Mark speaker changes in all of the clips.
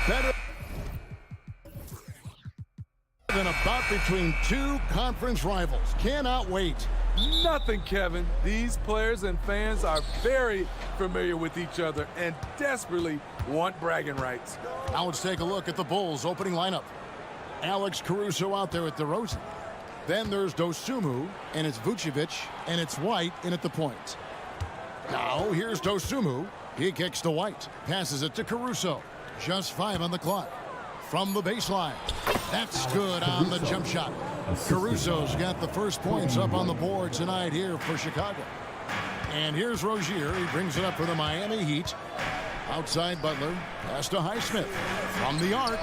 Speaker 1: Better than a bout between two conference rivals. Cannot wait.
Speaker 2: Nothing, Kevin. These players and fans are very familiar with each other and desperately want bragging rights.
Speaker 1: Now let's take a look at the Bulls' opening lineup. Alex Caruso out there at DeRozan. Then there's Dosunmu, and it's Vucevic, and it's White in at the point. Now here's Dosunmu. He kicks to White. Passes it to Caruso. Just 5 on the clock. From the baseline. That's good on the jump shot. Caruso's got the first points up on the board tonight here for Chicago. And here's Rozier. He brings it up for the Miami Heat. Outside Butler. Pass to Highsmith. From the arc.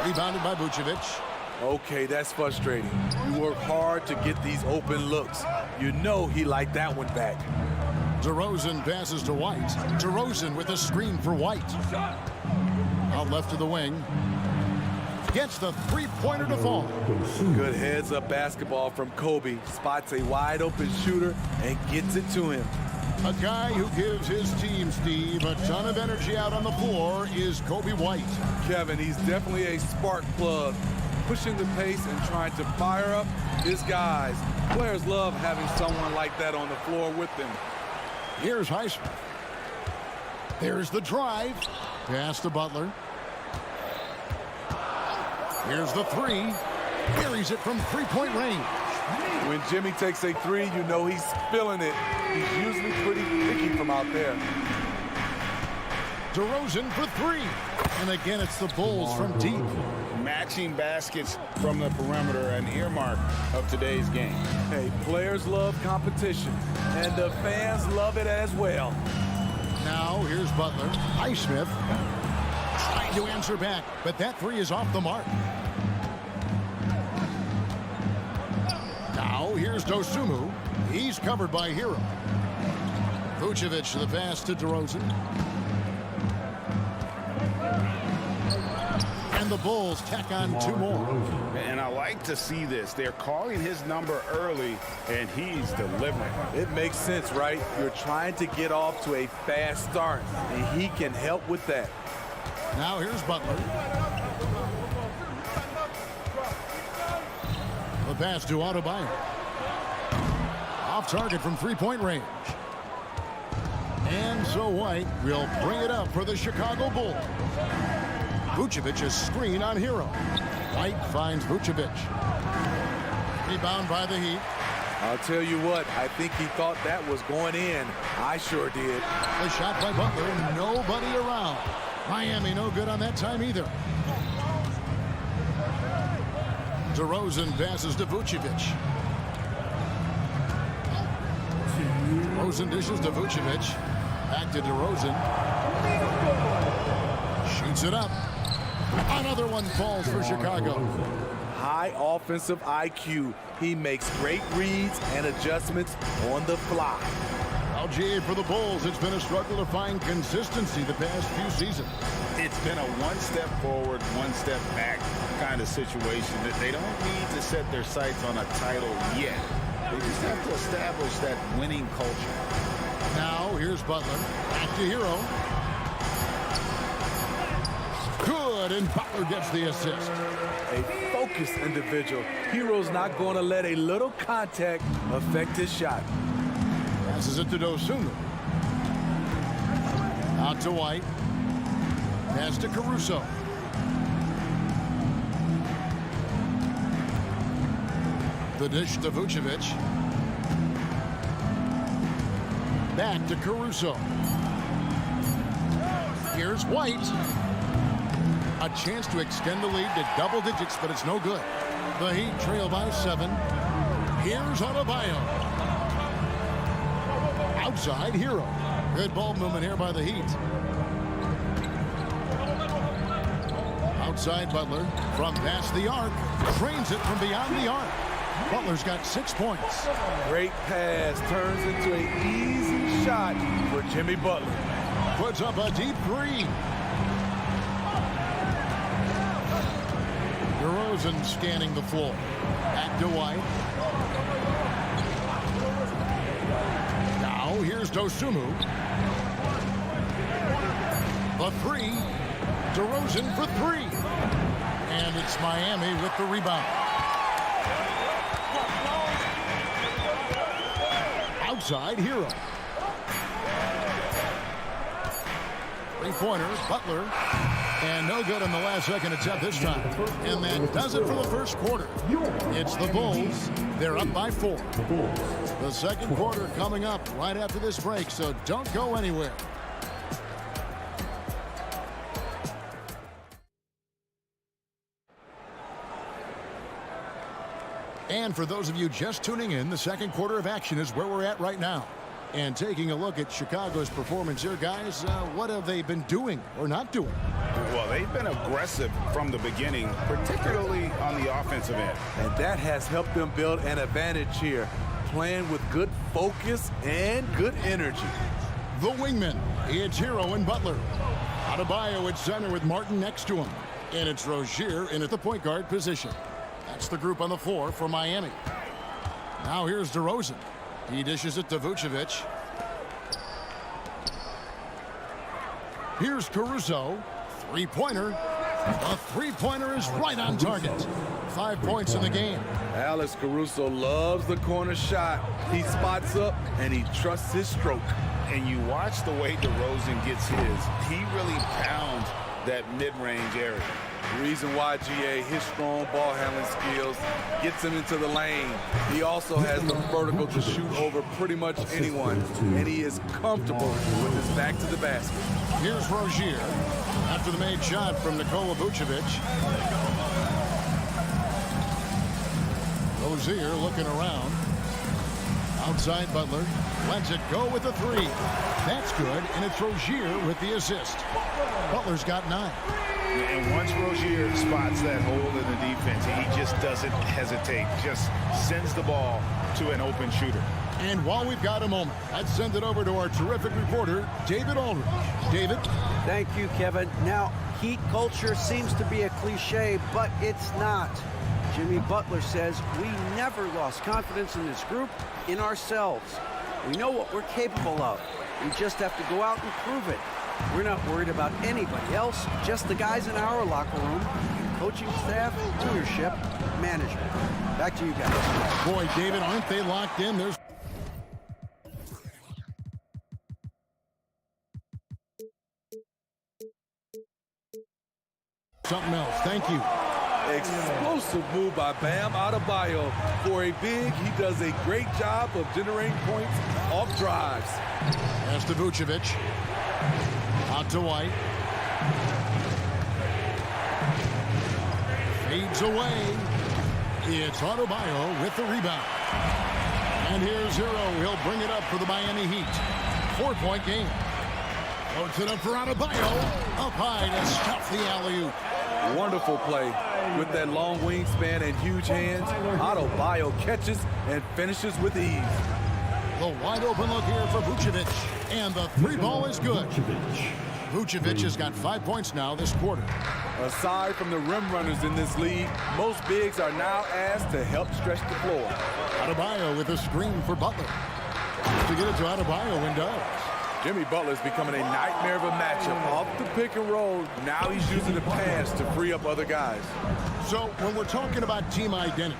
Speaker 1: Rebounded by Vucevic.
Speaker 2: Okay, that's frustrating. You work hard to get these open looks. You know he liked that one back.
Speaker 1: DeRozan passes to White. DeRozan with a screen for White. Out left to the wing. Gets the three-pointer to fall.
Speaker 2: Good heads-up basketball from Kobe. Spots a wide-open shooter and gets it to him.
Speaker 1: A guy who gives his team, Steve, a ton of energy out on the floor is Kobe White.
Speaker 2: Kevin, he's definitely a spark plug, pushing the pace and trying to fire up his guys. Players love having someone like that on the floor with them.
Speaker 1: Here's Highsmith. There's the drive. Pass to Butler. Here's the three. Carries it from three-point range.
Speaker 2: When Jimmy takes a three, you know he's feeling it. He's usually pretty picky from out there.
Speaker 1: DeRozan for three. And again, it's the Bulls from deep.
Speaker 3: Matching baskets from the perimeter, an earmark of today's game.
Speaker 2: Hey, players love competition, and the fans love it as well.
Speaker 1: Now, here's Butler. Highsmith trying to answer back, but that three is off the mark. Now, here's Dosunmu. He's covered by Hero. Vucevic the pass to DeRozan. And the Bulls tack on two more.
Speaker 3: And I like to see this. They're calling his number early, and he's delivering.
Speaker 2: It makes sense, right? You're trying to get off to a fast start, and he can help with that.
Speaker 1: Now here's Butler. The pass to Adebayo. Off target from three-point range. And so White will bring it up for the Chicago Bulls. Vucevic is screen on Hero. White finds Vucevic. Rebound by the Heat.
Speaker 2: I'll tell you what, I think he thought that was going in. I sure did.
Speaker 1: The shot by Butler, nobody around. Miami no good on that time either. DeRozan passes to Vucevic. DeRozan dishes to Vucevic. Back to DeRozan. Shoots it up. Another one falls for Chicago.
Speaker 2: High offensive IQ. He makes great reads and adjustments on the fly.
Speaker 1: LGA for the Bulls. It's been a struggle to find consistency the past few seasons.
Speaker 3: It's been a one step forward, one step back kind of situation. That they don't need to set their sights on a title yet. They just have to establish that winning culture.
Speaker 1: Now, here's Butler. Back to Hero. Good, and Butler gets the assist.
Speaker 2: A focused individual. Hero's not going to let a little contact affect his shot.
Speaker 1: Passes it to Dosunmu. Out to White. Pass to Caruso. The dish to Vucevic. Back to Caruso. Here's White. A chance to extend the lead to double digits, but it's no good. The Heat trail by 7. Here's Adebayo. Outside, Hero. Good ball movement here by the Heat. Outside Butler from past the arc. Trains it from beyond the arc. Butler's got 6 points.
Speaker 2: Great pass. Turns into an easy shot for Jimmy Butler.
Speaker 1: Puts up a deep three. DeRozan scanning the floor. Back to White. Now here's Dosunmu. The three. DeRozan for three. And it's Miami with the rebound. Outside, Hero. Three-pointer, Butler. And no good on the last second attempt this time. And that does it for the first quarter. It's the Bulls. They're up by 4. The second quarter coming up right after this break, so don't go anywhere. And for those of you just tuning in, the second quarter of action is where we're at right now. And taking a look at Chicago's performance here, guys, what have they been doing or not doing?
Speaker 3: Well, they've been aggressive from the beginning, particularly on the offensive end.
Speaker 2: And that has helped them build an advantage here, playing with good focus and good energy.
Speaker 1: The wingman, it's Hero and Butler. Adebayo at center with Martin next to him. And it's Rozier in at the point guard position. That's the group on the floor for Miami. Now here's DeRozan. He dishes it to Vucevic. Here's Caruso. Three-pointer. The three-pointer is right on target. 5 points in the game.
Speaker 2: Alex Caruso loves the corner shot. He spots up and he trusts his stroke.
Speaker 3: And you watch the way DeRozan gets his. He really pounds that mid-range area.
Speaker 2: The reason why, GA, his strong ball handling skills gets him into the lane. He also has the vertical to shoot over pretty much anyone, and he is comfortable with his back to the basket.
Speaker 1: Here's Rozier after the made shot from Nikola Vucevic. Rozier looking around. Outside Butler. Lets it go with the three. That's good, and it's Rozier with the assist. Butler's got 9.
Speaker 3: And once Rozier spots that hole in the defense, he just doesn't hesitate. Just sends the ball to an open shooter.
Speaker 1: And while we've got a moment, let's send it over to our terrific reporter, David Aldridge. David?
Speaker 4: Thank you, Kevin. Now, Heat culture seems to be a cliche, but it's not. Jimmy Butler says we never lost confidence in this group, in ourselves. We know what we're capable of. We just have to go out and prove it. We're not worried about anybody else, just the guys in our locker room, coaching staff, leadership, management. Back to you guys.
Speaker 1: Boy, David, aren't they locked in? There's something else. Thank you.
Speaker 2: Explosive move by Bam Adebayo. For a big, he does a great job of generating points off drives.
Speaker 1: Pass to Vucevic. Out to White. Fades away. It's Adebayo with the rebound. And here's Hero. He'll bring it up for the Miami Heat. 4-point game. Floats it up for Adebayo. Up high to stuff the alley-oop.
Speaker 2: Wonderful play. With that long wingspan and huge hands, Adebayo catches and finishes with ease.
Speaker 1: The wide open look here for Vucevic. And the three ball is good. Vucevic has got 5 points now this quarter.
Speaker 2: Aside from the rim runners in this league, most bigs are now asked to help stretch the floor.
Speaker 1: Adebayo with a screen for Butler. To get it to Adebayo and does.
Speaker 2: Jimmy Butler is becoming a nightmare of a matchup. Off the pick and roll, now he's using the pass to free up other guys.
Speaker 1: So when we're talking about team identity,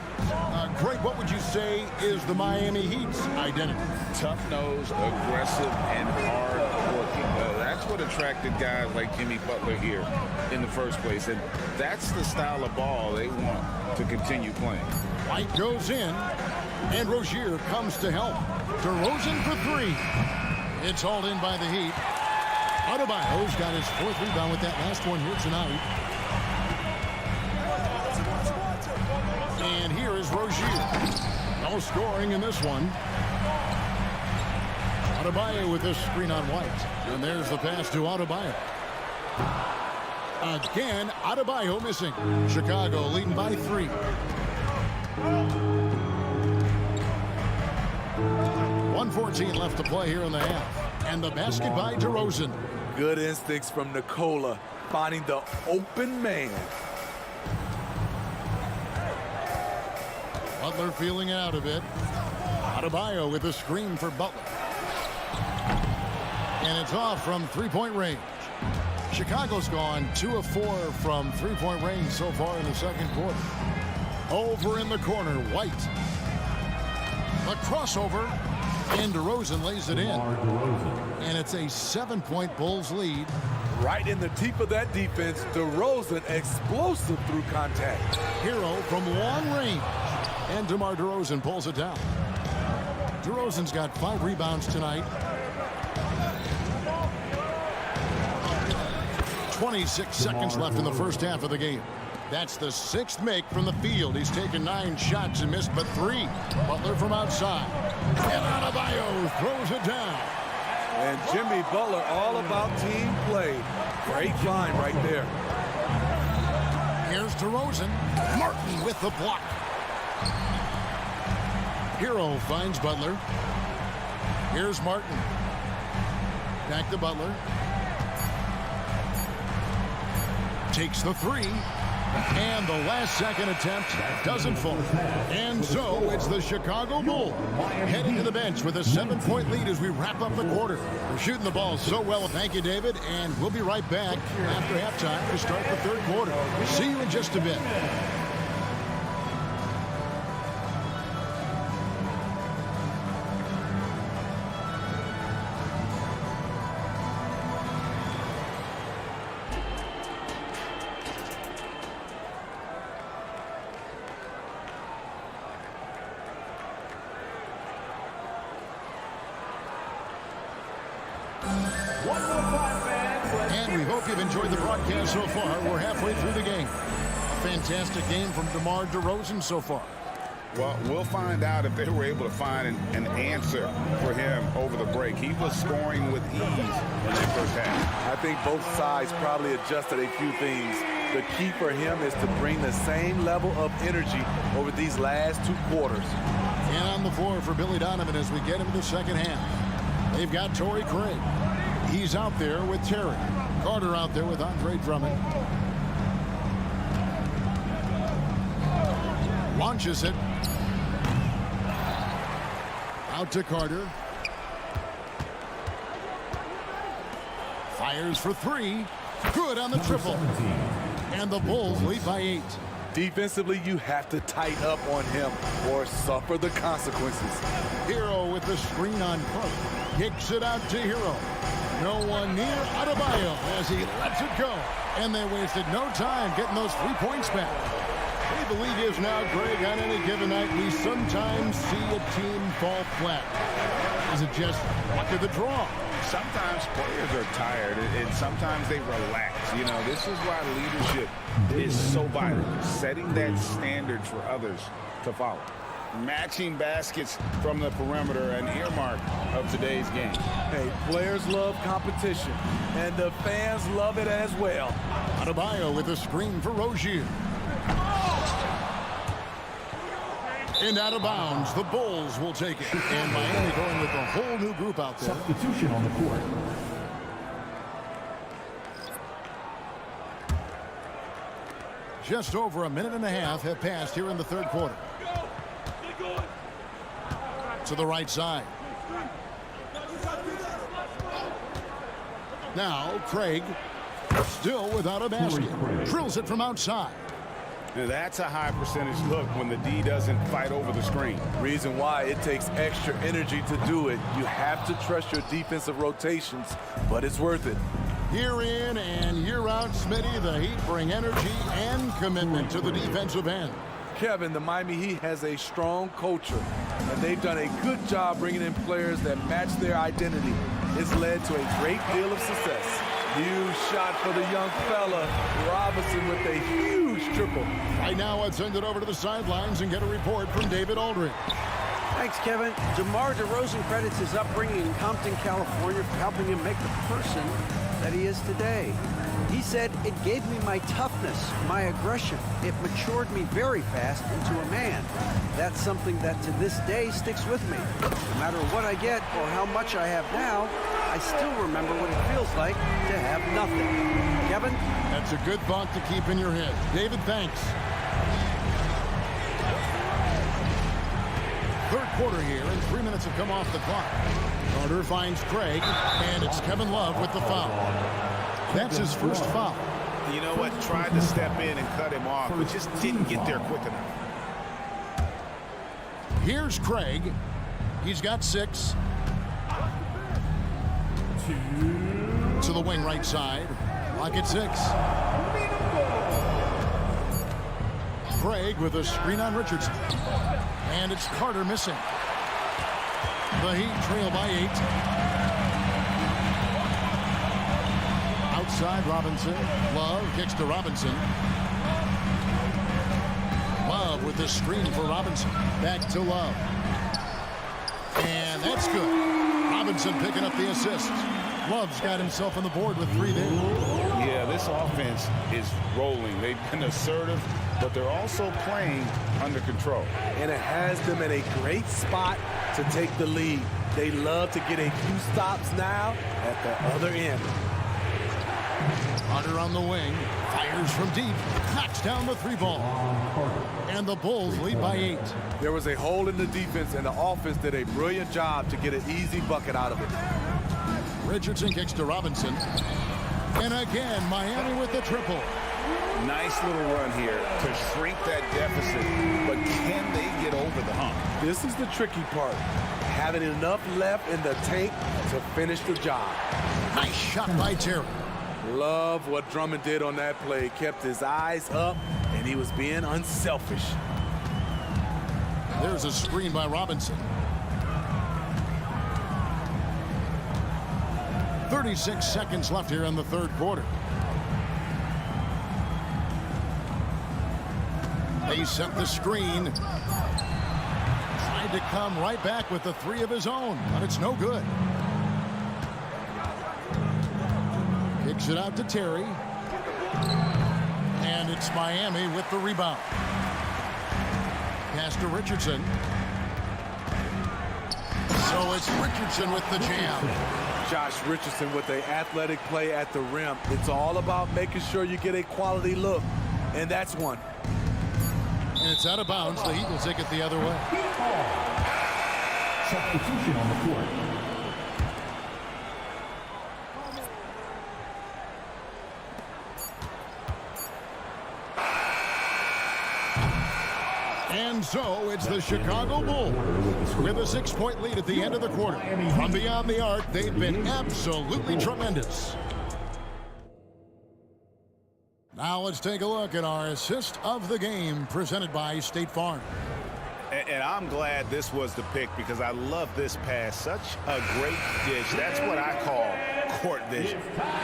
Speaker 1: Greg, what would you say is the Miami Heat's identity?
Speaker 3: Tough-nosed, aggressive, and hard-working. That's what attracted guys like Jimmy Butler here in the first place. And that's the style of ball they want to continue playing.
Speaker 1: White goes in, and Rozier comes to help. DeRozan for three. It's hauled in by the Heat. Adebayo's got his 4th rebound with that last one here tonight. And here is Rozier. No scoring in this one. Adebayo with this screen on White. And there's the pass to Adebayo. Again, Adebayo missing. Chicago leading by 3. .114 left to play here in the half. And the basket by DeRozan.
Speaker 2: Good instincts from Nikola, finding the open man.
Speaker 1: Butler feeling out of it. Adebayo with a screen for Butler. And it's off from 3-point range. Chicago's gone 2 of 4 from three-point range so far in the second quarter. Over in the corner, White. The crossover, and DeRozan lays it in. And it's a 7-point Bulls lead.
Speaker 2: Right in the teeth of that defense, DeRozan explosive through contact.
Speaker 1: Hero from long range. And DeMar DeRozan pulls it down. DeRozan's got 5 rebounds tonight. 26 seconds left in the first half of the game. That's the 6th make from the field. He's taken 9 shots and missed but 3. Butler from outside. And Adebayo throws it down.
Speaker 2: And Jimmy Butler all about team play. Great line right there.
Speaker 1: Here's DeRozan. Martin with the block. Hero finds Butler. Here's Martin. Back to Butler. Takes the 3. And the last second attempt doesn't fall. And so it's the Chicago Bulls heading to the bench with a 7-point lead as we wrap up the quarter. They're shooting the ball so well. Thank you, David. And we'll be right back after halftime to start the third quarter. See you in just a bit. And we hope you've enjoyed the broadcast so far. We're halfway through the game. A fantastic game from DeMar DeRozan so far.
Speaker 3: Well, we'll find out if they were able to find an answer for him over the break. He was scoring with ease in that first half.
Speaker 2: I think both sides probably adjusted a few things. The key for him is to bring the same level of energy over these last 2 quarters.
Speaker 1: And on the floor for Billy Donovan as we get into the second half. They've got Torrey Craig. He's out there with Terry. Carter out there with Andre Drummond. Launches it. Out to Carter. Fires for 3. Good on the triple. And the Bulls lead by 8.
Speaker 2: Defensively, you have to tighten up on him or suffer the consequences.
Speaker 1: Hero with the screen on Clark. Kicks it out to Hero. No one near Adebayo as he lets it go. And they wasted no time getting those 3 points back. The way the league is now, Greg, on any given night, we sometimes see a team fall flat. Is it just luck of the draw?
Speaker 3: Sometimes players are tired, and sometimes they relax. You know, this is why leadership is so vital. Setting that standard for others to follow. Matching baskets from the perimeter, an earmark of today's game.
Speaker 2: Hey, players love competition, and the fans love it as well.
Speaker 1: Adebayo with a screen for Rozier. And out of bounds, the Bulls will take it. And Miami going with a whole new group out there.
Speaker 5: Substitution on the court.
Speaker 1: Just over a minute and a half have passed here in the third quarter. To the right side. Now Craig, still without a basket. Drills it from outside.
Speaker 3: Now that's a high percentage look when the D doesn't fight over the screen.
Speaker 2: Reason why it takes extra energy to do it. You have to trust your defensive rotations, but it's worth it.
Speaker 1: Year in and year out, Smitty, the Heat bring energy and commitment to the defensive end.
Speaker 2: Kevin, the Miami Heat has a strong culture, and they've done a good job bringing in players that match their identity. It's led to a great deal of success. Huge shot for the young fella. Robinson with a huge triple.
Speaker 1: Right now, let's send it over to the sidelines and get a report from David Aldridge.
Speaker 4: Thanks, Kevin. DeMar DeRozan credits his upbringing in Compton, California for helping him make the person that he is today. He said, "It gave me my toughness, my aggression. It matured me very fast into a man. That's something that to this day sticks with me. No matter what I get or how much I have now, I still remember what it feels like to have nothing." Kevin?
Speaker 1: That's a good thought to keep in your head. David, thanks. Third quarter here, and 3 minutes have come off the clock. Carter finds Craig, and it's Kevin Love with the foul. That's his first foul.
Speaker 3: You know what? Tried to step in and cut him off, but just didn't get there quick enough.
Speaker 1: Here's Craig. He's got 6. To the wing right side. Lock at 6. Craig with a screen on Richardson. And it's Carter missing. The Heat trail by 8. Outside Robinson. Love kicks to Robinson. Love with the screen for Robinson. Back to Love. And that's good. Robinson picking up the assist. Love's got himself on the board with 3 there.
Speaker 3: Yeah, this offense is rolling. They've been assertive, but they're also playing under control.
Speaker 2: And it has them in a great spot to take the lead. They love to get a few stops now at the other end.
Speaker 1: Carter on the wing. Fires from deep. Knocks down the 3-ball. And the Bulls lead by 8.
Speaker 2: There was a hole in the defense, and the offense did a brilliant job to get an easy bucket out of it.
Speaker 1: Richardson kicks to Robinson. And again, Miami with the triple.
Speaker 3: Nice little run here to shrink that deficit, but can they get over the hump?
Speaker 2: This is the tricky part. Having enough left in the tank to finish the job.
Speaker 1: Nice shot by Terry.
Speaker 2: Love what Drummond did on that play. Kept his eyes up, and he was being unselfish.
Speaker 1: There's a screen by Robinson. 36 seconds left here in the 3rd quarter. They set the screen. Tried to come right back with the 3 of his own, but it's no good. Kicks it out to Terry. And it's Miami with the rebound. Pass to Richardson. So it's Richardson with the jam.
Speaker 2: Josh Richardson with the athletic play at the rim. It's all about making sure you get a quality look, and that's one.
Speaker 1: And it's out of bounds. The Heat will take it the other way.
Speaker 5: Substitution on the court.
Speaker 1: And so it's the Chicago Bulls with a 6-point lead at the end of the quarter. From beyond the arc, they've been absolutely tremendous. Now let's take a look at our assist of the game presented by State Farm.
Speaker 3: And I'm glad this was the pick because I love this pass. Such a great dish. That's what I call court vision.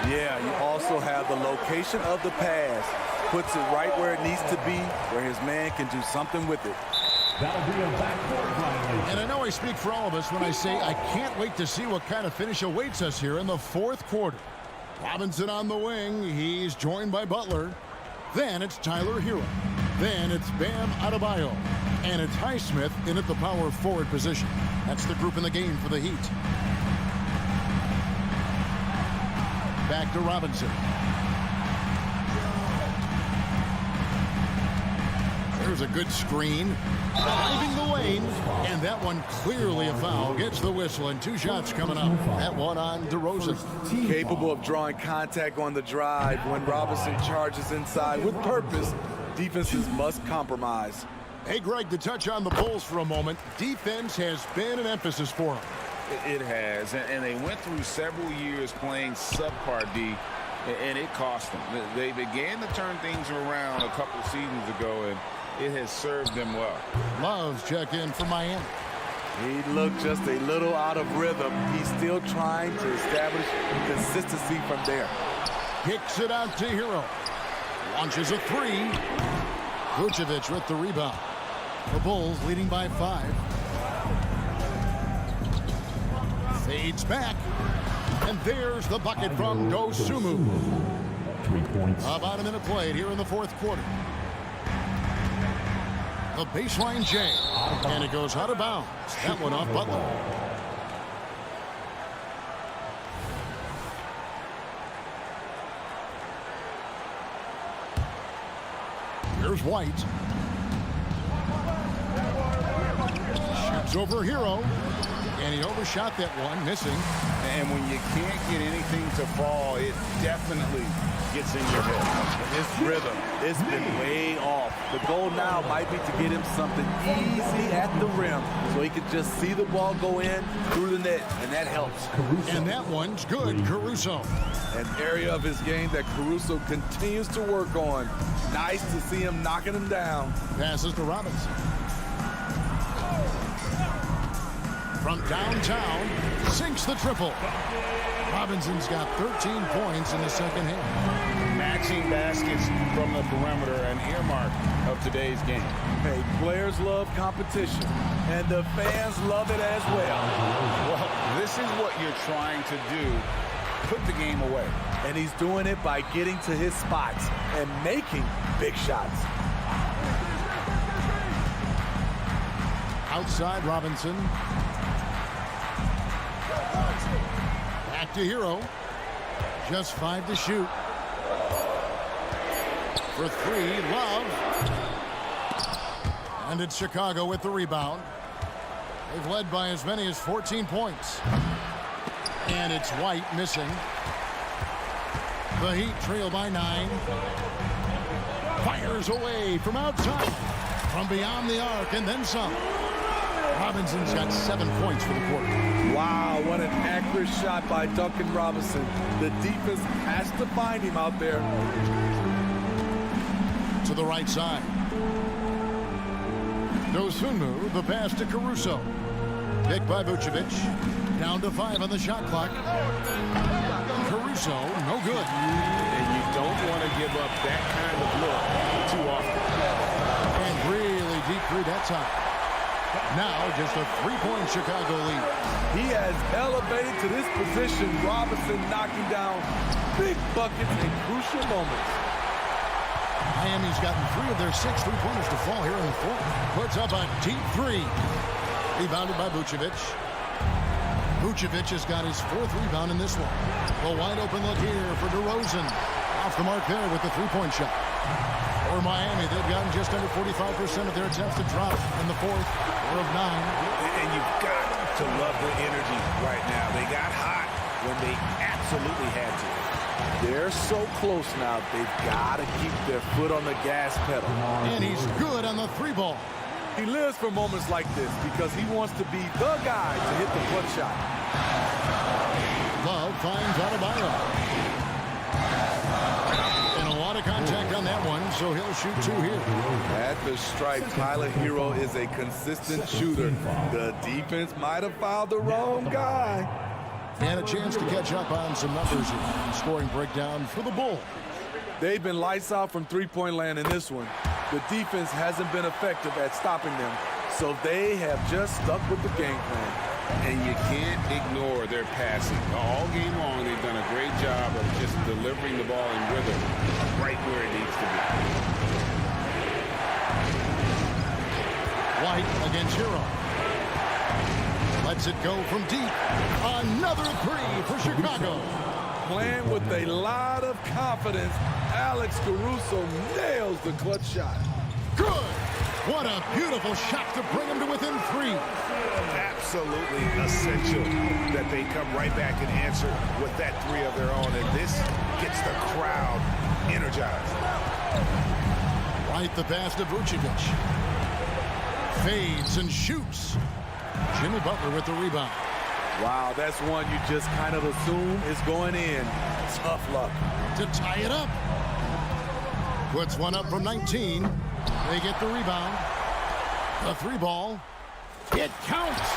Speaker 2: Yeah, you also have the location of the pass. Puts it right where it needs to be, where his man can do something with it.
Speaker 5: That'll be a backcourt violation.
Speaker 1: And I know I speak for all of us when I say I can't wait to see what kind of finish awaits us here in the 4th quarter. Robinson on the wing. He's joined by Butler. Then it's Tyler Hero. Then it's Bam Adebayo. And it's Highsmith in at the power forward position. That's the group in the game for the Heat. Back to Robinson. There's a good screen. Driving the lane. And that one clearly a foul. Gets the whistle and 2 shots coming up. That one on DeRozan.
Speaker 2: Capable of drawing contact on the drive. When Robinson charges inside with purpose, defenses must compromise.
Speaker 1: Hey, Greg, to touch on the Bulls for a moment, defense has been an emphasis for them.
Speaker 3: It has, and they went through several years playing subpar D, and it cost them. They began to turn things around a couple seasons ago, and it has served them well.
Speaker 1: Love's check in for Miami.
Speaker 2: He looked just a little out of rhythm. He's still trying to establish consistency from there.
Speaker 1: Kicks it out to Hero. Launches a 3. Vucevic with the rebound. The Bulls leading by 5. Fades back. And there's the bucket from Dosunmu.
Speaker 5: 3 points.
Speaker 1: About a minute played here in the 4th quarter. The baseline J. And it goes out of bounds. That one off Butler. Here's White. Shoots over Hero. And he overshot that one, missing.
Speaker 3: And when you can't get anything to fall, it definitely gets in your head.
Speaker 2: His rhythm, it's been way off. The goal now might be to get him something easy at the rim so he can just see the ball go in through the net, and that helps.
Speaker 1: And that one's good, Caruso.
Speaker 2: An area of his game that Caruso continues to work on. Nice to see him knocking him down.
Speaker 1: Passes to Robinson. From downtown, sinks the triple. Robinson's got 13 points in the second half.
Speaker 3: Matching baskets from the perimeter, an earmark of today's game.
Speaker 2: Hey, players love competition, and the fans love it as well.
Speaker 3: Well, this is what you're trying to do. Put the game away.
Speaker 2: And he's doing it by getting to his spots and making big shots.
Speaker 1: Outside Robinson. Back to Hero. Just 5 to shoot. For 3, Love. And it's Chicago with the rebound. They've led by as many as 14 points. And it's White missing. The Heat trail by 9. Fires away from outside. From beyond the arc and then some. Robinson's got 7 points for the quarter.
Speaker 2: Wow, what an accurate shot by Duncan Robinson. The defense has to find him out there.
Speaker 1: To the right side. Dosunmu, the pass to Caruso. Picked by Vucevic. Down to 5 on the shot clock. Caruso, no good.
Speaker 3: And you don't want to give up that kind of look too often.
Speaker 1: And really deep three that time. Now just a 3-point Chicago lead.
Speaker 2: He has elevated to this position. Robinson knocking down big buckets in crucial moments.
Speaker 1: Miami's gotten 3 of their 6 3-pointers to fall here in the fourth. Puts up a deep 3. Rebounded by Vucevic. Vucevic has got his 4th rebound in this one. A wide open look here for DeRozan. Off the mark there with the 3-point shot. For Miami, they've gotten just under 45% of their attempts to drop in the 4th, 4 of 9.
Speaker 3: And you've got to love the energy right now. They got hot when they absolutely had to.
Speaker 2: They're so close now. They've got to keep their foot on the gas pedal.
Speaker 1: And he's good on the 3-ball.
Speaker 2: He lives for moments like this because he wants to be the guy to hit the clutch shot.
Speaker 1: Love finds Adebayo. And a lot of contact on that one, so he'll shoot 2 here.
Speaker 2: At the stripe, Tyler Hero is a consistent shooter. The defense might have fouled the wrong guy.
Speaker 1: And a chance to catch up on some numbers here. Scoring breakdown for the Bulls.
Speaker 2: They've been lights out from three-point land in this one. The defense hasn't been effective at stopping them, so they have just stuck with the game plan.
Speaker 3: And you can't ignore their passing. All game long, they've done a great job of just delivering the ball in rhythm right where it needs to be.
Speaker 1: White against Hero. Lets it go from deep. Another 3 for Chicago.
Speaker 2: Playing with a lot of confidence, Alex Caruso nails the clutch shot.
Speaker 1: Good. What a beautiful shot to bring him to within 3.
Speaker 3: Absolutely essential that they come right back and answer with that 3 of their own. And this gets the crowd energized.
Speaker 1: Right the pass to Vucevic. Fades and shoots. Jimmy Butler with the rebound.
Speaker 2: Wow, that's one you just kind of assume is going in. Tough luck.
Speaker 1: To tie it up. Puts one up from 19. They get the rebound. The 3-ball. It counts.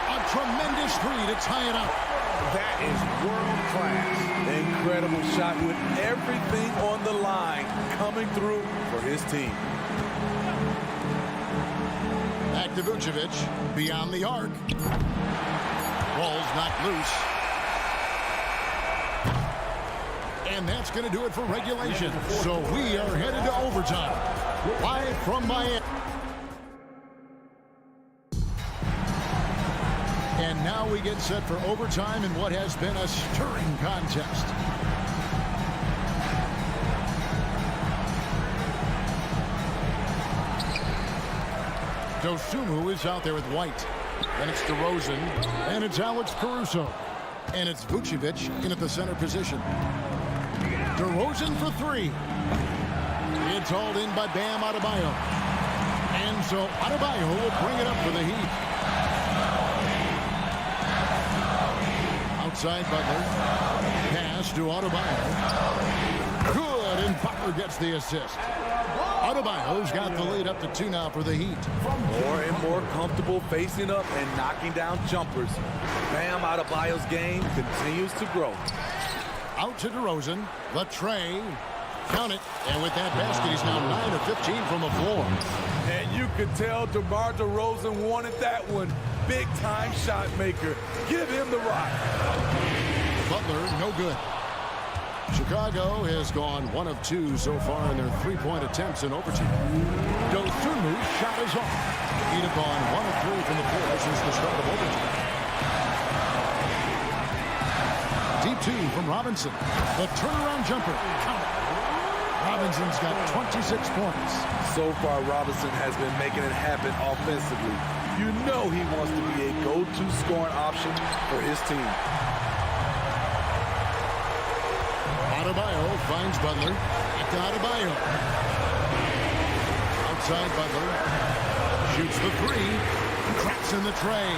Speaker 1: A tremendous 3 to tie it up.
Speaker 3: That is world class.
Speaker 2: Incredible shot with everything on the line coming through for his team.
Speaker 1: Back to Vucevic. Beyond the arc. Ball's knocked loose. And that's going to do it for regulation. So we are headed to overtime. Live from Miami. And now we get set for overtime in what has been a stirring contest. Dosunmu is out there with White. Then it's DeRozan, and it's Alex Caruso. And it's Vucevic in at the center position. DeRozan for three. It's hauled in by Bam Adebayo. And so Adebayo will bring it up for the Heat. Outside Butler. Pass to Adebayo. Good, and Butler gets the assist. Adebayo's got the lead up to 2 now for the Heat.
Speaker 2: More and more comfortable facing up and knocking down jumpers. Bam Adebayo's game continues to grow.
Speaker 1: Out to DeRozan. The tray. Count it. And with that basket, he's now 9 of 15 from the floor.
Speaker 2: And you could tell DeMar DeRozan wanted that one. Big-time shot maker. Give him the rock.
Speaker 1: Butler, no good. Chicago has gone 1 of 2 so far in their three-point attempts in overtime. Dosunmu's shot is off. He'd have gone 1 of 3 from the floor since the start of overtime. Deep 2 from Robinson. The turnaround jumper. Count it. Robinson's got 26 points.
Speaker 2: So far, Robinson has been making it happen offensively. You know he wants to be a go-to scoring option for his team.
Speaker 1: Adebayo finds Butler. Back to Adebayo. Outside Butler. Shoots the three. Cracks in the tray.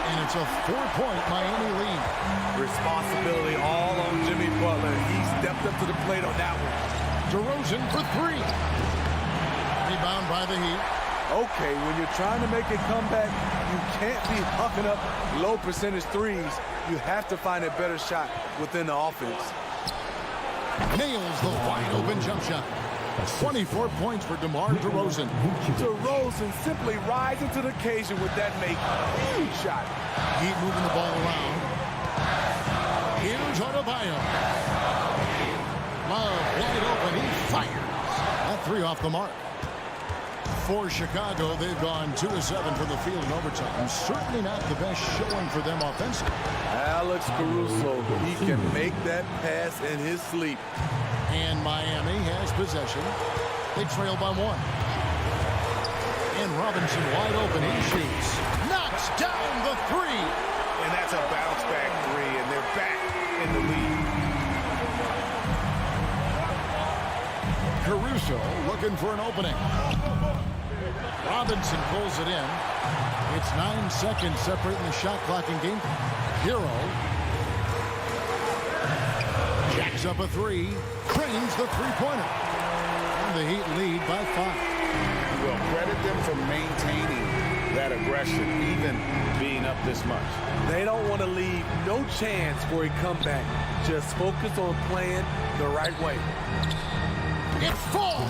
Speaker 1: And it's a 4-point Miami lead.
Speaker 2: Responsibility all on Jimmy Butler. He stepped up to the plate on that one.
Speaker 1: DeRozan for 3. Rebound by the Heat.
Speaker 2: Okay, when you're trying to make a comeback, you can't be hucking up low percentage threes. You have to find a better shot within the offense.
Speaker 1: Nails the wide open jump shot. 24 points for DeMar DeRozan.
Speaker 2: DeRozan simply rising to the occasion with that make. Huge shot.
Speaker 1: Heat moving the ball around. Here's Adebayo. Love wide open. He fires. That 3 off the mark. For Chicago, they've gone 2 of 7 from the field in overtime. Certainly not the best showing for them offensively.
Speaker 2: Alex Caruso, he can make that pass in his sleep.
Speaker 1: And Miami has possession. They trail by 1. And Robinson wide open. He shoots. Knocks down the 3.
Speaker 3: And that's a bounce back 3, and they're back in the lead.
Speaker 1: Caruso looking for an opening. Robinson pulls it in. It's 9 seconds separating the shot clock and game. Hero jacks up a 3. Cranes the three-pointer. And the Heat lead by 5.
Speaker 3: Well, credit them for maintaining that aggression, even being up this much.
Speaker 2: They don't want to leave no chance for a comeback. Just focus on playing the right way.
Speaker 1: It falls.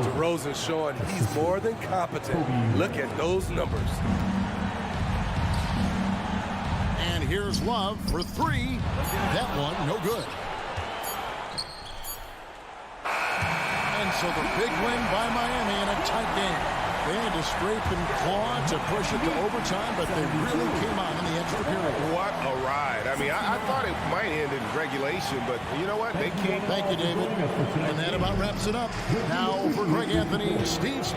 Speaker 2: DeRozan showing he's more than competent. Look at those numbers.
Speaker 1: And here's Love for 3. That one, no good. And so the big win by Miami in a tight game. They had to scrape and claw to push it to overtime, but they really came on in the extra period.
Speaker 3: What a ride. I mean, I thought it might end in regulation, but you know what? They came.
Speaker 1: Thank you, David. And that about wraps it up. Now for Greg Anthony, Steve.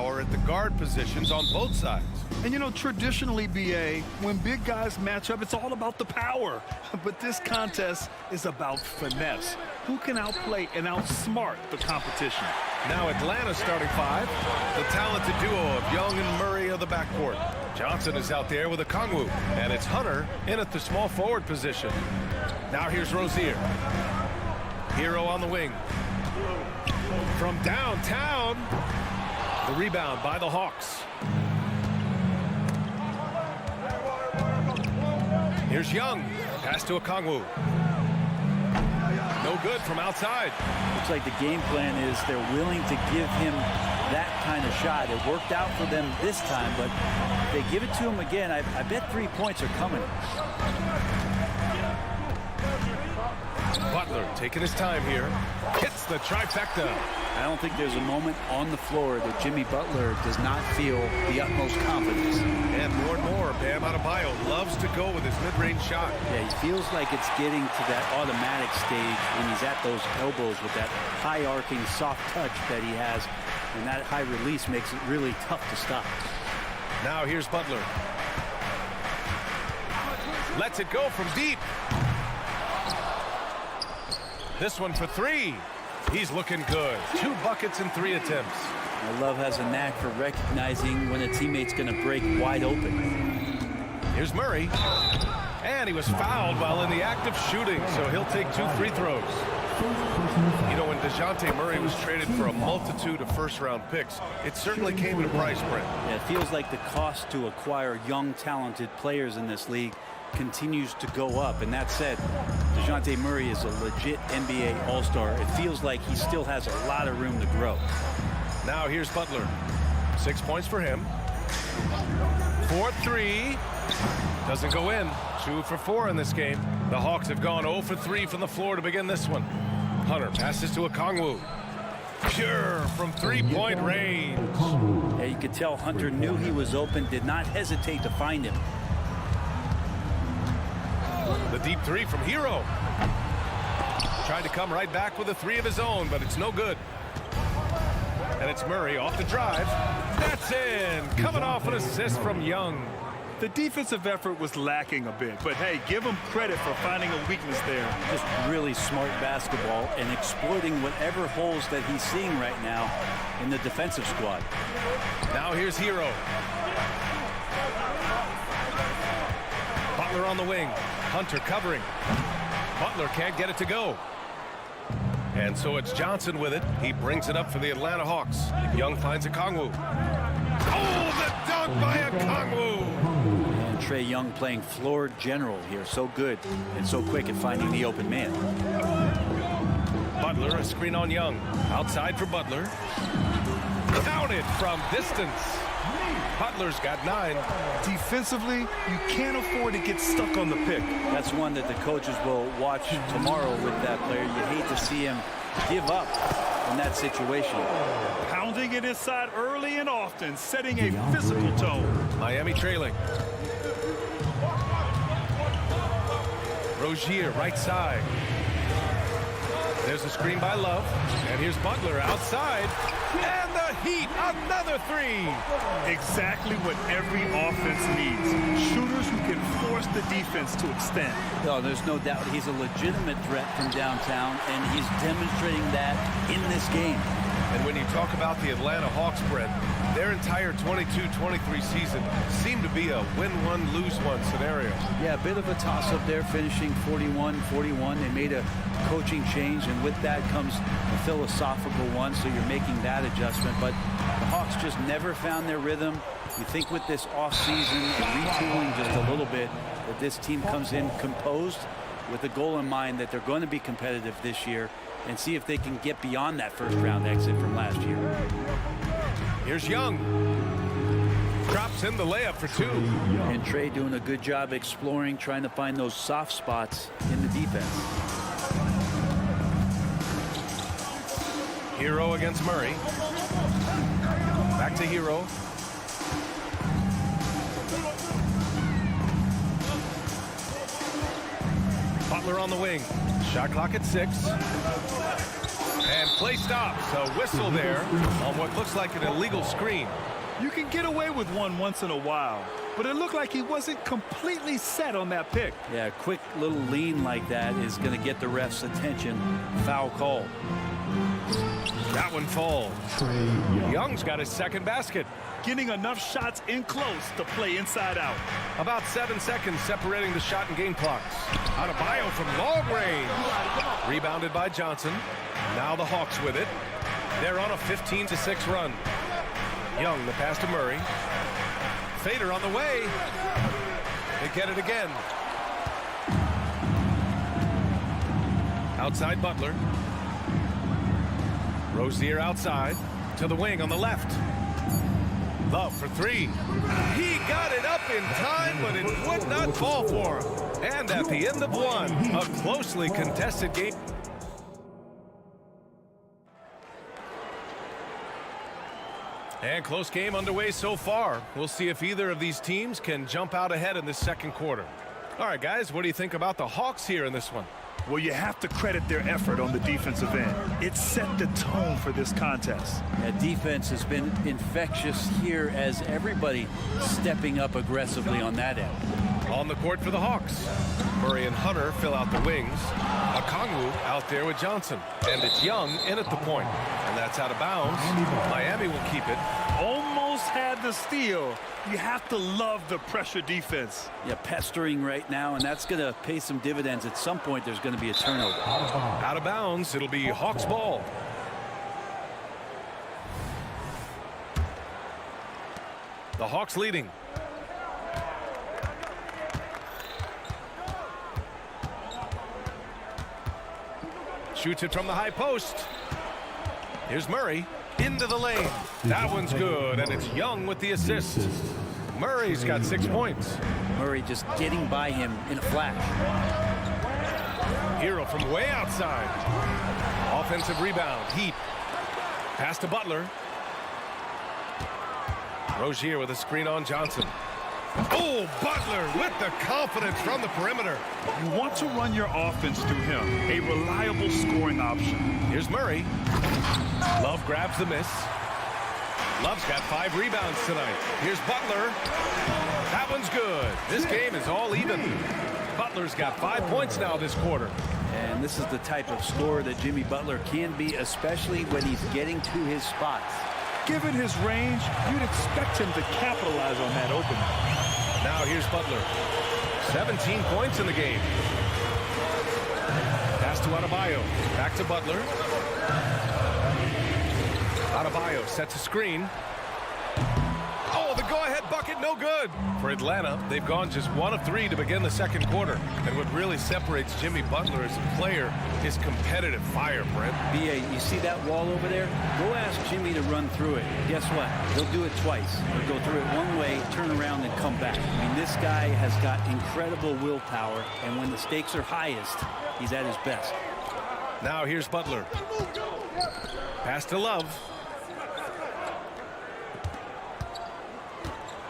Speaker 6: power at the guard positions on both sides.
Speaker 7: And you know, traditionally, BA, when big guys match up, it's all about the power. But this contest is about finesse. Who can outplay and outsmart the competition?
Speaker 6: Now Atlanta's starting five. The talented duo of Young and Murray of the backcourt. Johnson is out there with a Kongwu, and it's Hunter in at the small forward position. Now here's Rozier. Hero on the wing. From downtown, the rebound by the Hawks. Here's Young. Pass to a Kongwu. No good from outside.
Speaker 8: Looks like the game plan is they're willing to give him that kind of shot. It worked out for them this time, but if they give it to him again, I bet 3 points are coming.
Speaker 6: Butler taking his time here. Hits the trifecta.
Speaker 8: I don't think there's a moment on the floor that Jimmy Butler does not feel the utmost confidence.
Speaker 6: And more, Bam Adebayo loves to go with his mid-range shot.
Speaker 8: Yeah, he feels like it's getting to that automatic stage when he's at those elbows with that high arcing soft touch that he has, and that high release makes it really tough to stop.
Speaker 6: Now here's Butler. Lets it go from deep. This one for three. He's looking good. 2 buckets and 3 attempts.
Speaker 8: Love has a knack for recognizing when a teammate's going to break wide open.
Speaker 6: Here's Murray. And he was fouled while in the act of shooting, so he'll take 2 free throws. You know, when DeJounte Murray was traded for a multitude of first-round picks, it certainly came at a price, Brent.
Speaker 8: Yeah, it feels like the cost to acquire young, talented players in this league continues to go up. And that said, DeJounte Murray is a legit NBA All-Star. It feels like he still has a lot of room to grow.
Speaker 6: Now here's Butler. 6 points for him. 4-3. Doesn't go in. 2 for 4 in this game. The Hawks have gone 0 for 3 from the floor to begin this one. Hunter passes to a Kongwu. Pure from 3-point range.
Speaker 8: Yeah, you could tell Hunter knew he was open, did not hesitate to find him.
Speaker 6: The deep 3 from Hero. Tried to come right back with a 3 of his own, but it's no good. And it's Murray off the drive. That's in. Coming off an assist from Young.
Speaker 7: The defensive effort was lacking a bit, but hey, give him credit for finding a weakness there.
Speaker 8: Just really smart basketball and exploiting whatever holes that he's seeing right now in the defensive squad.
Speaker 6: Now here's Hero. Butler on the wing. Hunter covering. Butler can't get it to go. And so it's Johnson with it. He brings it up for the Atlanta Hawks. Young finds a Kongwu. Oh, the dunk by a Kongwu!
Speaker 8: And Trae Young playing floor general here. So good and so quick at finding the open man.
Speaker 6: Butler, a screen on Young. Outside for Butler. Counted from distance. Butler's got 9.
Speaker 7: Defensively, you can't afford to get stuck on the pick.
Speaker 8: That's one that the coaches will watch tomorrow with that player. You hate to see him give up in that situation.
Speaker 7: Pounding it inside early and often, setting a physical tone.
Speaker 6: Miami trailing. Rozier, right side. There's a screen by Love. And here's Butler outside. And the Heat, another 3.
Speaker 7: Exactly what every offense needs. Shooters who can force the defense to extend.
Speaker 8: No, there's no doubt he's a legitimate threat from downtown, and he's demonstrating that in this game.
Speaker 6: And when you talk about the Atlanta Hawks, Brett, their entire 22-23 season seemed to be a win-one, lose-one scenario.
Speaker 8: Yeah, a bit of a toss-up there, finishing 41-41. They made a coaching change, and with that comes a philosophical one, so you're making that adjustment. But the Hawks just never found their rhythm. You think with this offseason and retooling just a little bit, that this team comes in composed with a goal in mind that they're going to be competitive this year and see if they can get beyond that first-round exit from last year.
Speaker 6: Here's Young. Drops in the layup for 2.
Speaker 8: And Trae doing a good job exploring, trying to find those soft spots in the defense.
Speaker 6: Hero against Murray. Back to Hero. Butler on the wing. Shot clock at 6. And play stops. A whistle there on what looks like an illegal screen.
Speaker 7: You can get away with one once in a while, but it looked like he wasn't completely set on that pick.
Speaker 8: Yeah, a quick little lean like that is going to get the ref's attention. Foul call.
Speaker 6: That one falls.
Speaker 5: Trey Young.
Speaker 6: Young's got his second basket.
Speaker 7: Getting enough shots in close to play inside out.
Speaker 6: About 7 seconds separating the shot and game clocks. Adebayo from long range. Rebounded by Johnson. Now the Hawks with it. They're on a 15-6 run. Young, the pass to Murray. Fader on the way. They get it again. Outside Butler. Rozier outside to the wing on the left. Love for three. He got it up in time, but it would not fall for him. And at the end of one, a closely contested game. And close game underway so far. We'll see if either of these teams can jump out ahead in this second quarter. All right, guys, what do you think about the Hawks here in this one?
Speaker 7: Well, you have to credit their effort on the defensive end. It set the tone for this contest.
Speaker 8: Yeah, defense has been infectious here as everybody stepping up aggressively on that end.
Speaker 6: On the court for the Hawks. Murray and Hunter fill out the wings. Okongwu out there with Johnson. And it's Young in at the point. And that's out of bounds. Miami will keep it.
Speaker 7: Almost had the steal. You have to love the pressure defense.
Speaker 8: Yeah, pestering right now, and that's going to pay some dividends. At some point, there's going to be a turnover.
Speaker 6: Out of bounds. It'll be Hawks ball. The Hawks leading. Shoots it from the high post. Here's Murray into the lane. That one's good, and it's Young with the assist. Murray's got 6 points.
Speaker 8: Murray just getting by him in a flash.
Speaker 6: Hero from way outside. Offensive rebound. Heat. Pass to Butler. Rozier with a screen on Johnson. Oh, Butler with the confidence from the perimeter.
Speaker 7: You want to run your offense through him, a reliable scoring option.
Speaker 6: Here's Murray. Love grabs the miss. Love's got 5 rebounds tonight. Here's Butler. That one's good. This game is all even. Butler's got 5 points now this quarter.
Speaker 8: And this is the type of scorer that Jimmy Butler can be, especially when he's getting to his spots.
Speaker 7: Given his range, you'd expect him to capitalize on that opening.
Speaker 6: Now here's Butler. 17 points in the game. Pass to Adebayo. Back to Butler. Adebayo sets a screen. Oh, the go-ahead bucket, no good. For Atlanta, they've gone just 1 of 3 to begin the second quarter. And what really separates Jimmy Butler as a player is competitive fire, Brent.
Speaker 8: B.A., you see that wall over there? Go ask Jimmy to run through it. Guess what? He'll do it twice. He'll go through it one way, turn around, and come back. I mean, this guy has got incredible willpower, and when the stakes are highest, he's at his best.
Speaker 6: Now here's Butler. Pass to Love.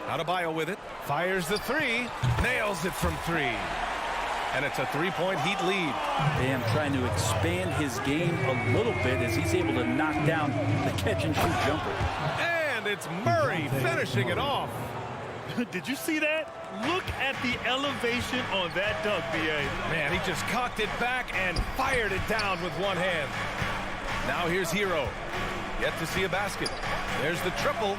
Speaker 6: Adebayo with it. Fires the 3. Nails it from 3. And it's a 3-point Heat lead.
Speaker 8: Bam trying to expand his game a little bit as he's able to knock down the catch-and-shoot jumper.
Speaker 6: And it's Murray finishing it off.
Speaker 7: Did you see that? Look at the elevation on that dunk, B.A.
Speaker 6: Man, he just cocked it back and fired it down with one hand. Now here's Hero. Yet to see a basket. There's the triple.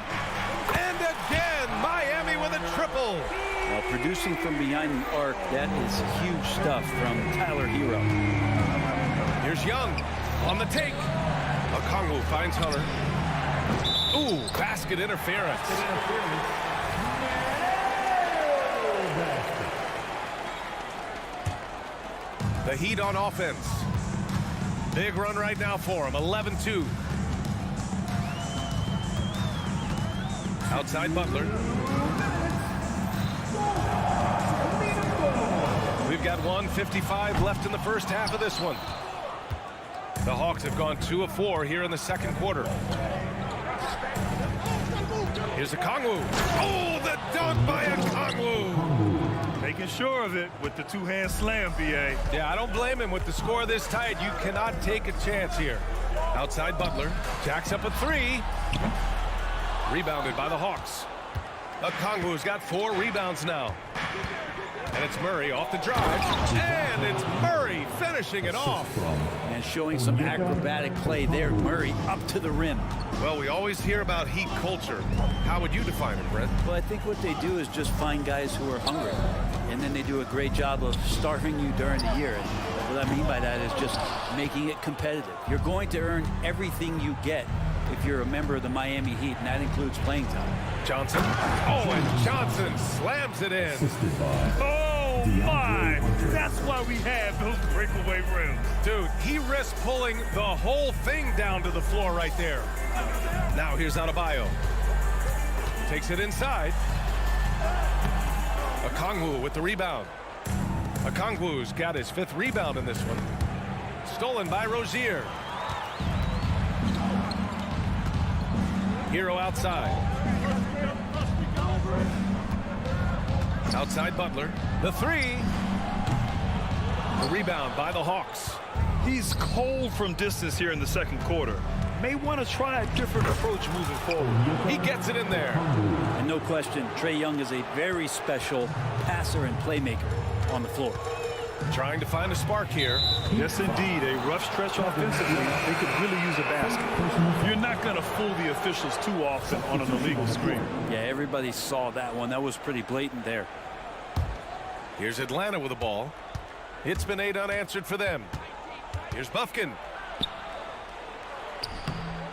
Speaker 6: And again, Miami with a triple.
Speaker 8: Well, producing from behind the arc, that is huge stuff from Tyler Hero.
Speaker 6: Here's Young on the take. Okongwu finds Hunter. Ooh, basket interference. The Heat on offense. Big run right now for him, 11-2. Outside Butler. We've got 1:55 left in the first half of this one. The Hawks have gone 2 of 4 here in the second quarter. Here's Okongwu. Oh, the dunk by Okongwu.
Speaker 7: Making sure of it with the two-hand slam, B.A.
Speaker 6: Yeah, I don't blame him with the score this tight. You cannot take a chance here. Outside Butler. Jacks up a three. Rebounded by the Hawks. Okongwu's got 4 rebounds now. And it's Murray off the drive. And it's Murray finishing it off.
Speaker 8: And showing some acrobatic play there. Murray up to the rim.
Speaker 6: Well, we always hear about Heat culture. How would you define it, Brent?
Speaker 8: Well, I think what they do is just find guys who are hungry. And then they do a great job of starving you during the year. And what I mean by that is just making it competitive. You're going to earn everything you get if you're a member of the Miami Heat, and that includes playing time.
Speaker 6: Johnson. Oh, and Johnson slams it in.
Speaker 7: Oh, my. That's why we have those breakaway rims.
Speaker 6: Dude, he risks pulling the whole thing down to the floor right there. Now here's Adebayo. Takes it inside. Okongwu with the rebound. Okongwu's got his 5th rebound in this one. Stolen by Rozier. Hero outside. Outside Butler. The 3. The rebound by the Hawks.
Speaker 7: He's cold from distance here in the second quarter. May want to try a different approach moving forward.
Speaker 6: He gets it in there.
Speaker 8: And no question, Trae Young is a very special passer and playmaker on the floor.
Speaker 6: Trying to find a spark here.
Speaker 7: Yes, indeed. A rough stretch offensively. They could really use a basket. You're not going to fool the officials too often on an illegal screen.
Speaker 8: Yeah, everybody saw that one. That was pretty blatant there.
Speaker 6: Here's Atlanta with the ball. It's been 8 unanswered for them. Here's Bufkin.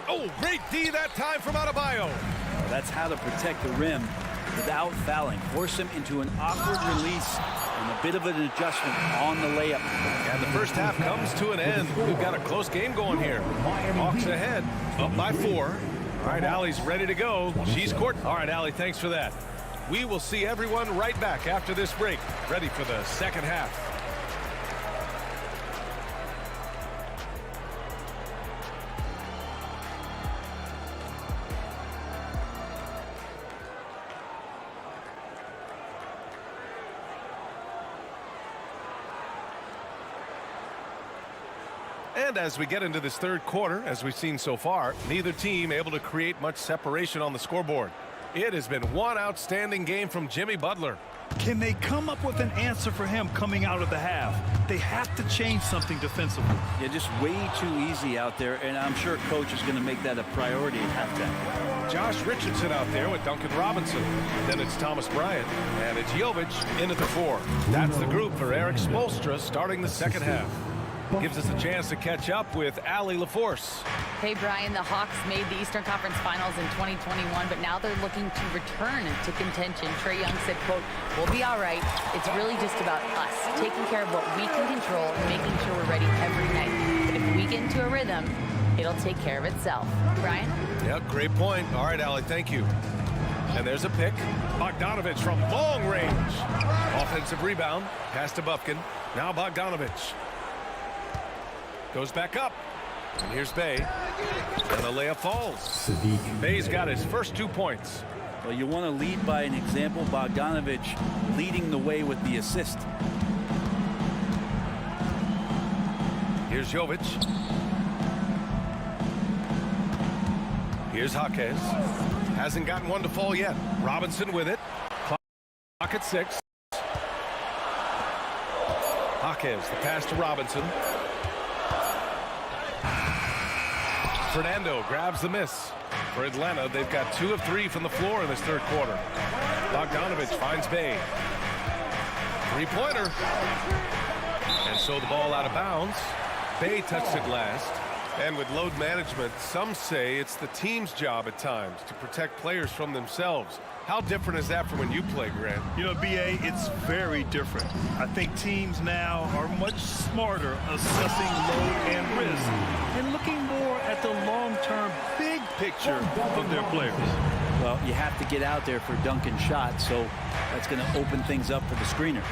Speaker 6: Oh, great D that time from Adebayo.
Speaker 8: Well, that's how to protect the rim without fouling. Force him into an awkward release and a bit of an adjustment on the layup.
Speaker 6: And the first half comes to an end. We've got a close game going here. Hawks ahead, up by 4. All right, Allie's ready to go. She's court. All right, Allie, thanks for that. We will see everyone right back after this break, ready for the second half. And as we get into this third quarter, as we've seen so far, neither team able to create much separation on the scoreboard. It has been one outstanding game from Jimmy Butler.
Speaker 7: Can they come up with an answer for him coming out of the half? They have to change something defensively.
Speaker 8: Yeah, just way too easy out there, and I'm sure coach is going to make that a priority at halftime.
Speaker 6: Josh Richardson out there with Duncan Robinson. Then it's Thomas Bryant, and it's Jovic in at the 4. That's the group for Eric Spoelstra starting the second half. Gives us a chance to catch up with Allie LaForce.
Speaker 9: Hey, Brian, the Hawks made the Eastern Conference Finals in 2021, but now they're looking to return to contention. Trae Young said, quote, "We'll be all right. It's really just about us, taking care of what we can control and making sure we're ready every night. But if we get into a rhythm, it'll take care of itself." Brian?
Speaker 6: Yeah, great point. All right, Allie, thank you. And there's a pick. Bogdanovich from long range. Offensive rebound. Pass to Bufkin. Now Bogdanovich. Goes back up. And here's Bey. And the layup falls. Bey's got his first 2 points.
Speaker 8: Well, you want to lead by an example. Bogdanovich leading the way with the assist.
Speaker 6: Here's Jovic. Here's Jaquez. Hasn't gotten one to fall yet. Robinson with it. Clock at 6. Jaquez, the pass to Robinson. Fernando grabs the miss. For Atlanta, they've got 2 of 3 from the floor in this third quarter. Bogdanovich finds Bey. 3-pointer. And so the ball out of bounds. Bey touched it last. And with load management, some say it's the team's job at times to protect players from themselves. How different is that from when you play, Grant?
Speaker 7: You know, B.A., it's very different. I think teams now are much smarter assessing load and risk and looking more at the long-term big picture of their players.
Speaker 8: Well, you have to get out there for Duncan's shot, so that's going to open things up for the screener.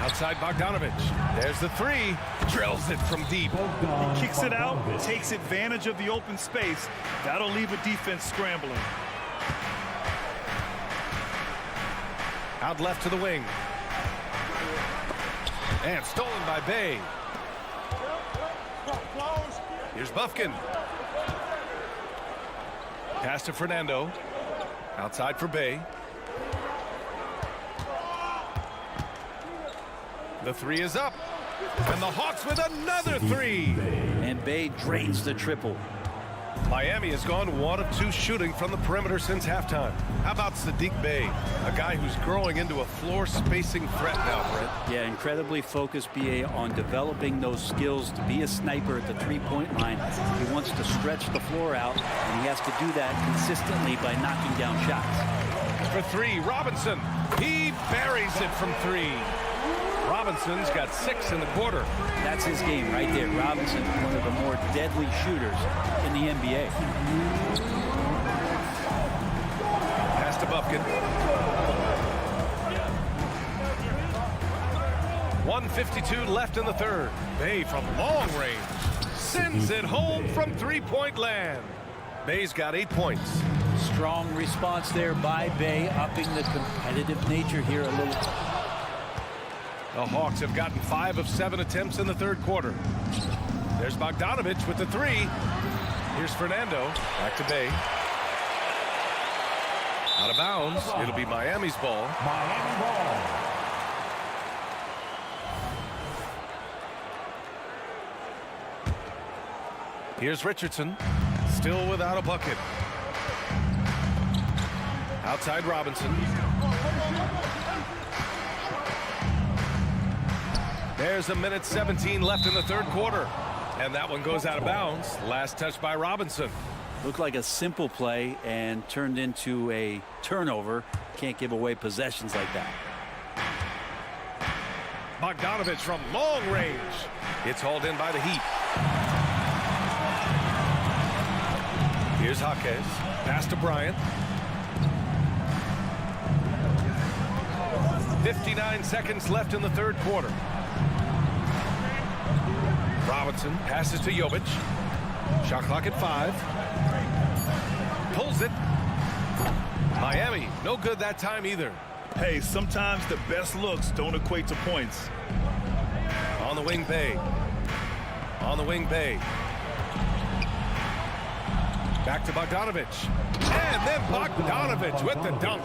Speaker 6: Outside Bogdanovich. There's the 3. Drills it from deep.
Speaker 7: He kicks it out, takes advantage of the open space. That'll leave a defense scrambling.
Speaker 6: Out left to the wing. And stolen by Bey. Here's Bufkin. Pass to Fernando. Outside for Bay. The three is up. And the Hawks with another three.
Speaker 8: And Bay drains the triple.
Speaker 6: Miami has gone 1 of 2 shooting from the perimeter since halftime. How about Sadiq Bey, a guy who's growing into a floor spacing threat now, Brent?
Speaker 8: Yeah, incredibly focused, BA, on developing those skills to be a sniper at the three-point line. He wants to stretch the floor out, and he has to do that consistently by knocking down shots.
Speaker 6: For 3, Robinson. He buries it from 3. Robinson's got 6 in the quarter.
Speaker 8: That's his game right there. Robinson, one of the more deadly shooters in the NBA.
Speaker 6: Pass to Bufkin. 1:52 left in the third. Bay from long range sends it home from three-point land. Bay's got 8 points.
Speaker 8: Strong response there by Bay, upping the competitive nature here a little.
Speaker 6: The Hawks have gotten 5 of 7 attempts in the third quarter. There's Bogdanovich with the 3. Here's Fernando. Back to Bay. Out of bounds. It'll be Miami's ball.
Speaker 5: Miami ball.
Speaker 6: Here's Richardson. Still without a bucket. Outside Robinson. There's 1:17 left in the third quarter. And that one goes out of bounds. Last touch by Robinson.
Speaker 8: Looked like a simple play and turned into a turnover. Can't give away possessions like that.
Speaker 6: Bogdanovich from long range. It's hauled in by the Heat. Here's Jaquez. Pass to Bryant. 59 seconds left in the third quarter. Robinson passes to Jovic. Shot clock at 5. Pulls it. Miami, no good that time either.
Speaker 7: Hey, sometimes the best looks don't equate to points.
Speaker 6: On the wing, Bay. On the wing, Bay. Back to Bogdanovich. And then Bogdanovich with the dunk.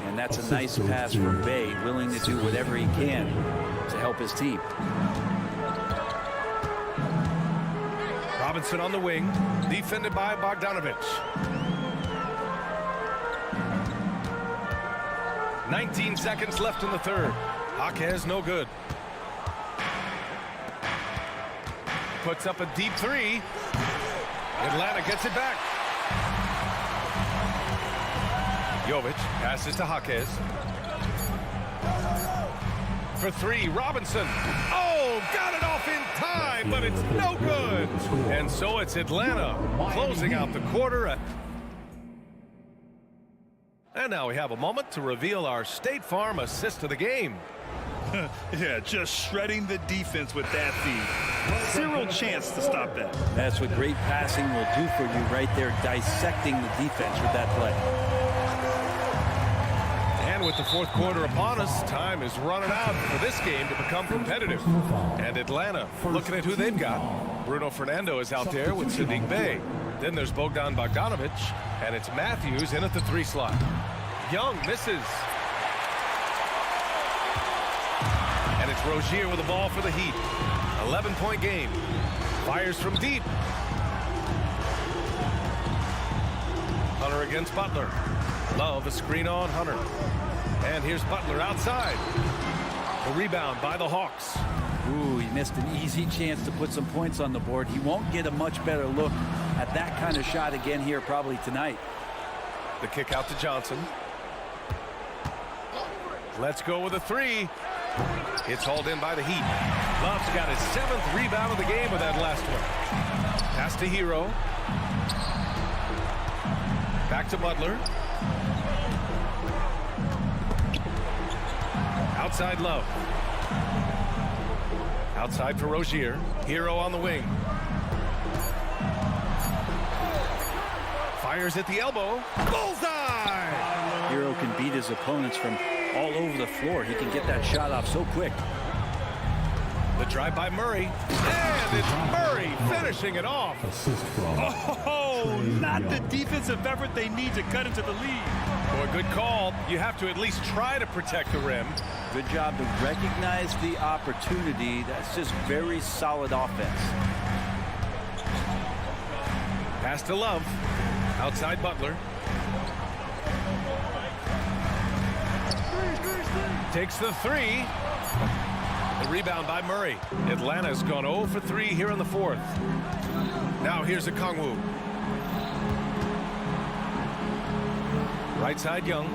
Speaker 8: And that's a nice pass from Bay, willing to do whatever he can to help his team.
Speaker 6: Robinson on the wing, defended by Bogdanovich. 19 seconds left in the third. Jaquez no good. Puts up a deep 3. Atlanta gets it back. Jovic passes to Jaquez. For 3, Robinson. Oh, got it off in time, but it's no good. And so it's Atlanta closing out the quarter. And now we have a moment to reveal our State Farm assist of the game.
Speaker 7: Yeah, just shredding the defense with that feed. 0 chance to stop that.
Speaker 8: That's what great passing will do for you right there, dissecting the defense with that play.
Speaker 6: And with the fourth quarter upon us, time is running out for this game to become competitive. And Atlanta, looking at who they've got. Bruno Fernando is out there with Sadiq Bey. Then there's Bogdan Bogdanovich, and it's Matthews in at the 3 slot. Young misses. And it's Rozier with the ball for the Heat. 11-point game. Fires from deep. Hunter against Butler. Love a screen on Hunter. And here's Butler outside. The rebound by the Hawks.
Speaker 8: Ooh, he missed an easy chance to put some points on the board. He won't get a much better look at that kind of shot again here probably tonight.
Speaker 6: The kick out to Johnson. Let's go with a 3. It's hauled in by the Heat. Love's got his 7th rebound of the game with that last one. Pass to Hero. Back to Butler. Outside Love. Outside for Rozier. Hero on the wing. Fires at the elbow. Bullseye!
Speaker 8: Hero can beat his opponents from all over the floor. He can get that shot off so quick.
Speaker 6: The drive by Murray. And it's Murray finishing it off.
Speaker 5: Assist from.
Speaker 7: Oh, not the defensive effort they need to cut into the lead.
Speaker 6: Boy, good call. You have to at least try to protect the rim.
Speaker 8: Good job to recognize the opportunity. That's just very solid offense.
Speaker 6: Pass to Love. Outside Butler. Takes the three. The rebound by Murray. Atlanta's gone 0 for 3 here in the fourth. Now here's a Kongwu. Right side Young.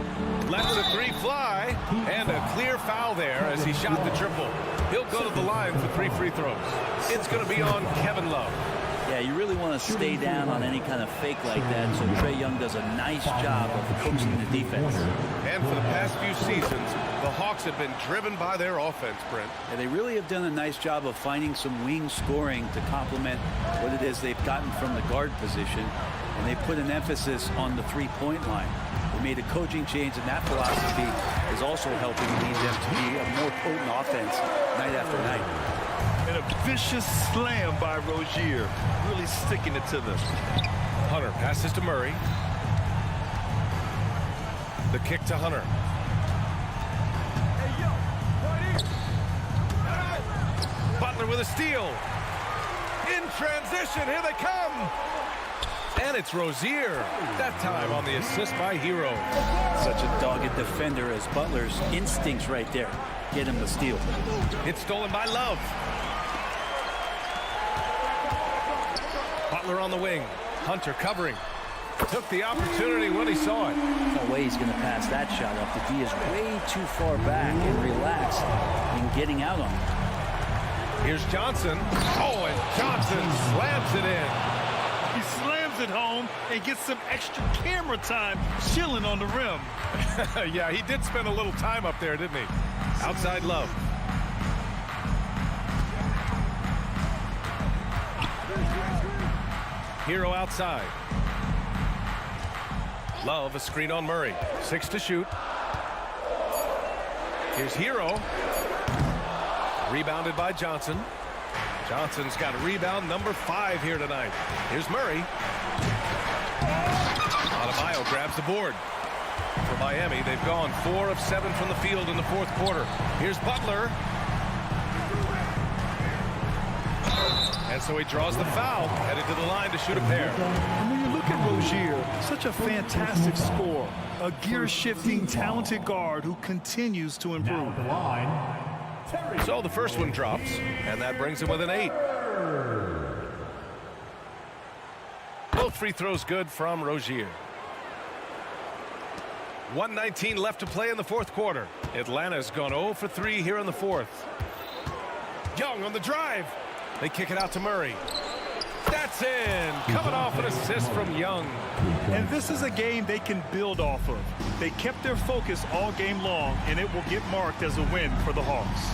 Speaker 6: Let the three fly. And a clear foul there as he shot the triple. He'll go to the line for 3 free throws. It's going to be on Kevin Love.
Speaker 8: Yeah, you really want to stay down on any kind of fake like that, so Trae Young does a nice job of coaching the defense.
Speaker 6: And for the past few seasons, the Hawks have been driven by their offense, Brent.
Speaker 8: And they really have done a nice job of finding some wing scoring to complement what it is they've gotten from the guard position. And they put an emphasis on the three-point line. They made a coaching change, and that philosophy is also helping lead them to be a more potent offense night after night.
Speaker 7: And a vicious slam by Rozier, really sticking it to them.
Speaker 6: Hunter passes to Murray. The kick to Hunter. Butler with a steal. In transition, here they come. And it's Rozier. That time on the assist by Hero.
Speaker 8: Such a dogged defender as Butler's instincts right there get him the steal.
Speaker 6: It's stolen by Love. Butler on the wing. Hunter covering. Took the opportunity when he saw it.
Speaker 8: No way he's going to pass that shot up. The D is way too far back and relaxed in getting out on him.
Speaker 6: Here's Johnson. Oh, and Johnson slams it in.
Speaker 7: He slams it home and gets some extra camera time chilling on the rim.
Speaker 6: Yeah, he did spend a little time up there, didn't he? Outside Love. Hero outside. Love, a screen on Murray. 6 to shoot. Here's Hero. Rebounded by Johnson. Johnson's got a rebound number 5 here tonight. Here's Murray. Adebayo grabs the board. For Miami, they've gone 4 of 7 from the field in the fourth quarter. Here's Butler. And so he draws the foul, headed to the line to shoot a pair.
Speaker 7: And when you look at Rozier, such a fantastic scorer, a gear-shifting, talented guard who continues to improve.
Speaker 6: So the first one drops, and that brings him with an 8. Both free throws good from Rozier. 1:19 left to play in the fourth quarter. Atlanta's gone 0 for 3 here in the fourth. Young on the drive. They kick it out to Murray. That's in. Coming off an assist from Young.
Speaker 7: And this is a game they can build off of. They kept their focus all game long, and it will get marked as a win for the Hawks.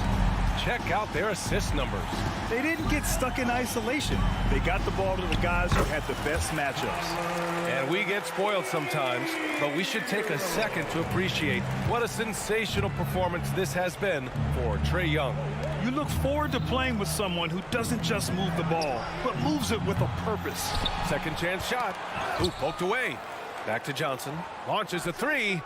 Speaker 6: Check out their assist numbers.
Speaker 7: They didn't get stuck in isolation. They got the ball to the guys who had the best matchups.
Speaker 6: And we get spoiled sometimes, but we should take a second to appreciate what a sensational performance this has been for Trae Young.
Speaker 7: You look forward to playing with someone who doesn't just move the ball, but moves it with a purpose.
Speaker 6: Second chance shot. Ooh, poked away. Back to Johnson. Launches a 3.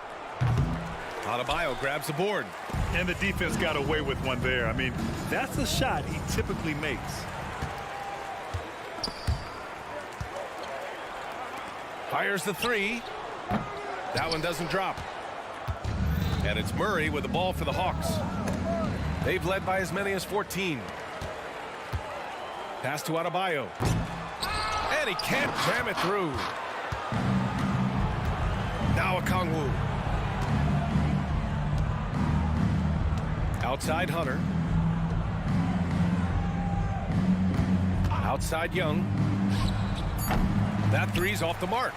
Speaker 6: Adebayo grabs the board.
Speaker 7: And the defense got away with one there. I mean, that's a shot he typically makes.
Speaker 6: Fires the 3. That one doesn't drop. And it's Murray with the ball for the Hawks. They've led by as many as 14. Pass to Adebayo. And he can't jam it through. Now a Kongwu. Outside Hunter. Outside Young. That 3's off the mark.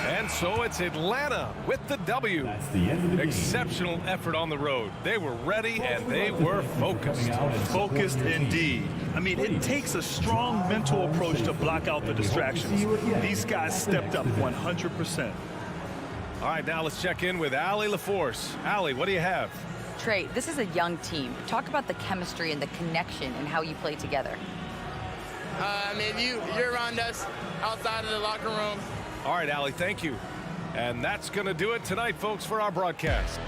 Speaker 6: And so it's Atlanta with the W.
Speaker 5: That's the end of the game.
Speaker 6: Exceptional effort on the road. They were ready and they were focused.
Speaker 7: Focused indeed. I mean, it takes a strong mental approach to block out the distractions. These guys stepped up 100%.
Speaker 6: All right, now let's check in with Allie LaForce. Allie, what do you have?
Speaker 9: Trey, this is a young team. Talk about the chemistry and the connection and how you play together.
Speaker 10: I mean, you're around us outside of the locker room.
Speaker 6: All right, Allie, thank you. And that's going to do it tonight, folks, for our broadcast.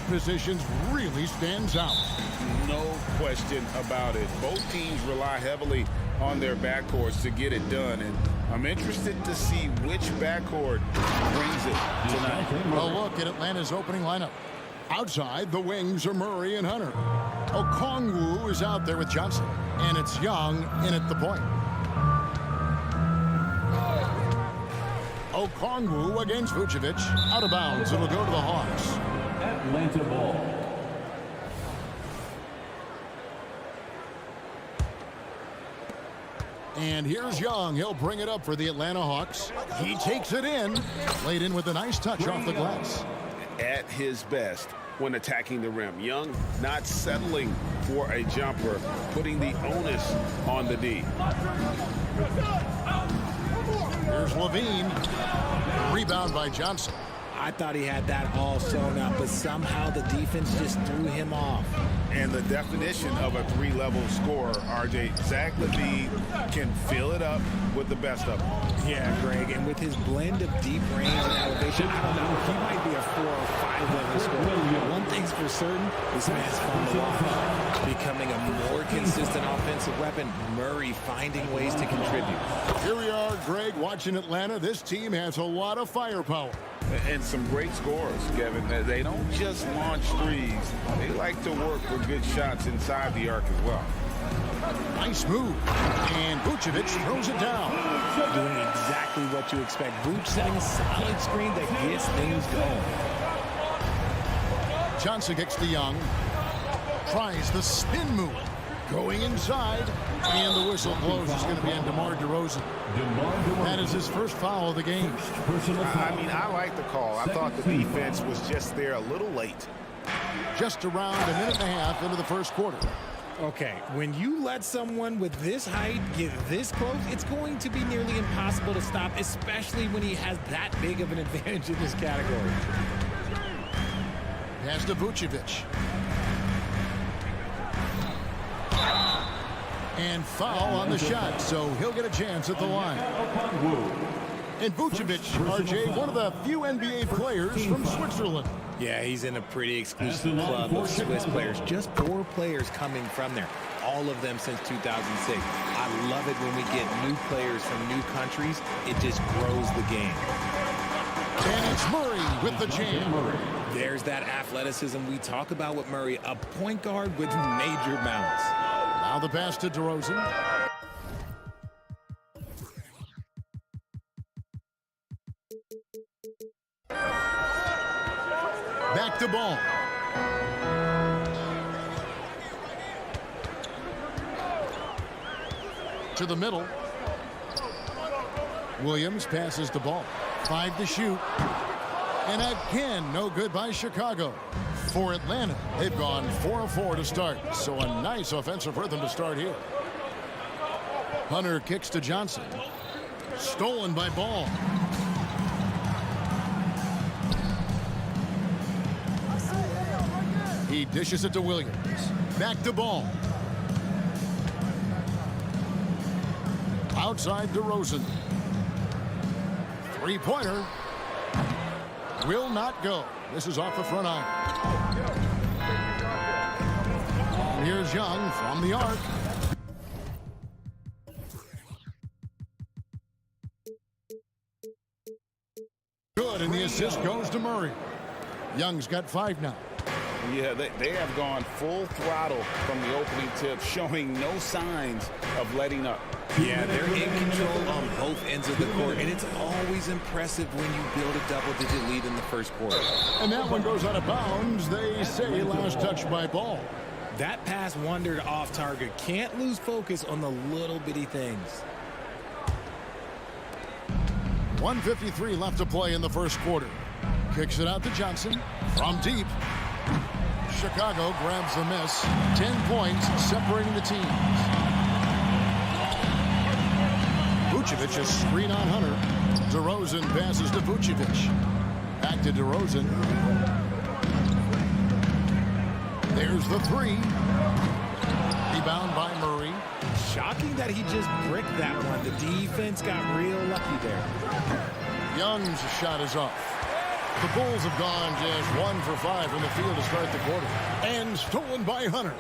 Speaker 1: positions really stands out.
Speaker 3: No question about it. Both teams rely heavily on their backcourts to get it done, and I'm interested to see which backcourt brings it tonight.
Speaker 1: A look at Atlanta's opening lineup. Outside, the wings are Murray and Hunter. Okongwu is out there with Johnson, and it's Young in at the point. Okongwu against Vucevic. Out of bounds. It'll go to the Hawks.
Speaker 5: Atlanta ball.
Speaker 1: And here's Young. He'll bring it up for the Atlanta Hawks. He takes it in. Laid in with a nice touch off the glass.
Speaker 3: At his best when attacking the rim. Young not settling for a jumper, putting the onus on the D.
Speaker 1: Here's Levine. Rebound by Johnson.
Speaker 11: I thought he had that all sewn up, but somehow the defense just threw him off.
Speaker 3: And the definition of a three-level scorer, RJ, Zach LaVine can fill it up with the best of them.
Speaker 11: Yeah, Greg, and with his blend of deep range and elevation, I don't know, he might be a 4 or 5 level scorer. One thing's for certain, this man's fun to watch. Becoming a more consistent offensive weapon, Murray finding ways to contribute.
Speaker 1: Here we are, Greg, watching Atlanta. This team has a lot of firepower.
Speaker 3: And some great scores, Kevin. They don't just launch threes. They like to work with good shots inside the arc as well.
Speaker 1: Nice move. And Vucevic throws it down.
Speaker 11: Doing exactly what you expect. Vuce setting a solid screen that gets things going.
Speaker 1: Johnson kicks to Young. Tries the spin move. Going inside. And the whistle blows. It's going to be on DeMar DeRozan. That is his first foul of the game.
Speaker 3: I mean, I like the call. I thought the defense was just there a little late.
Speaker 1: Just around a minute and a half into the first quarter.
Speaker 11: Okay, when you let someone with this height get this close, it's going to be nearly impossible to stop, especially when he has that big of an advantage in this category.
Speaker 1: Pass to Vucevic. And foul on the shot, so he'll get a chance at the line. And Vucevic, RJ, one of the few NBA players from Switzerland.
Speaker 11: Yeah, he's in a pretty exclusive club of Swiss players. Just 4 players coming from there, all of them since 2006. I love it when we get new players from new countries. It just grows the game.
Speaker 1: And it's Murray with the jam.
Speaker 11: There's that athleticism we talk about with Murray, a point guard with major bounce.
Speaker 1: Now the pass to DeRozan. Back to ball. To the middle. Williams passes the ball. 5 to shoot. And again, no good by Chicago. For Atlanta, they've gone 4 of 4 to start. So a nice offensive rhythm to start here. Hunter kicks to Johnson. Stolen by Ball. He dishes it to Williams. Back to Ball. Outside DeRozan. Three-pointer. Will not go. This is off the front iron. Here's Young from the arc. Good, and the assist goes to Murray. Young's got 5 now.
Speaker 3: Yeah, they have gone full throttle from the opening tip, showing no signs of letting up.
Speaker 11: Yeah, they're in control on both ends of the court, and it's always impressive when you build a double-digit lead in the first quarter.
Speaker 1: And that one goes out of bounds. They say last touch by Ball.
Speaker 11: That pass wandered off target. Can't lose focus on the little bitty things.
Speaker 1: 1:53 left to play in the first quarter. Kicks it out to Johnson from deep. Chicago grabs the miss. 10 points separating the teams. Vucevic a screen on Hunter. DeRozan passes to Vucevic. Back to DeRozan. There's the 3. Rebound by Murray.
Speaker 11: Shocking that he just bricked that one. The defense got real lucky there.
Speaker 1: Young's shot is off. The Bulls have gone just 1 for 5 from the field to start the quarter. And stolen by Hunter.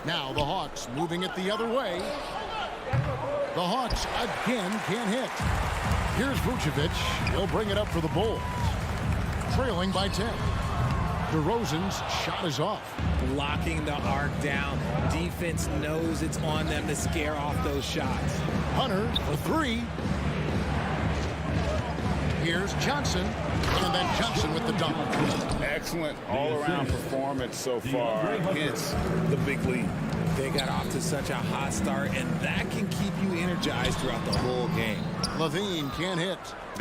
Speaker 1: Now the Hawks moving it the other way. The Hawks again can't hit. Here's Vucevic. He'll bring it up for the Bulls. Trailing by 10. DeRozan's shot is off.
Speaker 11: Locking the arc down. Defense knows it's on them to scare off those shots.
Speaker 1: Hunter for 3. Here's Johnson. And then Johnson with the dunk.
Speaker 3: Excellent all-around performance so far, hence the big lead.
Speaker 11: They got off to such a hot start, and that can keep you energized throughout the whole game.
Speaker 1: Levine can't hit.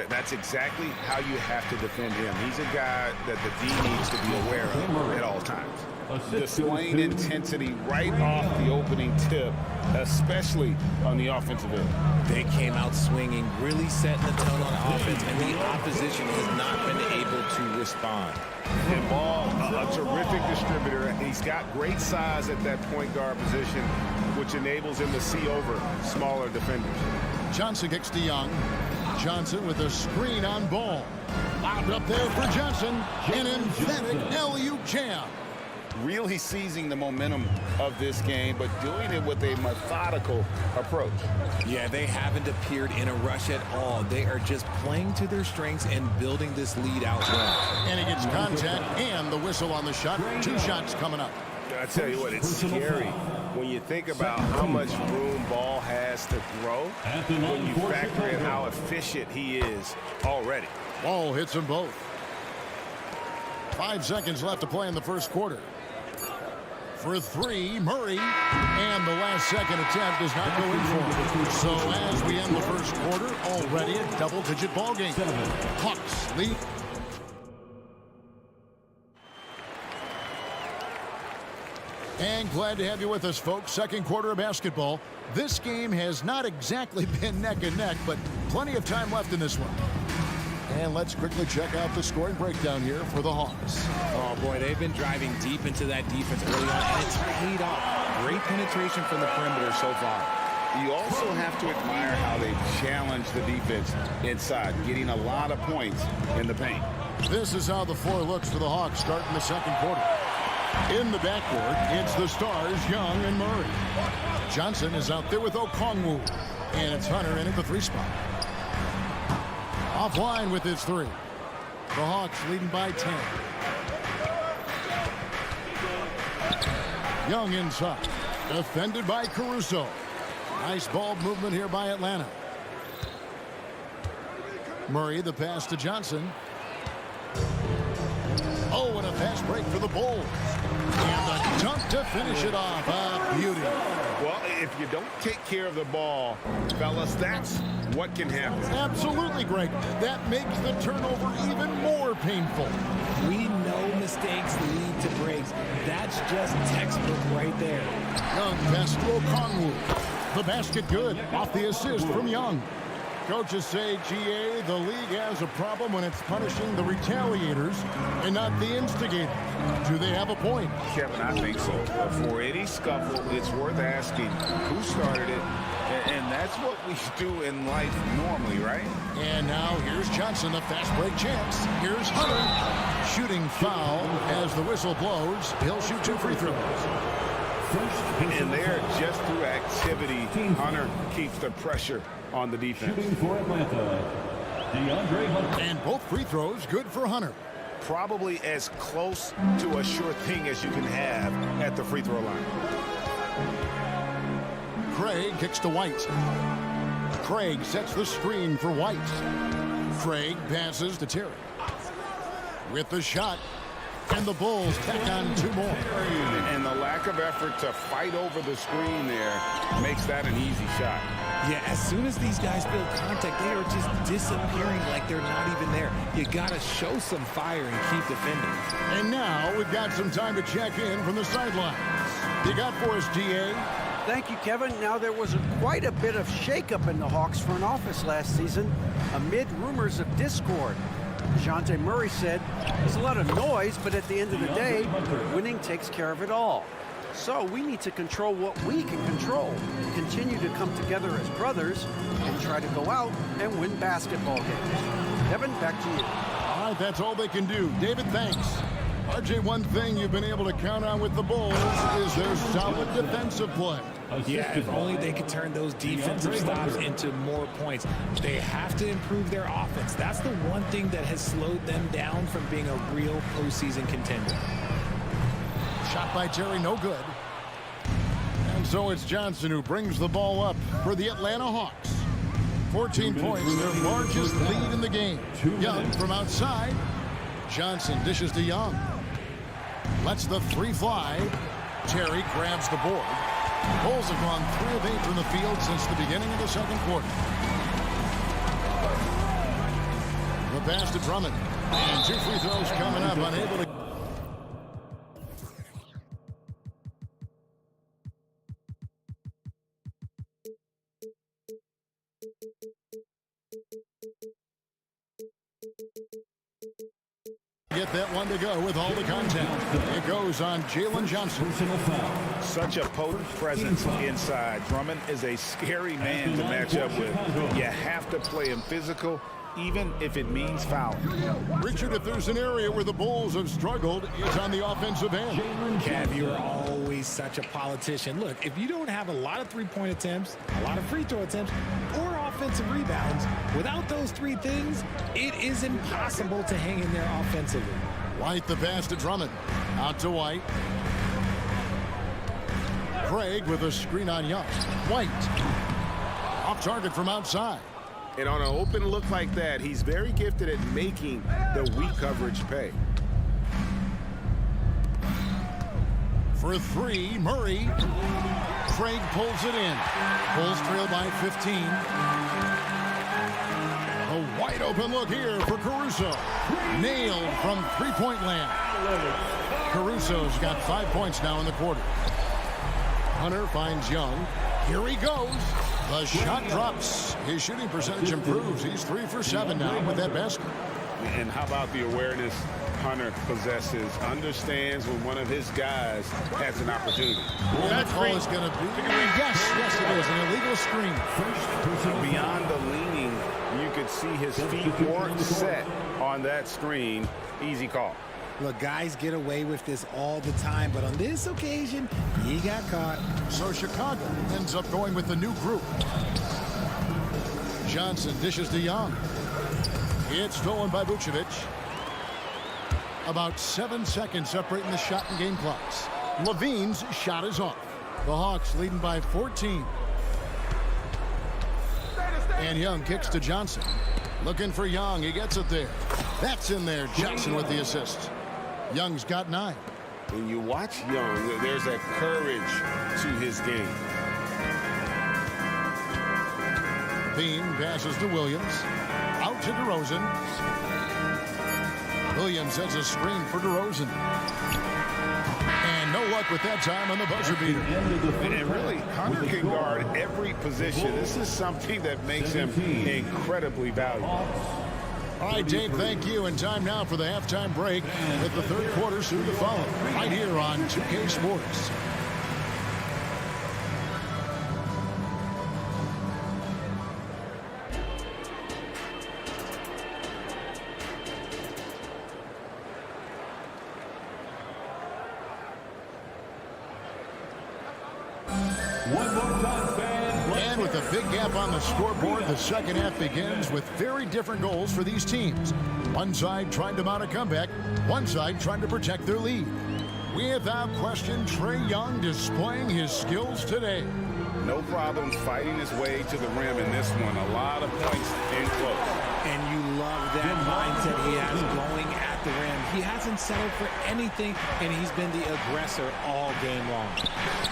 Speaker 3: That's exactly how you have to defend him. He's a guy that the D needs to be aware of at all times. Displaying intensity right off the opening tip, especially on the offensive end.
Speaker 11: They came out swinging, really setting the tone on offense, and the opposition has not been able to respond.
Speaker 3: And Ball, a terrific distributor. He's got great size at that point guard position, which enables him to see over smaller defenders.
Speaker 1: Johnson kicks to Young. Johnson with a screen on Ball. Lobbed up there for Johnson. An emphatic alley-oop jam.
Speaker 3: Really seizing the momentum of this game, but doing it with a methodical approach.
Speaker 11: Yeah, they haven't appeared in a rush at all. They are just playing to their strengths and building this lead out well.
Speaker 1: And he gets contact and the whistle on the shot. 2 shots coming up.
Speaker 3: I tell you what, it's scary when you think about how much room Ball has to throw, when you factor in how efficient he is already.
Speaker 1: Ball hits them both. 5 seconds left to play in the first quarter. For 3, Murray, and the last second attempt does not go in for him. So as we end the first quarter, already a double-digit ball game. Hawks lead. And glad to have you with us, folks. Second quarter of basketball. This game has not exactly been neck and neck, but plenty of time left in this one. And let's quickly check out the scoring breakdown here for the Hawks.
Speaker 11: Oh, boy, they've been driving deep into that defense early on, and it's paid off. Great penetration from the perimeter so far.
Speaker 3: You also have to admire how they challenge the defense inside, getting a lot of points in the paint.
Speaker 1: This is how the floor looks for the Hawks starting the second quarter. In the backcourt, it's the stars, Young and Murray. Johnson is out there with Okongwu, and it's Hunter in at the 3 spot. Offline with his 3. The Hawks leading by 10. Young inside. Defended by Caruso. Nice ball movement here by Atlanta. Murray, the pass to Johnson. Oh, and a fast break for the Bulls. And the dunk to finish it off. A beauty.
Speaker 3: Well, if you don't take care of the ball, fellas, that's what can happen.
Speaker 1: Absolutely, Greg. That makes the turnover even more painful.
Speaker 11: We know mistakes lead to breaks. That's just textbook right there.
Speaker 1: Young pass to Okongwu. The basket good off the assist from Young. Coaches say, GA, the league has a problem when it's punishing the retaliators and not the instigators. Do they have a point?
Speaker 3: Kevin, I think so. For any scuffle, it's worth asking who started it, and that's what we do in life normally, right?
Speaker 1: And now here's Johnson, a fast break chance. Here's Hunter. Shooting foul as the whistle blows. He'll shoot 2 free throws.
Speaker 3: And there, just through activity, Hunter keeps the pressure on the defense.
Speaker 5: Shooting for Atlanta, DeAndre Hunter.
Speaker 1: And both free throws good for Hunter.
Speaker 3: Probably as close to a sure thing as you can have at the free throw line.
Speaker 1: Craig kicks to White. Craig sets the screen for White. Craig passes to Terry. With the shot. And the Bulls tack on 2 more.
Speaker 3: And the lack of effort to fight over the screen there makes that an easy shot.
Speaker 11: Yeah, as soon as these guys build contact, they are just disappearing like they're not even there. You got to show some fire and keep defending.
Speaker 1: And now we've got some time to check in from the sidelines. You got for us, DA?
Speaker 4: Thank you, Kevin. Now, there was quite a bit of shakeup in the Hawks front office last season amid rumors of discord. DeJounte Murray said, there's a lot of noise, but at the end of the day, winning takes care of it all. So we need to control what we can control, continue to come together as brothers, and try to go out and win basketball games. Kevin, back to you.
Speaker 1: right, that's all they can do. David, thanks. RJ, one thing you've been able to count on with the Bulls is their solid defensive play.
Speaker 11: Yeah, if only they could turn those defensive stops into more points. They have to improve their offense. That's the one thing that has slowed them down from being a real postseason contender.
Speaker 1: Shot by Terry, no good. And so it's Johnson who brings the ball up for the Atlanta Hawks. 14 points, their largest lead in the game. Young from outside. Johnson dishes to Young. Lets the three fly. Terry grabs the board. Bulls have gone 3 of 8 from the field since the beginning of the second quarter. The pass to Drummond. And 2 free throws coming up, unable to... get that one to go with all the contact. It goes on Jalen Johnson.
Speaker 3: Such a potent presence inside. Drummond is a scary man to match up with. You have to play him physical, even if it means foul.
Speaker 1: Richard, if there's an area where the Bulls have struggled, it's on the offensive end.
Speaker 11: Kev, you're always such a politician. Look, if you don't have a lot of three-point attempts, a lot of free throw attempts, or offensive rebounds, without those 3 things, it is impossible to hang in there offensively.
Speaker 1: White the pass to Drummond. Out to White. Craig with a screen on Young. White. Off target from outside.
Speaker 3: And on an open look like that, he's very gifted at making the weak coverage pay.
Speaker 1: For 3, Murray. Craig pulls it in. Bulls trail by 15. A wide open look here for Caruso. Nailed from three-point land. Caruso's got 5 points now in the quarter. Hunter finds Young. Here he goes. The shot drops. His shooting percentage improves. He's 3 for 7 now with that basket.
Speaker 3: And how about the awareness Hunter possesses, understands when one of his guys has an opportunity.
Speaker 1: And that call is going to be, yes, it is, an illegal screen.
Speaker 3: Beyond the leaning, you could see his feet weren't set on that screen. Easy call.
Speaker 11: Look, guys get away with this all the time, but on this occasion, he got caught.
Speaker 1: So Chicago ends up going with the new group. Johnson dishes to Young. It's stolen by Vucevic. About 7 seconds separating the shot and game clocks. Levine's shot is off. The Hawks leading by 14. And Young kicks to Johnson. Looking for Young. He gets it there. That's in there. Johnson with the assist. Young's got 9.
Speaker 3: When you watch Young, there's a courage to his game.
Speaker 1: Bean passes to Williams. Out to DeRozan. Williams has a screen for DeRozan. And no luck with that time on the buzzer beater.
Speaker 3: And really, Hunter can guard every position. This is something that makes him incredibly valuable.
Speaker 1: All right, Dave, thank you. And time now for the halftime break with the third quarter soon to follow. Right here on 2K Sports. And with a big gap on the scoreboard, the second half begins with very different goals for these teams. One side trying to mount a comeback, one side trying to protect their lead. Without question, Trae Young displaying his skills today.
Speaker 3: No problems fighting his way to the rim in this one. A lot of points in close.
Speaker 11: And you love that mindset he has going at the rim. He hasn't settled for anything, and he's been the aggressor all game long.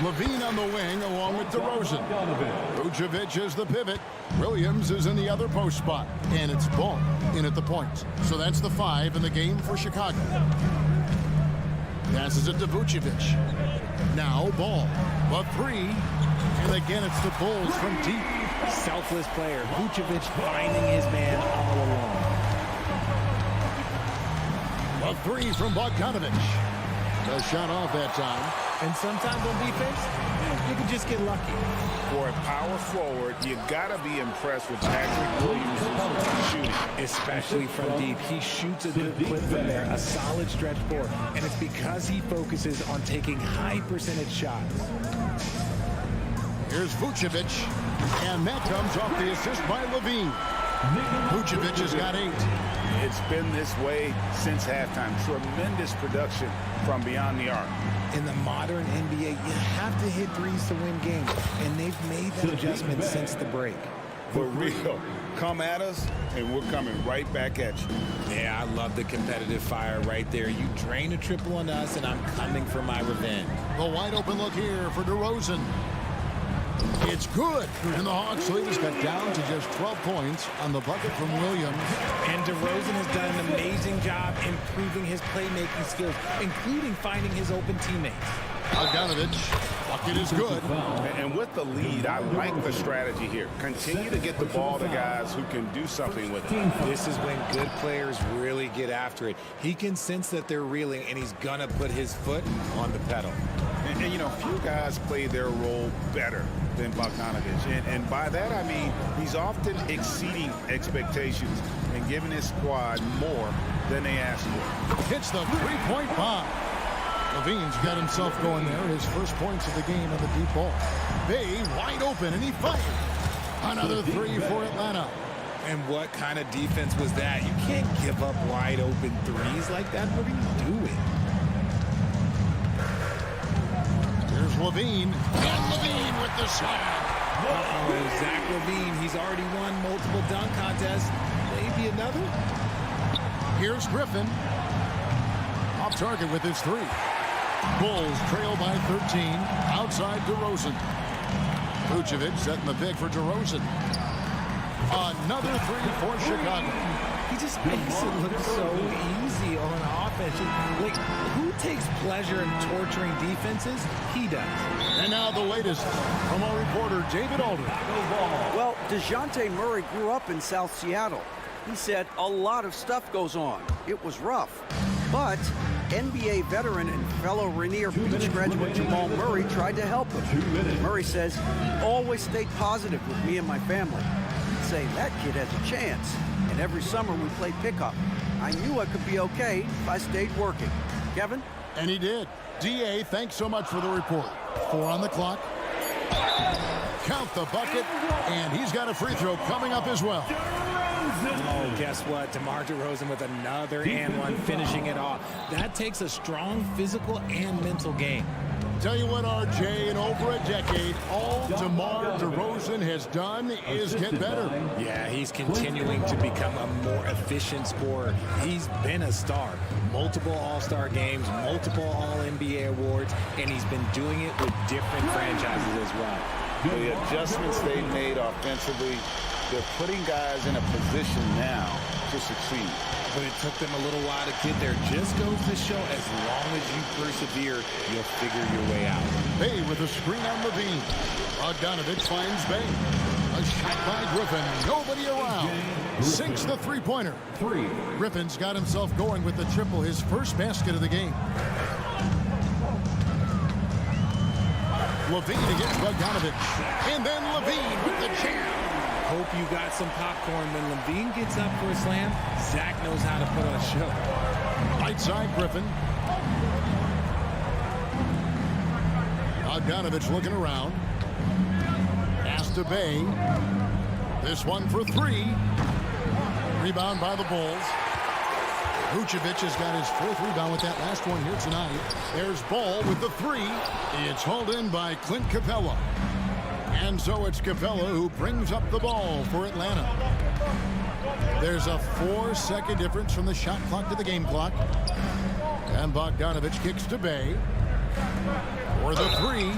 Speaker 1: Levine on the wing along with DeRozan. Vucevic is the pivot. Williams is in the other post spot. And it's Ball in at the point. So that's the 5 in the game for Chicago. Passes it to Vucevic. Now Ball. The 3. And again, it's the Bulls from deep.
Speaker 11: Selfless player. Vucevic finding his man all along.
Speaker 1: The 3 from Bogdanovic. The shot off that time.
Speaker 11: And sometimes on defense, you can just get lucky.
Speaker 3: For a power forward, you got to be impressed with Patrick Williams' shooting.
Speaker 11: Especially from deep. He shoots a good clip from there, a solid stretch forward. And it's because he focuses on taking high percentage shots.
Speaker 1: Here's Vucevic, and that comes off the assist by Levine. Vucevic has got 8.
Speaker 3: It's been this way since halftime. Tremendous production from beyond the arc.
Speaker 11: In the modern NBA, you have to hit threes to win games, and they've made that adjustment since the break.
Speaker 3: For real. Come at us, and we're coming right back at you.
Speaker 11: Yeah, I love the competitive fire right there. You drain a triple on us, and I'm coming for my revenge.
Speaker 1: The wide open look here for DeRozan. It's good, and the Hawks lead is cut down to just 12 points on the bucket from Williams.
Speaker 11: And DeRozan has done an amazing job improving his playmaking skills, including finding his open teammates.
Speaker 1: Bogdanovic, bucket is good.
Speaker 3: And with the lead, I like the strategy here. Continue to get the ball to guys who can do something with it.
Speaker 11: This is when good players really get after it. He can sense that they're reeling, and he's going to put his foot on the pedal.
Speaker 3: And, you know, few guys play their role better than Bogdanovic. And by that, I mean he's often exceeding expectations and giving his squad more than they asked for.
Speaker 1: Hits the three-point bomb. Levine's got himself going there. His first points of the game on the deep ball. Bay wide open, and he fired. Another 3 for Atlanta.
Speaker 11: And what kind of defense was that? You can't give up wide open threes like that. What are you doing?
Speaker 1: Here's Levine. And Levine with the slam.
Speaker 11: Uh-oh, Zach Levine. He's already won multiple dunk contests. Maybe another?
Speaker 1: Here's Griffin. Off target with his 3. Bulls trail by 13. Outside DeRozan. Vucevic setting the pick for DeRozan. Another 3 for Chicago.
Speaker 11: He just makes it look so easy on offense. Like, who takes pleasure in torturing defenses? He does.
Speaker 1: And now the latest from our reporter, David Aldridge.
Speaker 4: Well, DeJounte Murray grew up in South Seattle. He said a lot of stuff goes on. It was rough. But NBA veteran and fellow Rainier Beach graduate Jamal Murray tried to help him. Murray says, always stayed positive with me and my family. He'd say, that kid has a chance. And every summer we played pickup. I knew I could be okay if I stayed working. Kevin?
Speaker 1: And he did. D.A., thanks so much for the report. 4 on the clock. Count the bucket, and he's got a free throw coming up as well.
Speaker 11: Oh, guess what? DeMar DeRozan with another and one, finishing it off. That takes a strong physical and mental game.
Speaker 1: Tell you what, RJ, in over a decade, all DeMar DeRozan has done is get better.
Speaker 11: Yeah, he's continuing to become a more efficient scorer. He's been a star. Multiple All-Star games, multiple All-NBA awards, and he's been doing it with different franchises as well.
Speaker 3: The adjustments they've made offensively, they're putting guys in a position now to succeed.
Speaker 11: But it took them a little while to get there. Just goes to show, as long as you persevere, you'll figure your way out.
Speaker 1: Bay with a screen on Levine. Bogdanovic finds Bay. A shot by Griffin. Nobody around. Sinks the three-pointer. Griffin's got himself going with the triple, his first basket of the game. Levine against Bogdanovic. And then Levine with the jam.
Speaker 11: Hope you got some popcorn. When Levine gets up for a slam, Zach knows how to put on a show.
Speaker 1: Right side, Griffin. Bogdanovic looking around. Pass to Bay. This one for 3. Rebound by the Bulls. Vucevic has got his 4th rebound with that last one here tonight. There's Ball with the 3. It's hauled in by Clint Capella. And so it's Capella who brings up the ball for Atlanta. There's a 4-second difference from the shot clock to the game clock. And Bogdanovic kicks to Bay. For the 3.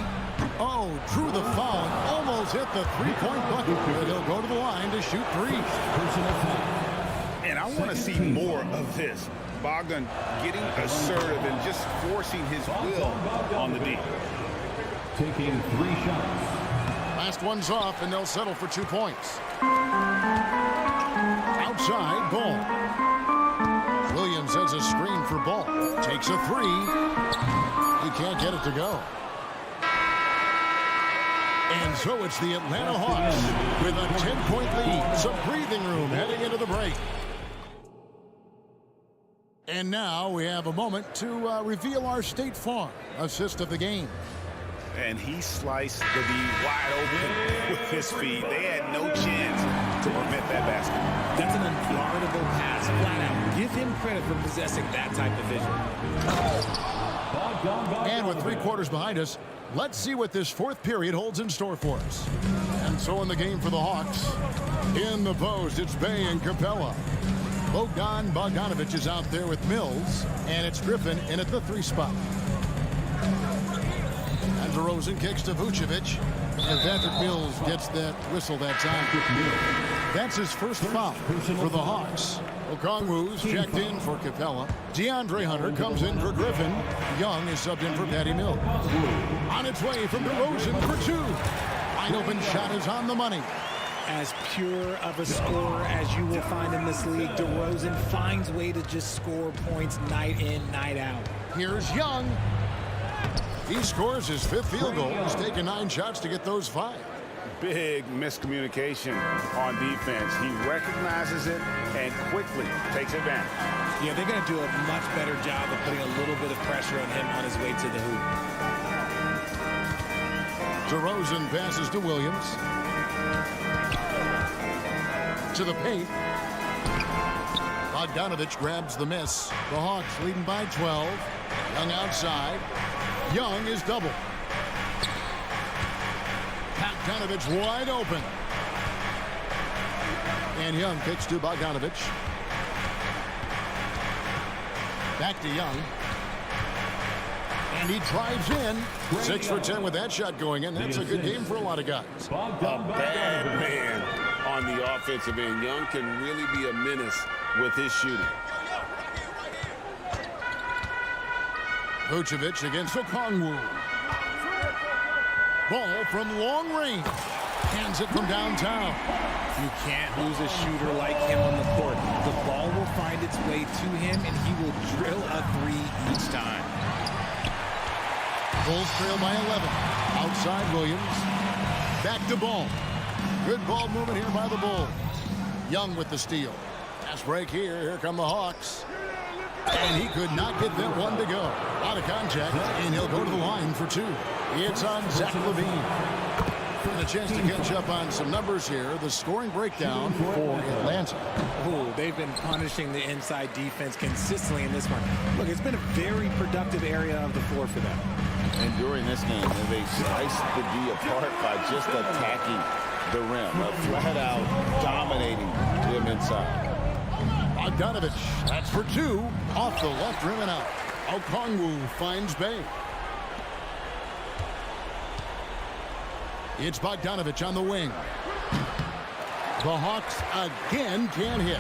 Speaker 1: Oh, drew the foul and almost hit the 3-point bucket. But he'll go to the line to shoot 3.
Speaker 3: And I want to see more of this. Bogdan getting assertive and just forcing his will on the D.
Speaker 5: Taking 3 shots.
Speaker 1: Last one's off, and they'll settle for 2 points. Outside, Ball. Williams has a screen for Ball. Takes a 3. He can't get it to go. And so it's the Atlanta Hawks with a 10-point lead. Some breathing room heading into the break. And now we have a moment to reveal our State Farm assist of the game.
Speaker 3: And he sliced the D wide open with his feet. They had no chance to prevent that basket.
Speaker 11: That's an unguardable pass, flat out. Give him credit for possessing that type of vision.
Speaker 1: And with 3 quarters behind us, let's see what this 4th period holds in store for us. And so in the game for the Hawks, in the post, it's Bey and Capella. Bogdanovich is out there with Mills, and it's Griffin in at the 3 spot. And DeRozan kicks to Vucevic, and Patrick Mills gets that whistle that time. That's his first foul for the Hawks. Okongwu's checked in for Capella. DeAndre Hunter comes in for Griffin. Young is subbed in for Patty Mills. On its way from DeRozan for 2. Wide open shot is on the money.
Speaker 11: As pure of a scorer as you will find in this league, DeRozan finds way to just score points night in, night out.
Speaker 1: Here's Young. He scores his 5th field goal. He's taken 9 shots to get those 5.
Speaker 3: Big miscommunication on defense. He recognizes it and quickly takes advantage.
Speaker 11: Yeah, they're going to do a much better job of putting a little bit of pressure on him on his way to the hoop.
Speaker 1: DeRozan passes to Williams. To the paint. Bogdanovich grabs the miss. The Hawks leading by 12. Young outside. Young is double. Bogdanovich wide open. And Young kicks to Bogdanovich. Back to Young. And he drives in. 6 for 10 with that shot going in. That's a good game for a lot of guys.
Speaker 3: A bad man on the offensive end. Young can really be a menace with his shooting.
Speaker 1: Vucevic against Okongwu. Ball from long range. Hands it from downtown.
Speaker 11: You can't lose a shooter like him on the court. The ball will find its way to him, and he will drill a 3 each time.
Speaker 1: Bulls trail by 11. Outside Williams. Back to Ball. Good ball movement here by the Bulls. Young with the steal. Fast break here. Here come the Hawks. And he could not get that one to go. Out of contact, and he'll go to the line for 2. It's on Zach LaVine. And a chance to catch up on some numbers here. The scoring breakdown for Atlanta.
Speaker 11: Oh, they've been punishing the inside defense consistently in this one. Look, it's been a very productive area of the floor for them.
Speaker 3: And during this game, they sliced the D apart by just attacking the rim, flat out dominating them inside.
Speaker 1: Bogdanovich, that's for 2. Off the left rim and out. Okongwu finds Bey. It's Bogdanovich on the wing. The Hawks again can't hit.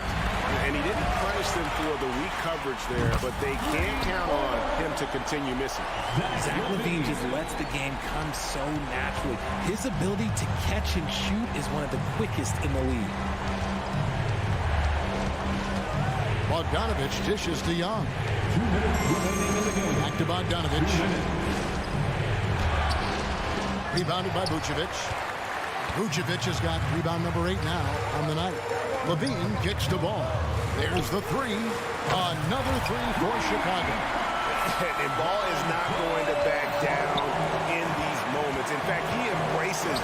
Speaker 3: And he didn't punish them for the weak coverage there, but they can't count on him to continue missing.
Speaker 11: Zach LaVine just lets the game come so naturally. His ability to catch and shoot is one of the quickest in the league.
Speaker 1: Bogdanovich dishes to Young.
Speaker 5: 2 minutes remaining in the game.
Speaker 1: Back to Bogdanovich. Rebounded by Vucevic. Vucevic has got rebound number 8 now on the night. LaVine kicks the ball. There's the 3. Another 3 for Chicago.
Speaker 3: And Ball is not going to back down in these moments. In fact, he embraces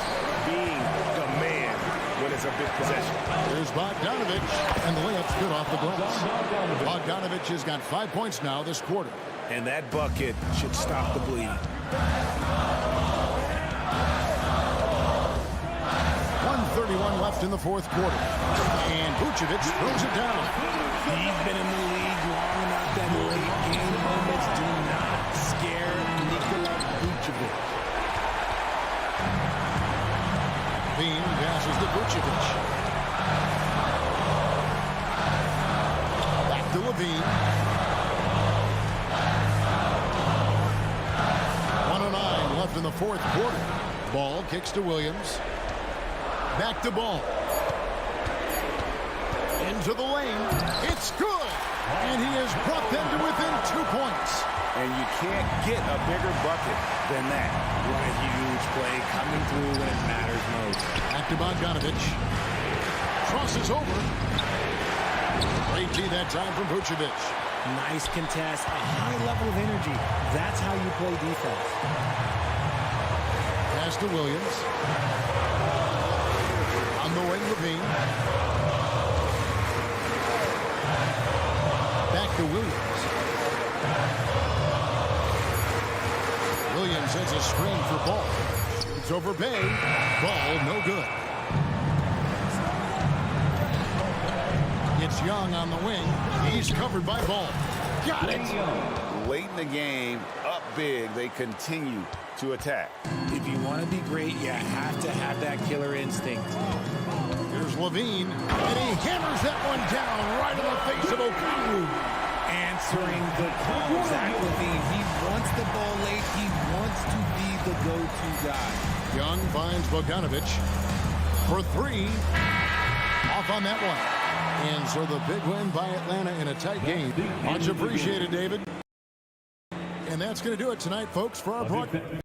Speaker 3: being the man when it's a big possession.
Speaker 1: There's Bogdanovich, and the layup's good off the glass. Bogdanovich has got 5 points now this quarter.
Speaker 3: And that bucket should stop the bleed.
Speaker 1: 1:31 left in the 4th quarter. And Vucevic throws it down.
Speaker 11: He's been in the league long enough that late game moments do not scare Nikola Vucevic.
Speaker 1: Bean passes to Vucevic. Back to LaVine. 1:09 left in the 4th quarter. Ball kicks to Williams. Back to Ball. Into the lane. It's good. And he has brought them to within 2 points.
Speaker 3: And you can't get a bigger bucket than that.
Speaker 11: What a huge play coming through when it matters most.
Speaker 1: Back to Bogdanovich. Crosses over. Great D that time from Vucevic.
Speaker 11: Nice contest, a high level of energy. That's how you play defense.
Speaker 1: Pass to Williams. On the wing, Levine. Back to Williams. Williams has a screen for Ball. Shoots over Bay. Ball no good. It's Young on the wing. He's covered by Ball. Got it.
Speaker 3: Late in the game, up big, they continue to attack.
Speaker 11: If you want to be great, you have to have that killer instinct.
Speaker 1: Here's Levine, and he hammers that one down right in the face of Okongwu.
Speaker 11: Answering the call, Zach Levine. He wants the ball late. He wants to be the go-to guy.
Speaker 1: Young finds Bogdanovich for three. Off on that one. And so the big win by Atlanta in a tight game. Much appreciated, David. And that's going to do it tonight, folks, for our broadcast.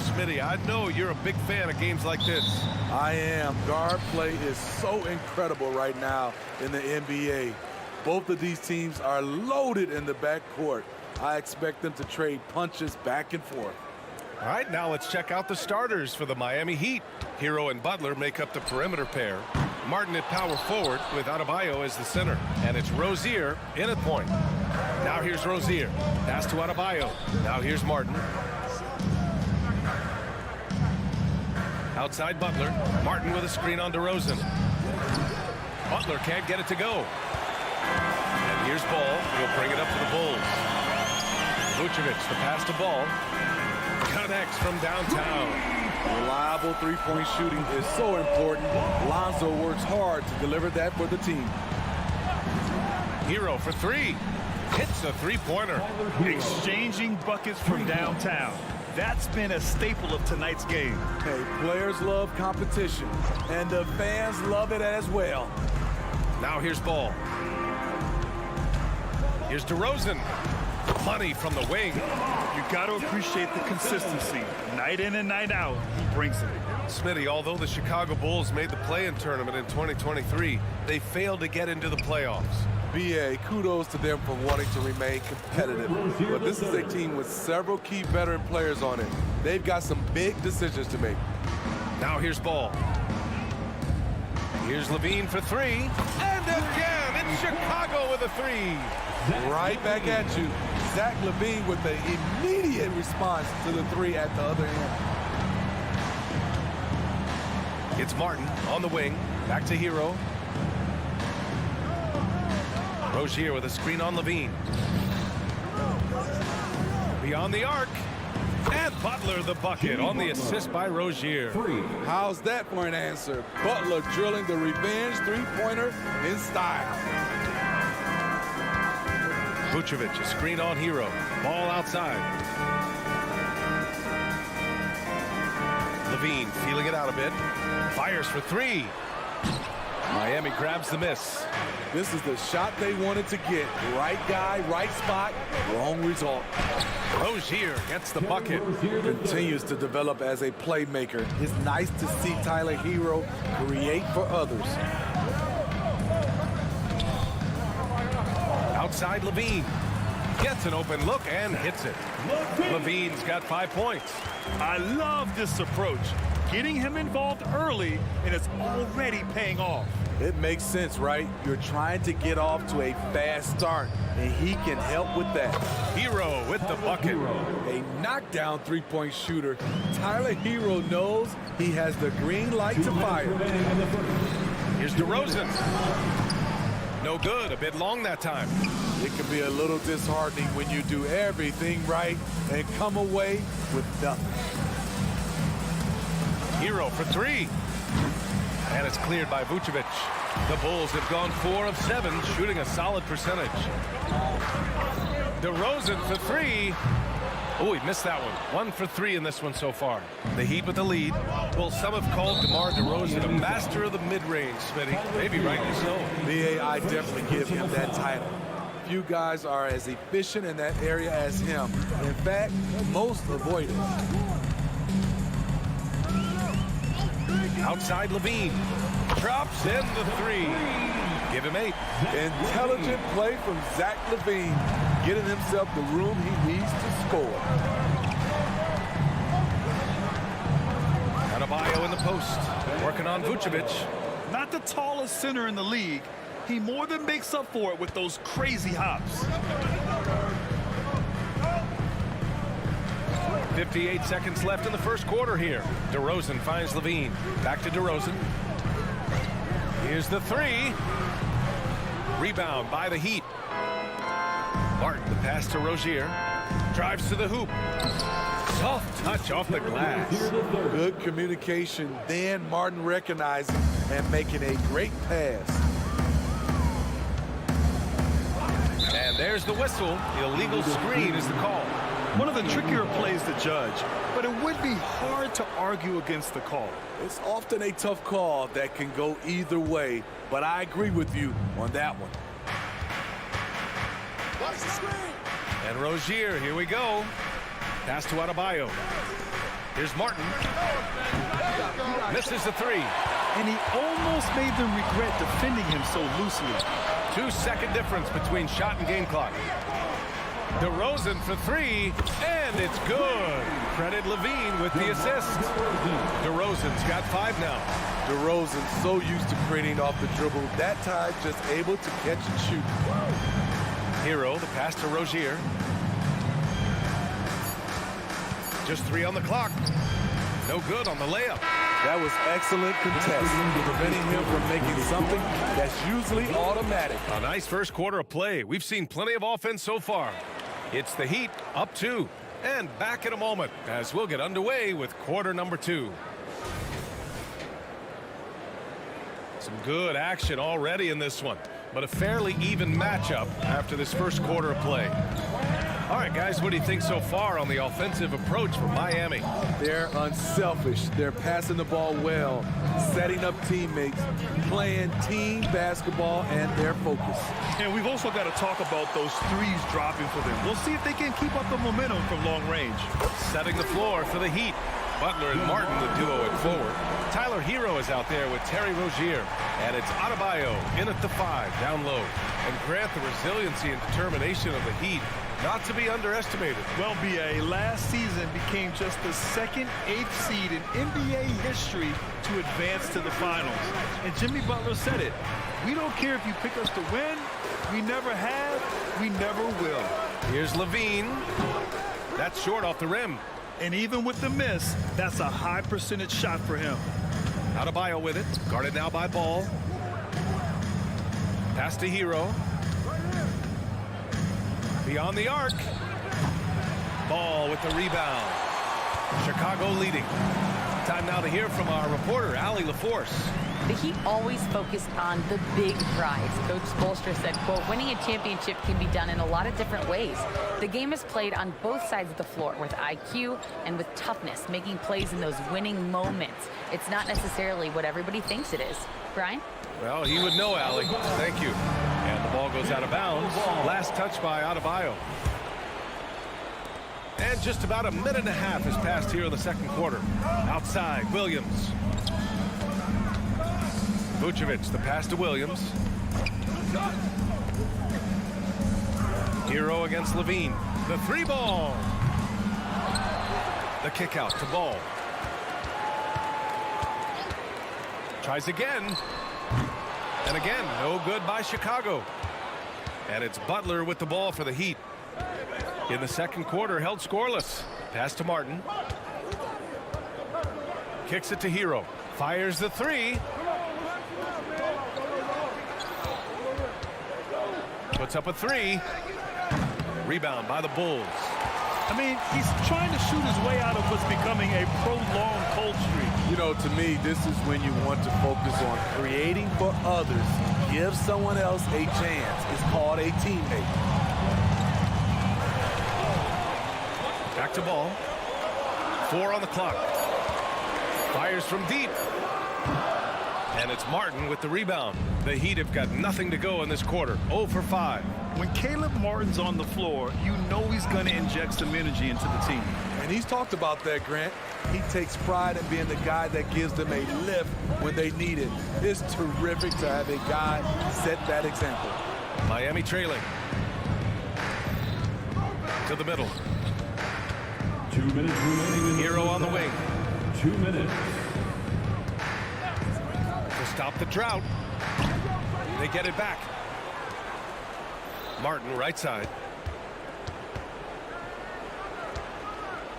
Speaker 6: Smitty, I know you're a big fan of games like this.
Speaker 2: I am. Guard play is so incredible right now in the NBA. Both of these teams are loaded in the backcourt. I expect them to trade punches back and forth.
Speaker 6: All right, now let's check out the starters for the Miami Heat. Hero and Butler make up the perimeter pair. Martin at power forward with Adebayo as the center. And it's Rozier in at point. Now here's Rozier. Pass to Adebayo. Now here's Martin. Outside Butler. Martin with a screen on DeRozan. Butler can't get it to go. And here's Ball. He'll bring it up to the Bulls. Vucevic, the pass to Ball. Connects from downtown.
Speaker 2: Reliable three-point shooting is so important. Lonzo works hard to deliver that for the team.
Speaker 6: Hero for three. Hits a three-pointer.
Speaker 7: Exchanging buckets from downtown. That's been a staple of tonight's game.
Speaker 2: Hey, players love competition, and the fans love it as well.
Speaker 6: Now here's Ball. Here's DeRozan. Money from the wing.
Speaker 7: You got to appreciate the consistency. Night in and night out, he brings it.
Speaker 6: Smitty, although the Chicago Bulls made the play-in tournament in 2023, they failed to get into the playoffs.
Speaker 2: BA, kudos to them for wanting to remain competitive. But this is a team with several key veteran players on it. They've got some big decisions to make.
Speaker 6: Now here's Ball. Here's Levine for three. And again, it's Chicago with a three.
Speaker 2: Right back at you. Zach LaVine with the immediate response to the three at the other end.
Speaker 6: It's Martin on the wing. Back to Hero. Rozier with a screen on Levine. Beyond the arc. And Butler the bucket on the assist by Rozier.
Speaker 2: How's that for an answer? Butler drilling the revenge three-pointer in style.
Speaker 6: Vucevic, a screen on Hero. Ball outside. Levine feeling it out a bit. Fires for three. Miami grabs the miss.
Speaker 2: This is the shot they wanted to get. Right guy, right spot, wrong result.
Speaker 6: Rozier gets the bucket.
Speaker 2: Continues to develop as a playmaker. It's nice to see Tyler Hero create for others.
Speaker 6: Outside Levine. Gets an open look and hits it. Levine's got 5 points.
Speaker 7: I love this approach. Getting him involved early, and it's already paying off.
Speaker 2: It makes sense, right? You're trying to get off to a fast start, and he can help with that.
Speaker 6: Hero with the bucket.
Speaker 2: A knockdown three-point shooter. Tyler Hero knows he has the green light to fire.
Speaker 6: Here's DeRozan. No good, a bit long that time.
Speaker 2: It can be a little disheartening when you do everything right and come away with nothing.
Speaker 6: Hero for three. And it's cleared by Vucevic. The Bulls have gone 4 of 7, shooting a solid percentage. DeRozan for three. Oh, he missed that one. 1 for 3 in this one so far. The Heat with the lead. Well, some have called DeMar DeRozan a master of the mid-range, Smitty. Maybe rightly so.
Speaker 2: BA, I definitely give him that title. Few guys are as efficient in that area as him. In fact, most avoid it.
Speaker 6: Outside Levine. Drops in the three. Give him 8.
Speaker 2: Intelligent play from Zach LaVine, getting himself the room he needs to score.
Speaker 6: Adebayo in the post. Working on Vucevic.
Speaker 7: Not the tallest center in the league. He more than makes up for it with those crazy hops.
Speaker 6: 58 seconds left in the first quarter here. DeRozan finds Levine. Back to DeRozan. Here's the three. Rebound by the Heat. Martin, the pass to Rozier. Drives to the hoop. Soft touch off the glass.
Speaker 2: Good communication. Then Martin recognizing and making a great pass.
Speaker 6: And there's the whistle. Illegal screen is the call.
Speaker 7: One of the trickier plays to judge, but it would be hard to argue against the call.
Speaker 2: It's often a tough call that can go either way, but I agree with you on that one.
Speaker 6: And Rozier, here we go. Pass to Adebayo. Here's Martin. Misses the three.
Speaker 7: And he almost made them regret defending him so loosely.
Speaker 6: 2-second difference between shot and game clock. DeRozan for three, and it's good. Credit Levine with the assist. DeRozan's got 5 now.
Speaker 2: DeRozan so used to creating off the dribble. That time just able to catch and shoot.
Speaker 6: Hero, the pass to Rozier. Just 3 on the clock. No good on the layup.
Speaker 2: That was excellent contest, preventing him from making something that's usually automatic.
Speaker 6: A nice first quarter of play. We've seen plenty of offense so far. It's the Heat up 2 and back in a moment as we'll get underway with quarter number 2. Some good action already in this one, but a fairly even matchup after this first quarter of play. All right, guys, what do you think so far on the offensive approach for Miami?
Speaker 2: They're unselfish. They're passing the ball well, setting up teammates, playing team basketball, and their focus.
Speaker 7: And we've also got to talk about those threes dropping for them. We'll see if they can keep up the momentum from long range.
Speaker 6: Setting the floor for the Heat. Butler and Martin, the duo at forward. Tyler Hero is out there with Terry Rozier. And it's Adebayo in at the 5, down low. And Grant, the resiliency and determination of the Heat, not to be underestimated.
Speaker 7: Well, B.A., last season became just the second 8th seed in NBA history to advance to the finals. And Jimmy Butler said it. We don't care if you pick us to win. We never have. We never will.
Speaker 6: Here's Levine. That's short off the rim.
Speaker 7: And even with the miss, that's a high percentage shot for him.
Speaker 6: Adebayo with it. Guarded now by Ball. Pass to Hero. Beyond the arc. Ball with the rebound. Chicago leading. Time now to hear from our reporter, Allie LaForce.
Speaker 9: The Heat always focused on the big prize. Coach Spoelstra said, quote, winning a championship can be done in a lot of different ways. The game is played on both sides of the floor with IQ and with toughness, making plays in those winning moments. It's not necessarily what everybody thinks it is. Brian?
Speaker 6: Well, he would know, Allie. Thank you. And the ball goes out of bounds. Last touch by Adebayo. And just about a minute and a half has passed here in the second quarter. Outside, Williams. Vucevic, the pass to Williams. Hero against Levine. The 3-ball. The kick out to Ball. Tries again. And again, no good by Chicago. And it's Butler with the ball for the Heat. In the second quarter, held scoreless. Pass to Martin. Kicks it to Hero. Fires the 3. Puts up a 3. Rebound by the Bulls.
Speaker 7: I mean, he's trying to shoot his way out of what's becoming a prolonged cold streak.
Speaker 2: You know, to me, this is when you want to focus on creating for others. Give someone else a chance. It's called a teammate.
Speaker 6: Back to Ball. 4 on the clock. Fires from deep. And it's Martin with the rebound. The Heat have got nothing to go in this quarter. 0 for 5.
Speaker 7: When Caleb Martin's on the floor, you know he's going to inject some energy into the team.
Speaker 2: And he's talked about that, Grant. He takes pride in being the guy that gives them a lift when they need it. It's terrific to have a guy set that example.
Speaker 6: Miami trailing. To the middle.
Speaker 5: 2 minutes remaining.
Speaker 6: Hero on the wing.
Speaker 5: 2 minutes.
Speaker 6: To stop the drought. They get it back. Martin right side.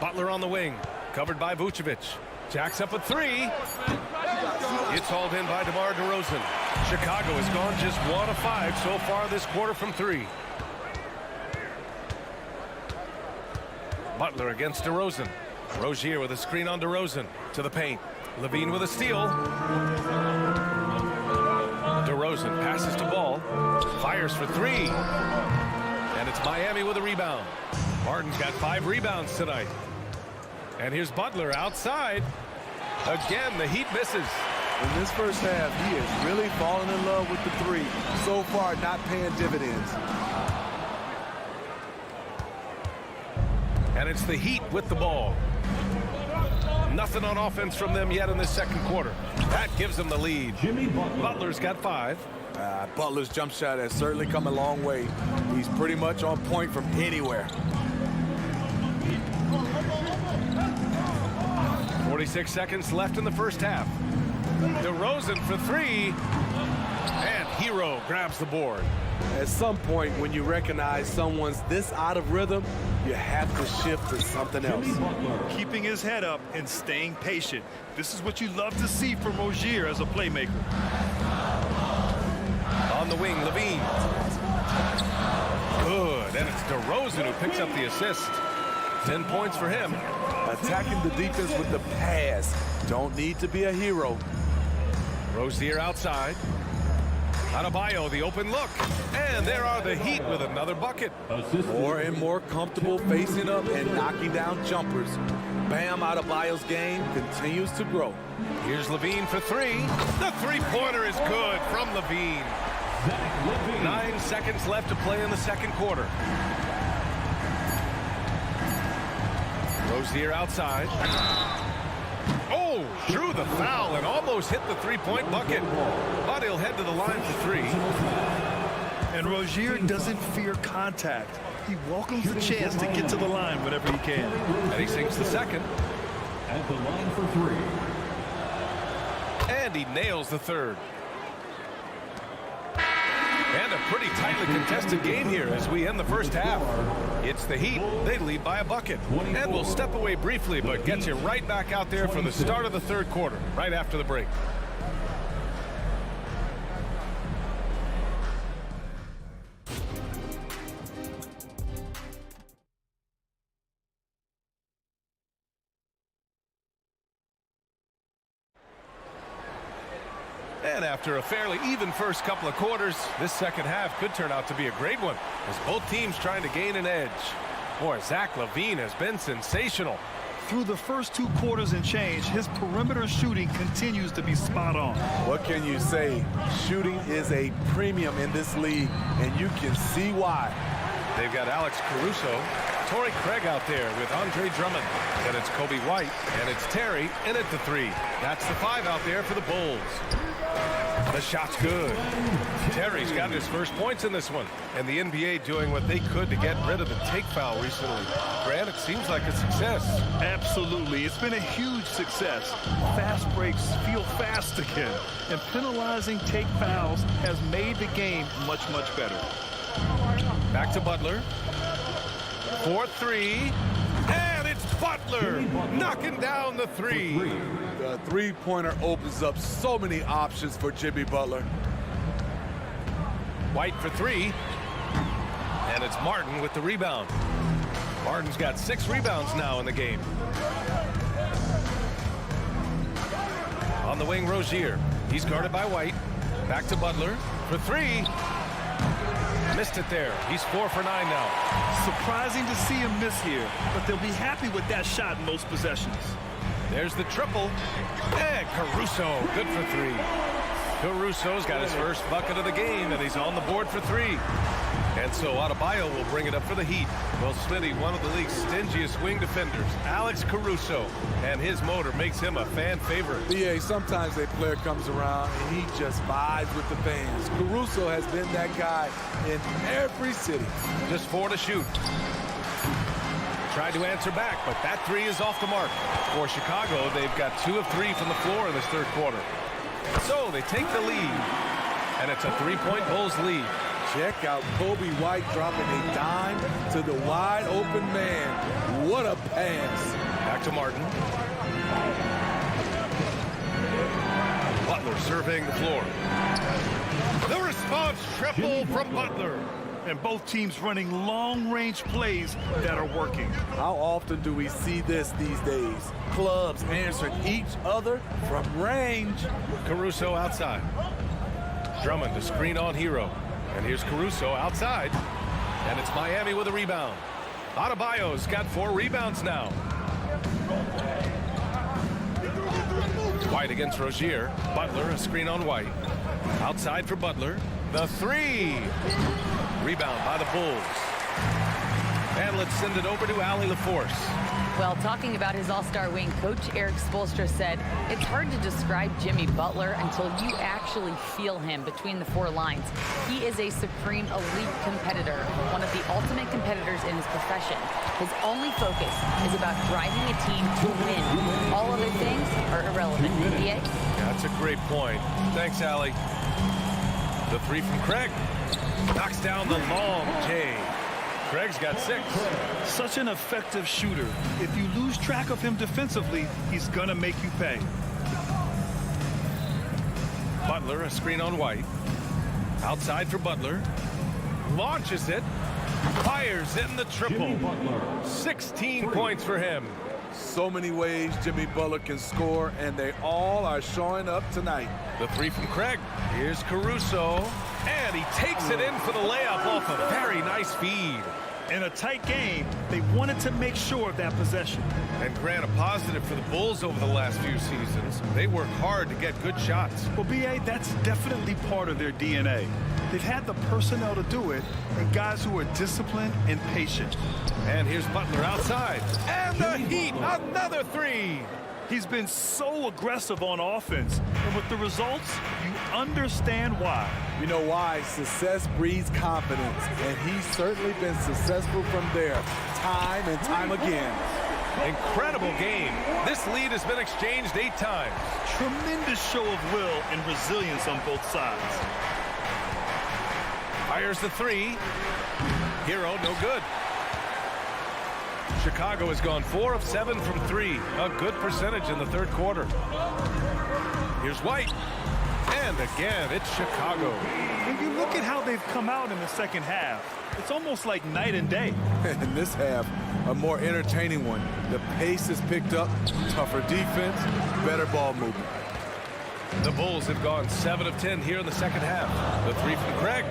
Speaker 6: Butler on the wing. Covered by Vucevic. Jacks up a 3. It's hauled in by DeMar DeRozan. Chicago has gone just 1 of 5 so far this quarter from 3. Butler against DeRozan. Rozier with a screen on DeRozan. To the paint. Levine with a steal. DeRozan passes to Ball. Fires for 3. And it's Miami with a rebound. Martin's got 5 rebounds tonight. And here's Butler outside. Again, the Heat misses.
Speaker 2: In this first half, he is really falling in love with the 3. So far, not paying dividends.
Speaker 6: And it's the Heat with the ball. Nothing on offense from them yet in this second quarter. That gives them the lead.
Speaker 5: Jimmy Butler.
Speaker 6: Butler's got 5.
Speaker 2: Butler's jump shot has certainly come a long way. He's pretty much on point from anywhere.
Speaker 6: 46 seconds left in the first half. DeRozan for 3. And Hero grabs the board.
Speaker 2: At some point, when you recognize someone's this out of rhythm, you have to shift to something else.
Speaker 7: Keeping his head up and staying patient. This is what you love to see from Rozier as a playmaker.
Speaker 6: On the wing, Levine. Good, and it's DeRozan who picks up the assist. 10 points for him.
Speaker 2: Attacking the defense with the pass. Don't need to be a hero.
Speaker 6: Rozier outside. Adebayo, the open look. And there are the Heat with another bucket.
Speaker 2: More and more comfortable facing up and knocking down jumpers. Bam Adebayo's game continues to grow.
Speaker 6: Here's Levine for 3. The three-pointer is good from Levine. 9 seconds left to play in the second quarter. Rozier outside. Oh, drew the foul and almost hit the three-point bucket. But he'll head to the line for 3.
Speaker 7: And Rozier doesn't fear contact. He welcomes the chance to get to the line whenever he can.
Speaker 6: And he sinks the second.
Speaker 5: At the line for 3.
Speaker 6: And he nails the third. And a pretty tightly contested game here as we end the first half. It's the Heat. They lead by a bucket. And we'll step away briefly, but get you right back out there for the start of the third quarter, right after the break. And after a fairly even first couple of quarters, this second half could turn out to be a great one as both teams trying to gain an edge. Boy, Zach LaVine has been sensational.
Speaker 7: Through the first 2 quarters and change, his perimeter shooting continues to be spot on.
Speaker 2: What can you say? Shooting is a premium in this league, and you can see why.
Speaker 6: They've got Alex Caruso, Torrey Craig out there with Andre Drummond. Then it's Kobe White, and it's Terry in at the 3. That's the 5 out there for the Bulls. The shot's good. Terry's got his first points in this one. And the NBA doing what they could to get rid of the take foul recently. Grant, it seems like a success.
Speaker 7: Absolutely. It's been a huge success. Fast breaks feel fast again. And penalizing take fouls has made the game much, much better.
Speaker 6: Back to Butler. 4-3. And it's Butler knocking down the 3.
Speaker 2: The three-pointer opens up so many options for Jimmy Butler.
Speaker 6: White for 3. And it's Martin with the rebound. Martin's got 6 rebounds now in the game. On the wing, Rozier. He's guarded by White. Back to Butler for 3. Missed it there. He's 4 for 9 now.
Speaker 7: Surprising to see him miss here, but they'll be happy with that shot in most possessions.
Speaker 6: There's the triple. And Caruso, good for 3. Caruso's got his first bucket of the game, and he's on the board for 3. And so Adebayo will bring it up for the Heat. Well, Smitty, one of the league's stingiest wing defenders, Alex Caruso, and his motor makes him a fan favorite.
Speaker 2: Yeah, sometimes a player comes around and he just vibes with the fans. Caruso has been that guy in every city.
Speaker 6: Just 4 to shoot. Tried to answer back, but that 3 is off the mark. For Chicago, they've got 2 of 3 from the floor in this third quarter. So they take the lead, and it's a 3-point Bulls lead.
Speaker 2: Check out Kobe White dropping a dime to the wide open man. What a pass.
Speaker 6: Back to Martin. Butler surveying the floor. The response triple from Butler.
Speaker 7: And both teams running long-range plays that are working.
Speaker 2: How often do we see this these days? Clubs answering each other from range.
Speaker 6: Caruso outside. Drummond to screen on Hero. And here's Caruso outside. And it's Miami with a rebound. Adebayo's got 4 rebounds now. White against Rozier. Butler, a screen on White. Outside for Butler. The 3. Rebound by the Bulls. And let's send it over to Allie LaForce.
Speaker 9: Well, talking about his all-star wing, Coach Eric Spoelstra said, it's hard to describe Jimmy Butler until you actually feel him between the four lines. He is a supreme elite competitor, one of the ultimate competitors in his profession. His only focus is about driving a team to win. All other things are irrelevant. BA?
Speaker 6: That's a great point. Thanks, Allie. The three from Craig. Knocks down the long J. Craig's got 6.
Speaker 7: Such an effective shooter. If you lose track of him defensively, he's going to make you pay.
Speaker 6: Butler, a screen on White. Outside for Butler. Launches it. Fires in the triple. 16 points for him.
Speaker 2: So many ways Jimmy Butler can score, and they all are showing up tonight.
Speaker 6: The three from Craig. Here's Caruso. And he takes it in for the layup off a very nice feed.
Speaker 7: In a tight game, they wanted to make sure of that possession.
Speaker 6: And Grant, a positive for the Bulls over the last few seasons. They work hard to get good shots.
Speaker 7: Well, BA, that's definitely part of their DNA. They've had the personnel to do it, and guys who are disciplined and patient.
Speaker 6: And here's Butler outside. And the Heat, another 3.
Speaker 7: He's been so aggressive on offense, and with the results, you understand why.
Speaker 2: You know why? Success breeds confidence, and he's certainly been successful from there, time and time again.
Speaker 6: Incredible game. This lead has been exchanged 8 times.
Speaker 7: Tremendous show of will and resilience on both sides.
Speaker 6: Fires the 3. Hero, no good. Chicago has gone 4 of 7 from 3. A good percentage in the third quarter. Here's White. And again, it's Chicago.
Speaker 7: When you look at how they've come out in the second half, it's almost like night and day.
Speaker 2: In this half, a more entertaining one. The pace is picked up, tougher defense, better ball movement.
Speaker 6: The Bulls have gone 7 of 10 here in the second half. The 3 from Craig.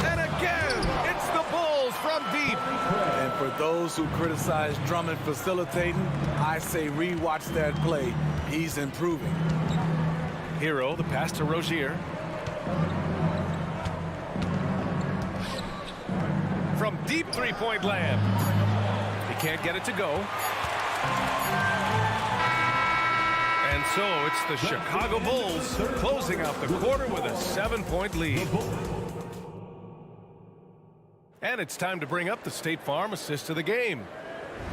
Speaker 6: And again, it's the Bulls from deep.
Speaker 2: And for those who criticize Drummond facilitating, I say rewatch that play. He's improving.
Speaker 6: Hero, the pass to Rozier. From deep three-point land. He can't get it to go. And so it's the Chicago Bulls closing out the quarter with a 7-point lead. And it's time to bring up the State Farm assist of the game.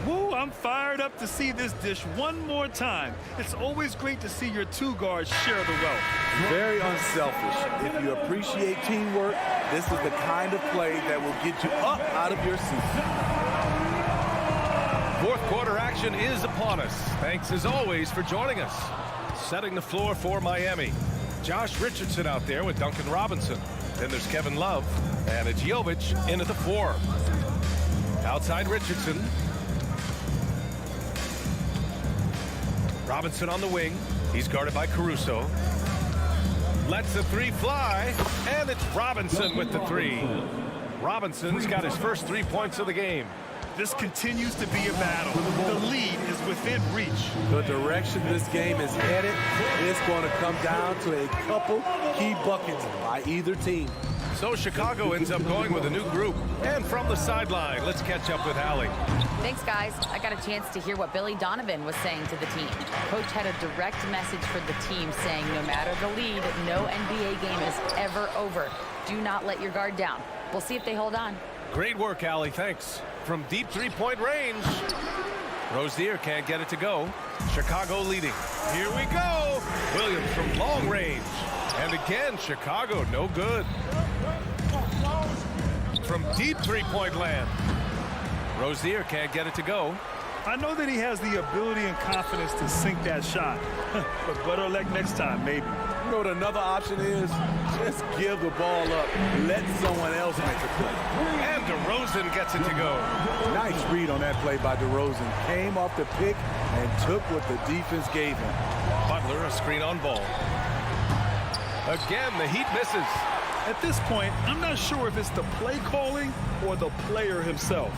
Speaker 7: Woo, I'm fired up to see this dish one more time. It's always great to see your two guards share the wealth.
Speaker 2: Very unselfish. If you appreciate teamwork, this is the kind of play that will get you up out of your seat.
Speaker 6: Fourth quarter action is upon us. Thanks as always for joining us. Setting the floor for Miami. Josh Richardson out there with Duncan Robinson. Then there's Kevin Love. And it's Jovic in at the 4. Outside Richardson. Robinson on the wing. He's guarded by Caruso. Lets the 3 fly. And it's Robinson with the 3. Robinson's got his first 3 points of the game.
Speaker 7: This continues to be a battle. The lead is within reach.
Speaker 2: The direction this game is headed is going to come down to a couple key buckets by either team.
Speaker 6: So Chicago ends up going with a new group. And from the sideline, let's catch up with Allie.
Speaker 9: Thanks, guys. I got a chance to hear what Billy Donovan was saying to the team. Coach had a direct message for the team saying no matter the lead, no NBA game is ever over. Do not let your guard down. We'll see if they hold on.
Speaker 6: Great work, Allie. Thanks. From deep three-point range. Rozier can't get it to go. Chicago leading. Here we go. Williams from long range. And again, Chicago no good. From deep three-point land. Rozier can't get it to go.
Speaker 7: I know that he has the ability and confidence to sink that shot. But better luck next time, maybe.
Speaker 2: You know what another option is? Just give the ball up. Let someone else make the play.
Speaker 6: And DeRozan gets it to go.
Speaker 2: Nice read on that play by DeRozan. Came off the pick and took what the defense gave him.
Speaker 6: Butler, a screen on ball. Again, the Heat misses.
Speaker 7: At this point, I'm not sure if it's the play calling or the player himself.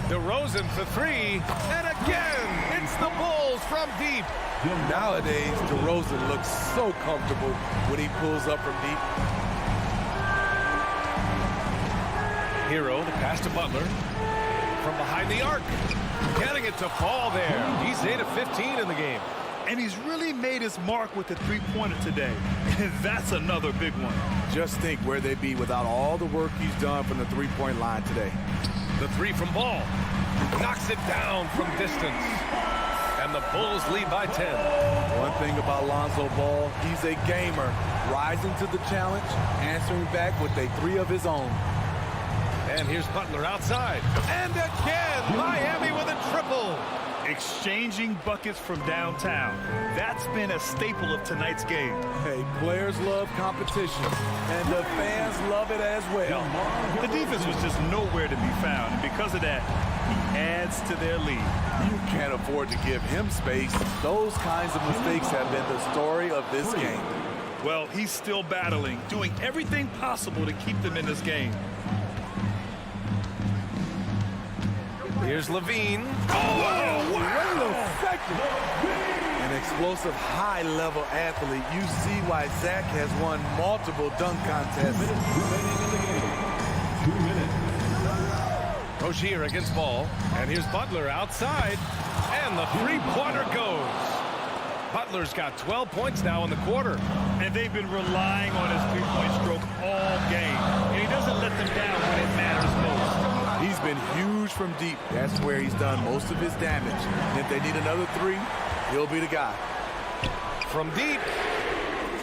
Speaker 6: DeRozan for 3, and again, it's the Bulls from deep.
Speaker 2: Nowadays, DeRozan looks so comfortable when he pulls up from deep.
Speaker 6: Hero, the pass to Butler. from behind the arc. Getting it to fall there. He's 8 of 15 in the game.
Speaker 7: And he's really made his mark with the three-pointer today. And that's another big one.
Speaker 2: Just think where they'd be without all the work he's done from the three-point line today.
Speaker 6: The three from Ball. Knocks it down from distance. And the Bulls lead by 10.
Speaker 2: One thing about Lonzo Ball, he's a gamer. Rising to the challenge, answering back with a three of his own.
Speaker 6: And here's Butler outside. And again, Miami with a triple.
Speaker 7: Exchanging buckets from downtown. That's been a staple of tonight's game.
Speaker 2: Hey, players love competition, and the fans love it as well.
Speaker 7: The defense was just nowhere to be found, and because of that, he adds to their lead.
Speaker 2: You can't afford to give him space. Those kinds of mistakes have been the story of this game.
Speaker 7: Well, he's still battling, doing everything possible to keep them in this game.
Speaker 6: Here's Levine.
Speaker 2: Oh, wow. An explosive, high-level athlete. You see why Zach has won multiple dunk contests.
Speaker 5: 2 minutes.
Speaker 6: Rozier against Ball. And here's Butler outside. And the three-pointer goes. Butler's got 12 points now in the quarter.
Speaker 7: And they've been relying on his three-point stroke all game. And he doesn't let them down when it matters most.
Speaker 2: He's been huge from deep. That's where he's done most of his damage. And if they need another three, he'll be the guy.
Speaker 6: From deep.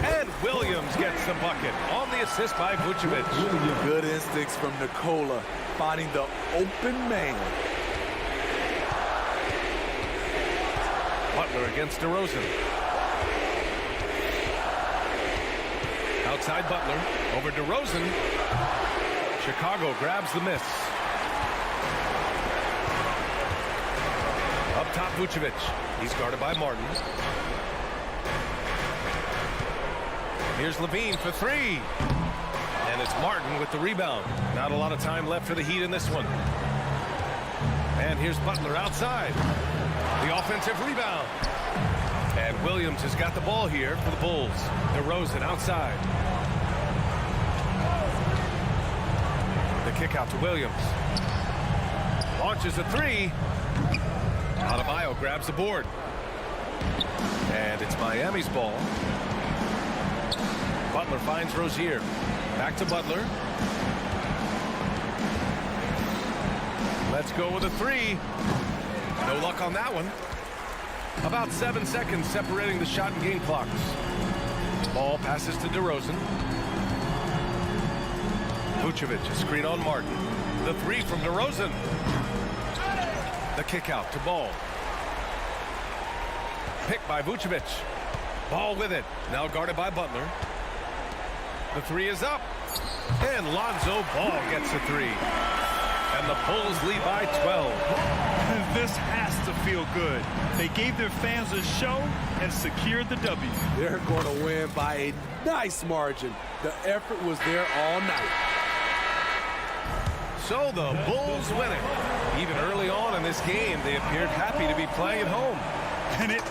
Speaker 6: And Williams gets the bucket on the assist by Vucevic.
Speaker 2: Good instincts from Nikola, finding the open man.
Speaker 6: Butler against DeRozan. Outside Butler. Over DeRozan. Chicago grabs the miss. Up top, Vucevic. He's guarded by Martin. Here's Levine for three. And it's Martin with the rebound. Not a lot of time left for the Heat in this one. And here's Butler outside. The offensive rebound. And Williams has got the ball here for the Bulls. DeRozan outside. The kick out to Williams. Launches a three. Adebayo grabs the board. And it's Miami's ball. Butler finds Rozier. Back to Butler. Let's go with a three. No luck on that one. About 7 seconds separating the shot and game clocks. Ball passes to DeRozan. Vucevic, a screen on Martin. The three from DeRozan. The kick out to Ball. Picked by Vucevic. Ball with it. Now guarded by Butler. The three is up. And Lonzo Ball gets a three. And the Bulls lead by 12.
Speaker 7: This has to feel good. They gave their fans a show and secured the W.
Speaker 2: They're going to win by a nice margin. The effort was there all night.
Speaker 6: So the Bulls win it. Even early on in this game, they appeared happy to be playing at home.
Speaker 7: And it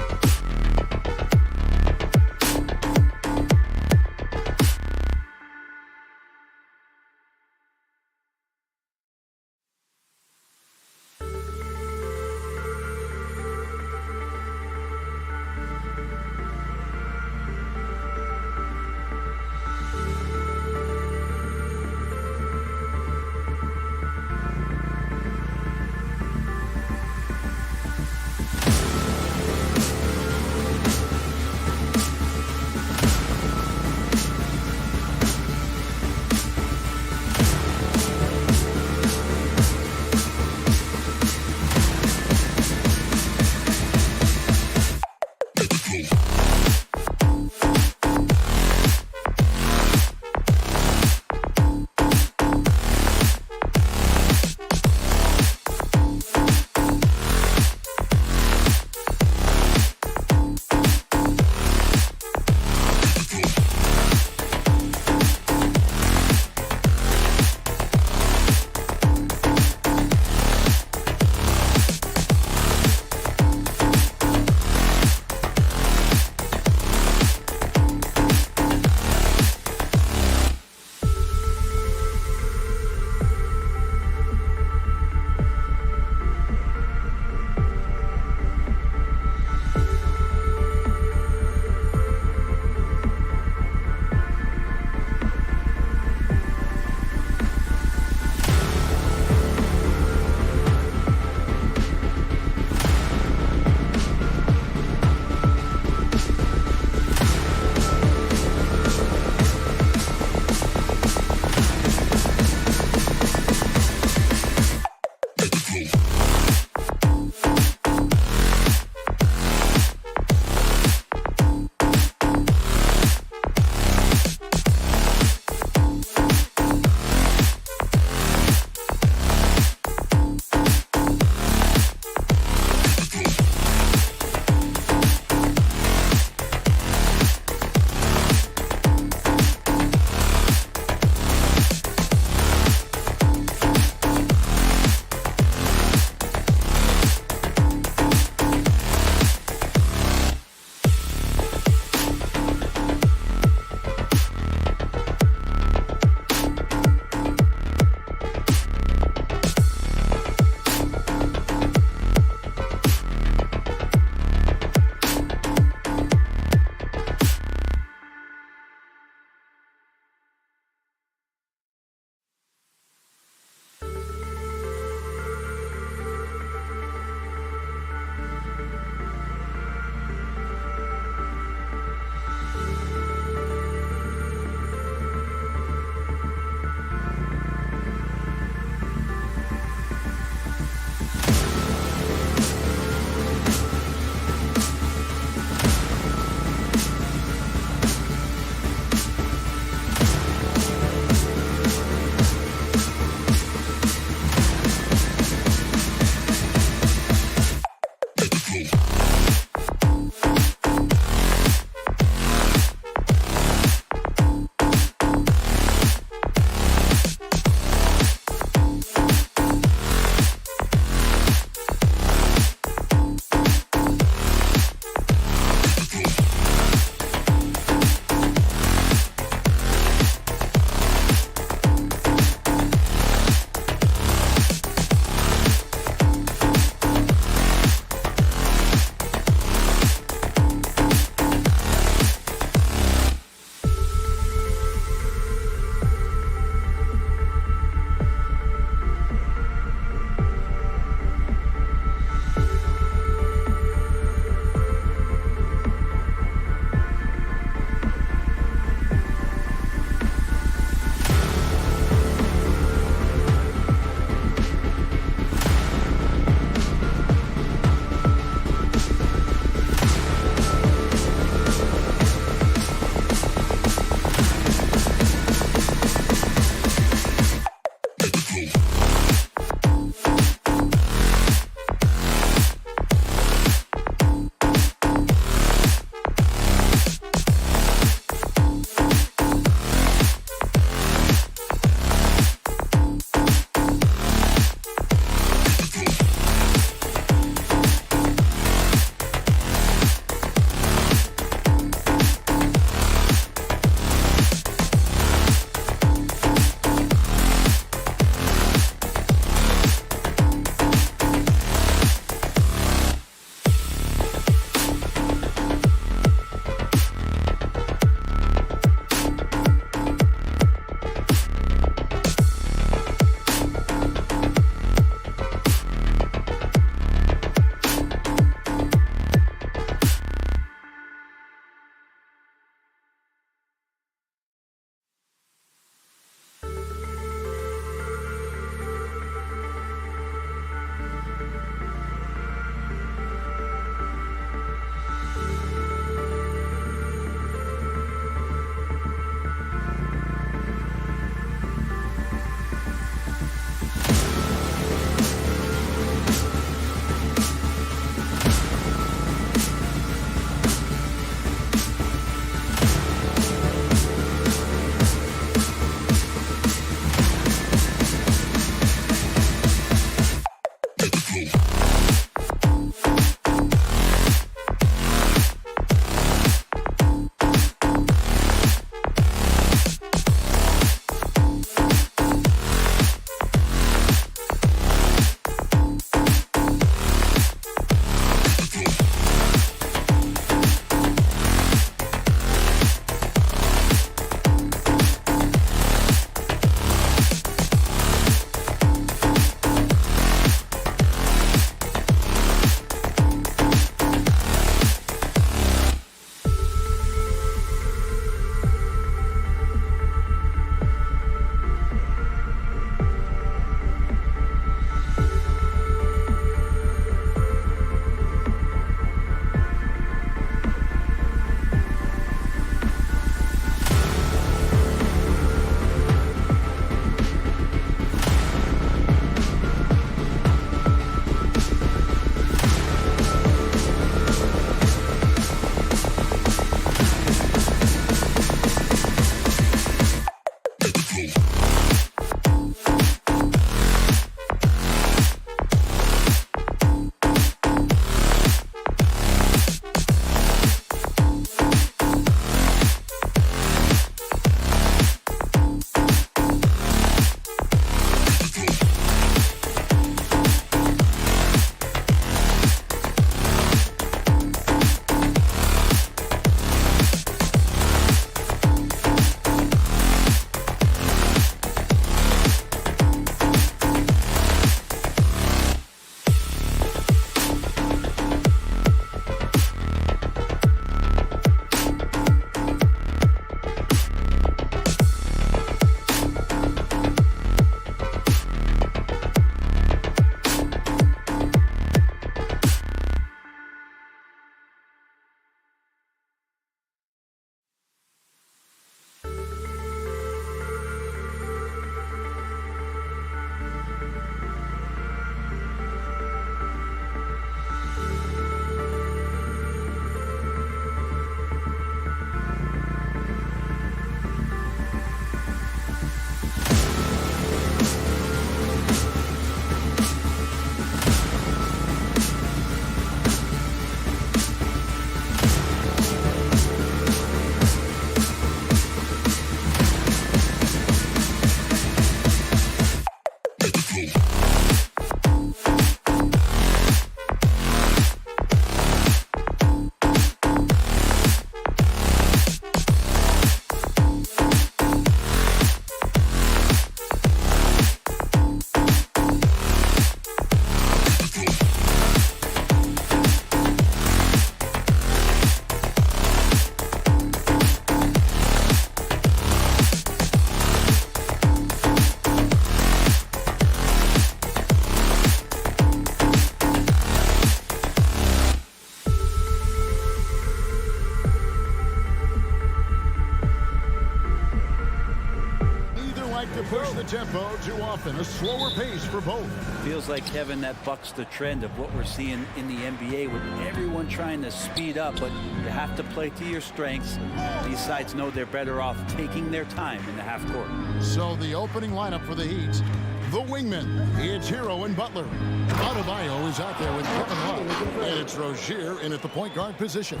Speaker 1: tempo too often. A slower pace for both.
Speaker 8: Feels like, Kevin, that bucks the trend of what we're seeing in the NBA with everyone trying to speed up, but you have to play to your strengths. These sides know they're better off taking their time in the half court.
Speaker 1: So the opening lineup for the Heat. The wingmen, it's Hero and Butler. Adebayo is out there with Kevin Love. And it's Rozier in at the point guard position.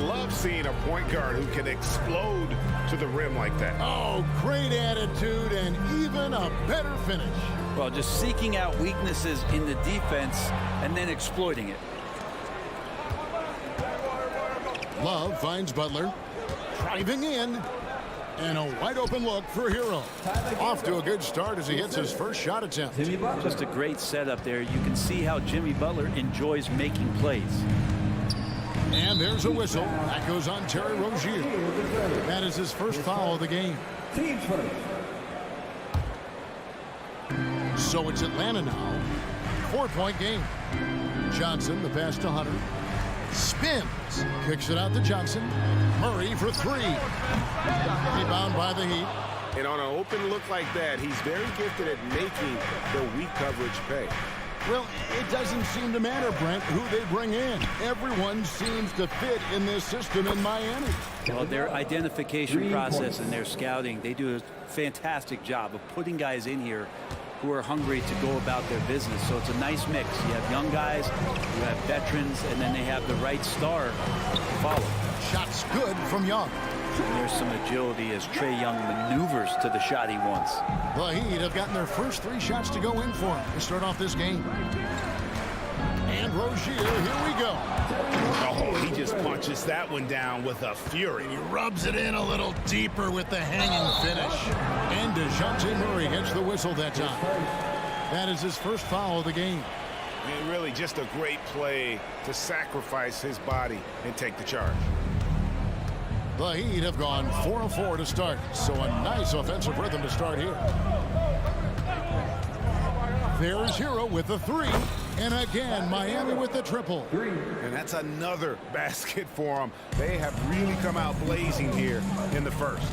Speaker 3: Love seeing a point guard who can explode to the rim like that.
Speaker 1: Oh, great attitude and even a better finish.
Speaker 8: Well, just seeking out weaknesses in the defense and then exploiting it.
Speaker 1: Love finds Butler. Driving in. And a wide open look for Hero. Off to a good start as he hits his first shot attempt.
Speaker 8: Just a great setup there. You can see how Jimmy Butler enjoys making plays.
Speaker 1: And there's a whistle. That goes on Terry Rozier. That is his first foul of the game. So it's Atlanta now. 4-point game. Johnson, the pass to Hunter. Spins. Kicks it out to Johnson. Murray for three. Rebound by the Heat.
Speaker 3: And on an open look like that, he's very gifted at making the weak coverage pay.
Speaker 1: Well, it doesn't seem to matter, Brent, who they bring in. Everyone seems to fit in this system in Miami.
Speaker 8: Well, their identification process and their scouting, they do a fantastic job of putting guys in here who are hungry to go about their business. So it's a nice mix. You have young guys, you have veterans, and then they have the right star to follow.
Speaker 1: Shots good from Young.
Speaker 8: And there's some agility as Trae Young maneuvers to the shot he wants.
Speaker 1: The Heat have gotten their first 3 shots to go in for him to start off this game. And Rozier, here we go.
Speaker 3: Oh, he just punches that one down with a fury.
Speaker 1: He rubs it in a little deeper with the hanging finish. And DeJounte Murray gets the whistle that time. That is his first foul of the game.
Speaker 3: And really just a great play to sacrifice his body and take the charge.
Speaker 1: The Heat have gone 4 of 4 to start, so a nice offensive rhythm to start here. There's Hero with the 3, and again Miami with the triple.
Speaker 3: And that's another basket for them. They have really come out blazing here in the first.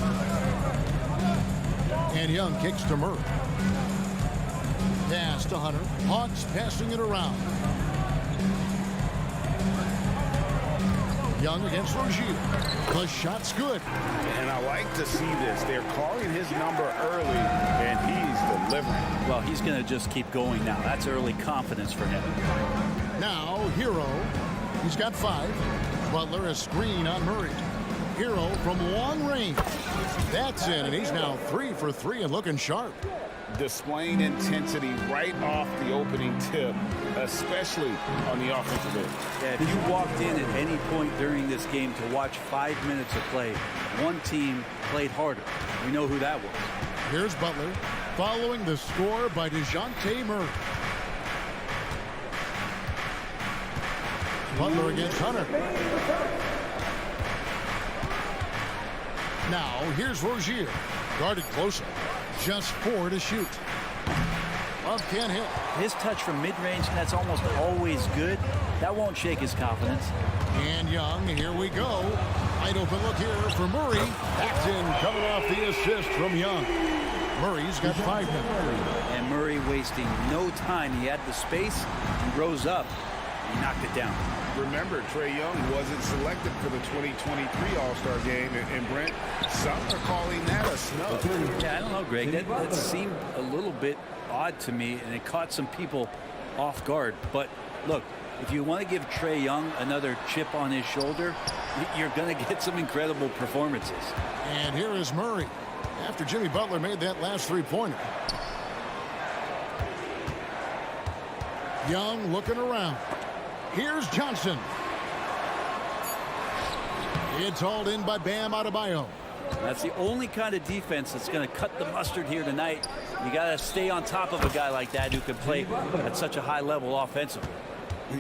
Speaker 1: And Young kicks to Murray. Pass to Hunter. Hawks passing it around. Young against Rozier. The shot's good.
Speaker 3: And I like to see this. They're calling his number early, and he's delivering.
Speaker 8: Well, he's going to just keep going now. That's early confidence for him.
Speaker 1: Now, Hero. He's got 5. Butler a screen on Murray. Hero from long range. That's in, and he's now 3 for 3 and looking sharp.
Speaker 3: Displaying intensity right off the opening tip, especially on the offensive end.
Speaker 8: Yeah, if you walked in at any point during this game to watch 5 minutes of play, one team played harder. We know who that was.
Speaker 1: Here's Butler following the score by DeJounte Murray. Butler against Hunter. Now, here's Rozier. Guarded closer. Just 4 to shoot. Love can't hit.
Speaker 8: His touch from mid-range, that's almost always good. That won't shake his confidence.
Speaker 1: And Young, here we go. Wide open look here for Murray. That's in, coming off the assist from Young. Murray's got 5 now.
Speaker 8: And Murray wasting no time. He had the space, he rose up, and he knocked it down.
Speaker 3: Remember, Trae Young wasn't selected for the 2023 All-Star game, and Brent, some are calling that a snub.
Speaker 8: Yeah, I don't know, Greg. That seemed a little bit odd to me, and it caught some people off guard. But look, if you want to give Trae Young another chip on his shoulder, you're going to get some incredible performances.
Speaker 1: And here is Murray after Jimmy Butler made that last 3-pointer. Young looking around. Here's Johnson. It's hauled in by Bam Adebayo.
Speaker 8: That's the only kind of defense that's going to cut the mustard here tonight. You got to stay on top of a guy like that who can play at such a high level offensively.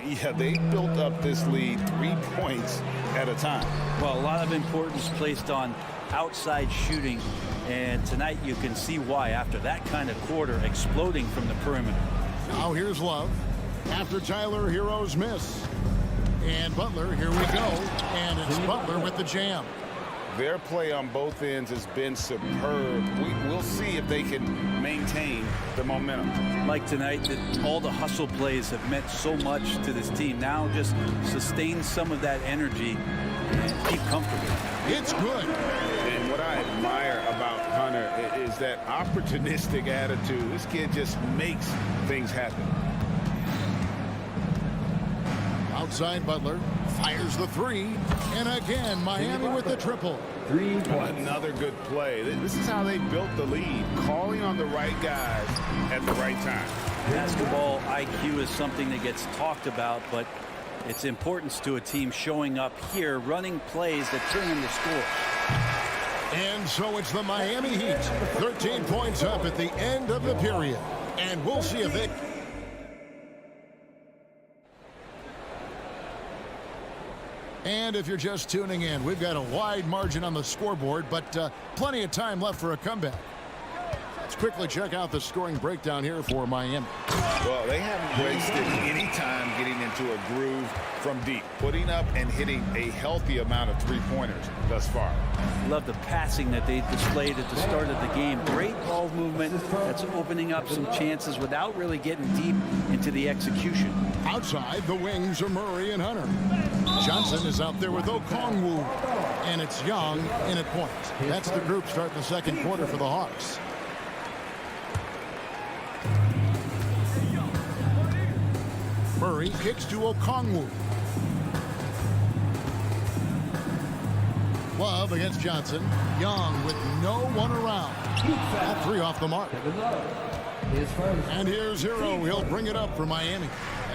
Speaker 3: Yeah, they built up this lead 3 points at a time.
Speaker 8: Well, a lot of importance placed on outside shooting, and tonight you can see why after that kind of quarter exploding from the perimeter.
Speaker 1: Now here's Love after Tyler Hero's miss. And Butler, here we go. And it's Butler with the jam.
Speaker 3: Their play on both ends has been superb. We'll see if they can maintain the momentum.
Speaker 8: Like tonight, all the hustle plays have meant so much to this team. Now just sustain some of that energy and keep comfortable.
Speaker 1: It's good.
Speaker 3: And what I admire about Hunter is that opportunistic attitude. This kid just makes things happen.
Speaker 1: Outside Butler fires the three, and again Miami with the triple.
Speaker 3: Another good play. This is how they built the lead, calling on the right guys at the right time.
Speaker 8: Basketball IQ is something that gets talked about, but its importance to a team showing up here, running plays that turn into scores.
Speaker 1: And so it's the Miami Heat, 13 points up at the end of the period, and we'll see if they... And if you're just tuning in, we've got a wide margin on the scoreboard, but plenty of time left for a comeback. Let's quickly check out the scoring breakdown here for Miami.
Speaker 3: Well, they haven't wasted any time getting into a groove from deep, putting up and hitting a healthy amount of three-pointers thus far.
Speaker 8: Love the passing that they displayed at the start of the game. Great ball movement that's opening up some chances without really getting deep into the execution.
Speaker 1: Outside, the wings are Murray and Hunter. Johnson is out there with Okongwu, and it's Young in at point. That's the group starting the second quarter for the Hawks. Murray kicks to Okongwu. Love against Johnson. Young with no one around. That three off the mark. And here's Hero. He'll bring it up for Miami.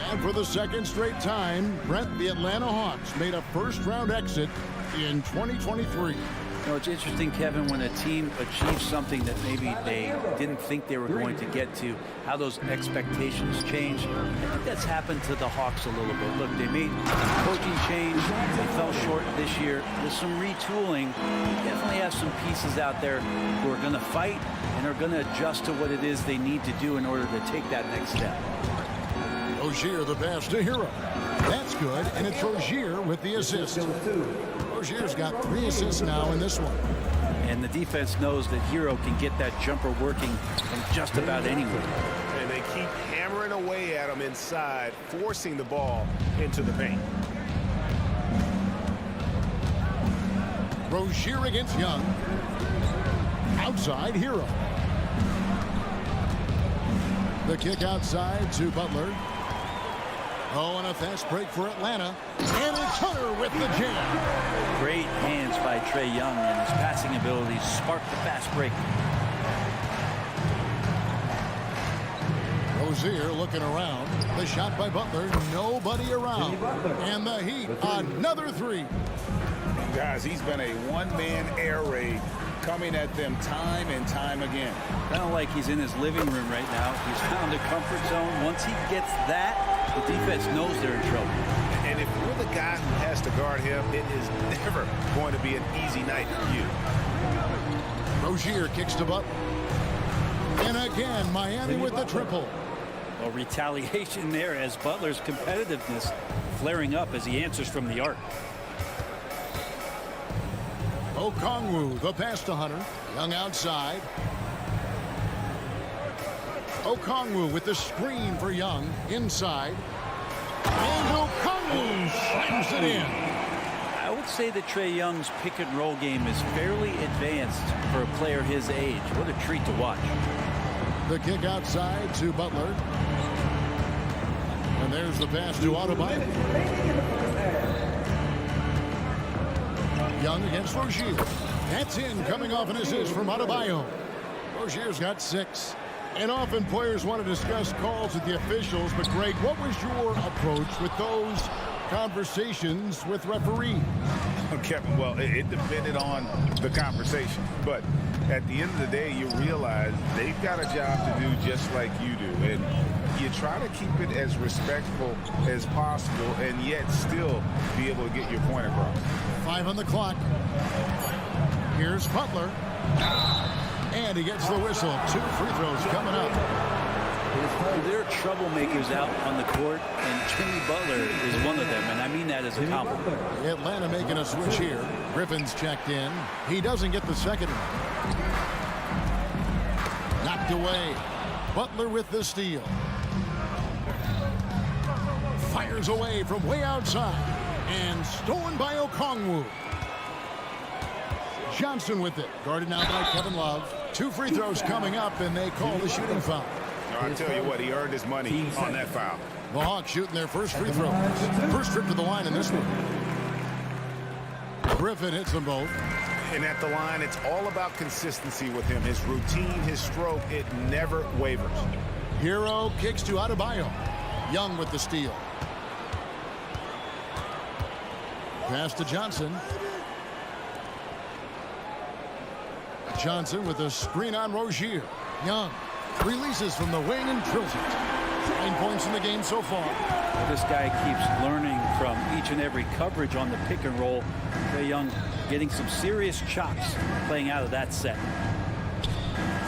Speaker 1: And for the second straight time, Brent, the Atlanta Hawks made a first-round exit in 2023.
Speaker 8: You know, it's interesting, Kevin, when a team achieves something that maybe they didn't think they were going to get to, how those expectations change. I think that's happened to the Hawks a little bit. Look, they made a coaching change. They fell short this year. With some retooling, they definitely have some pieces out there who are going to fight and are going to adjust to what it is they need to do in order to take that next step.
Speaker 1: Rozier the pass to Hero. That's good, and it's Rozier with the assist. Rozier's got 3 assists now in this one.
Speaker 8: And the defense knows that Hero can get that jumper working from just about anywhere.
Speaker 6: And they keep hammering away at him inside, forcing the ball into the paint.
Speaker 1: Rozier against Young. Outside, Hero. The kick outside to Butler. Oh, and a fast break for Atlanta. And it's Hunter with the jam.
Speaker 8: Great hands by Trae Young, and his passing abilities sparked the fast break.
Speaker 1: Rozier looking around. The shot by Butler. Nobody around. And the Heat, another three.
Speaker 3: Guys, he's been a one-man air raid coming at them time and time again.
Speaker 8: Kind of like he's in his living room right now. He's found a comfort zone. Once he gets that, the defense knows they're in trouble.
Speaker 6: And if you're the guy who has to guard him, it is never going to be an easy night for you.
Speaker 1: Rozier kicks to Butler. And again, Miami with the triple.
Speaker 8: Well, retaliation there as Butler's competitiveness flaring up as he answers from the arc.
Speaker 1: Okongwu, the pass to Hunter. Young outside. Okongwu with the screen for Young inside. And Okongwu slams it in.
Speaker 8: I would say that Trae Young's pick and roll game is fairly advanced for a player his age. What a treat to watch.
Speaker 1: The kick outside to Butler. And there's the pass to Adebayo. Young against Rozier. That's in, coming off an assist from Adebayo. Rozier's got 6. And often players want to discuss calls with the officials, but Greg, what was your approach with those conversations with referees?
Speaker 3: Kevin, well, it depended on the conversation. But at the end of the day, you realize they've got a job to do just like you do. And you try to keep it as respectful as possible and yet still be able to get your point across.
Speaker 1: 5 on the clock. Here's Butler. And he gets the whistle. 2 free throws coming up.
Speaker 8: There are troublemakers out on the court, and Jimmy Butler is one of them, and I mean that as a compliment.
Speaker 1: Atlanta making a switch here. Griffin's checked in. He doesn't get the second one. Knocked away. Butler with the steal. Fires away from way outside. And stolen by Okongwu. Johnson with it. Guarded now by Kevin Love. 2 free throws coming up, and they call the shooting foul.
Speaker 3: I tell you what, he earned his money on that foul.
Speaker 1: The Hawks shooting their first free throws. First trip to the line in this one. Griffin hits them both.
Speaker 3: And at the line, it's all about consistency with him. His routine, his stroke, it never wavers.
Speaker 1: Hero kicks to Adebayo. Young with the steal. Pass to Johnson. Johnson with a screen on Rozier. Young releases from the wing and drills it. 9 points in the game so far.
Speaker 8: Well, this guy keeps learning from each and every coverage on the pick and roll. Trae Young getting some serious chops playing out of that set.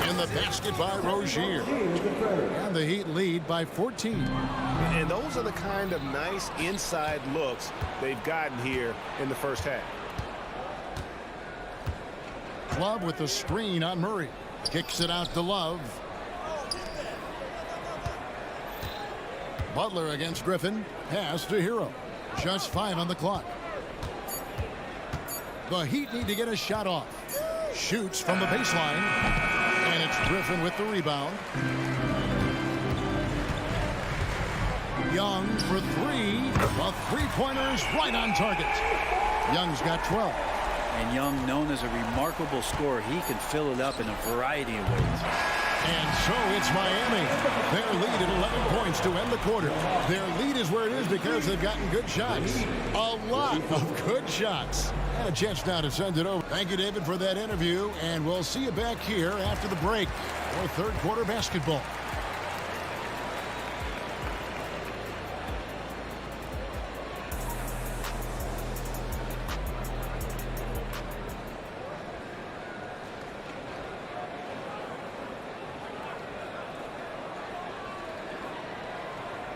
Speaker 1: And the basket by Rozier. And the Heat lead by 14.
Speaker 3: And those are the kind of nice inside looks they've gotten here in the first half.
Speaker 1: Love with the screen on Murray. Kicks it out to Love. Butler against Griffin. Pass to Hero. Just 5 on the clock. The Heat need to get a shot off. Shoots from the baseline. And it's Griffin with the rebound. Young for 3. The three-pointer is right on target. Young's got 12.
Speaker 8: And Young, known as a remarkable scorer, he can fill it up in a variety of ways.
Speaker 1: And so it's Miami. Their lead at 11 points to end the quarter. Their lead is where it is because they've gotten good shots. A lot of good shots. And a chance now to send it over. Thank you, David, for that interview. And we'll see you back here after the break for third quarter basketball.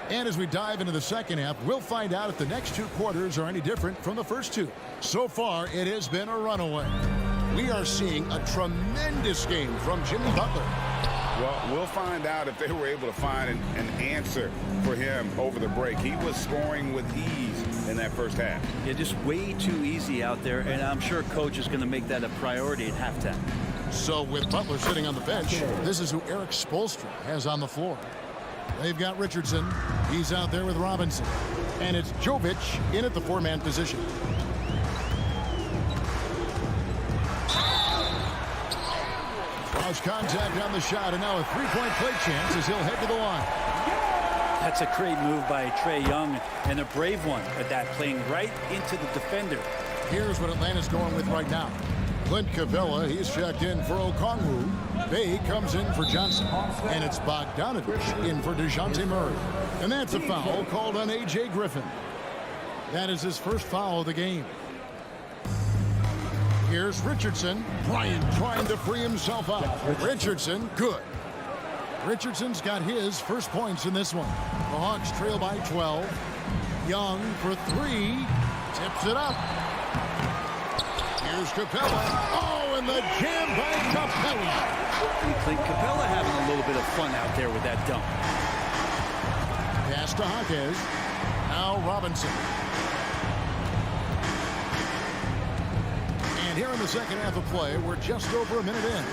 Speaker 1: And as we dive into the second half, we'll find out if the next 2 quarters are any different from the first 2. So far, it has been a runaway. We are seeing a tremendous game from Jimmy Butler.
Speaker 3: Well, we'll find out if they were able to find an answer for him over the break. He was scoring with ease in that first half.
Speaker 8: Yeah, just way too easy out there, and I'm sure coach is going to make that a priority at halftime.
Speaker 1: So with Butler sitting on the bench, this is who Eric Spoelstra has on the floor. They've got Richardson. He's out there with Robinson. And it's Jovic in at the 4-man position. Draws contact on the shot, and now a 3-point play chance as he'll head to the line.
Speaker 8: That's a great move by Trae Young, and a brave one at that, playing right into the defender.
Speaker 1: Here's what Atlanta's going with right now. Clint Capella, he's checked in for Okongwu. Bay comes in for Johnson. And it's Bogdanovich in for DeJounte Murray. And that's a foul called on A.J. Griffin. That is his first foul of the game. Here's Richardson. Bryant trying to free himself out. Richardson, good. Richardson's got his first points in this one. The Hawks trail by 12. Young for 3. Tips it up. Here's Capella. Oh, and the jam by Capella.
Speaker 8: Clint Capella having a little bit of fun out there with that dunk.
Speaker 1: Pass to Hawkes. Now Robinson. And here in the second half of play, we're just over a minute in.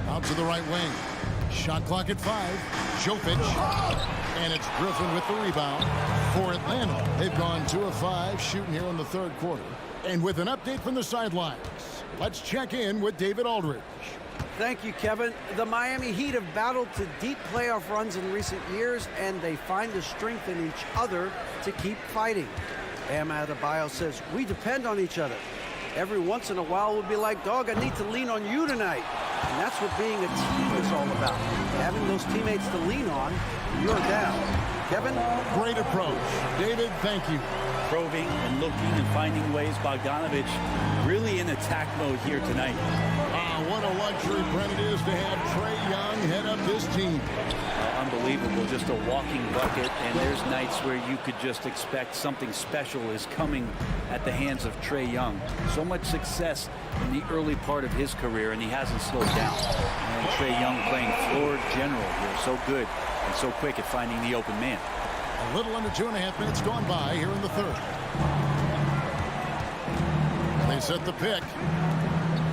Speaker 1: Out to the right wing. Shot clock at 5. Jovic. And it's Griffin with the rebound for Atlanta. They've gone 2 of 5 shooting here in the third quarter. And with an update from the sidelines, let's check in with David Aldridge.
Speaker 4: Thank you, Kevin. The Miami Heat have battled to deep playoff runs in recent years, and they find the strength in each other to keep fighting. Bam Adebayo says, we depend on each other. Every once in a while, we'll be like, dog, I need to lean on you tonight. And that's what being a team is all about. Having those teammates to lean on, you're down. Kevin?
Speaker 1: Great approach. David, thank you.
Speaker 8: Probing and looking and finding ways. Bogdanovich really in attack mode here tonight.
Speaker 1: What a luxury, Brent, it is to have Trae Young head up this team.
Speaker 8: Unbelievable, just a walking bucket, and there's nights where you could just expect something special is coming at the hands of Trae Young. So much success in the early part of his career, and he hasn't slowed down. And Trae Young playing floor general here, so good and so quick at finding the open man.
Speaker 1: A little under 2.5 minutes gone by here in the third. They set the pick.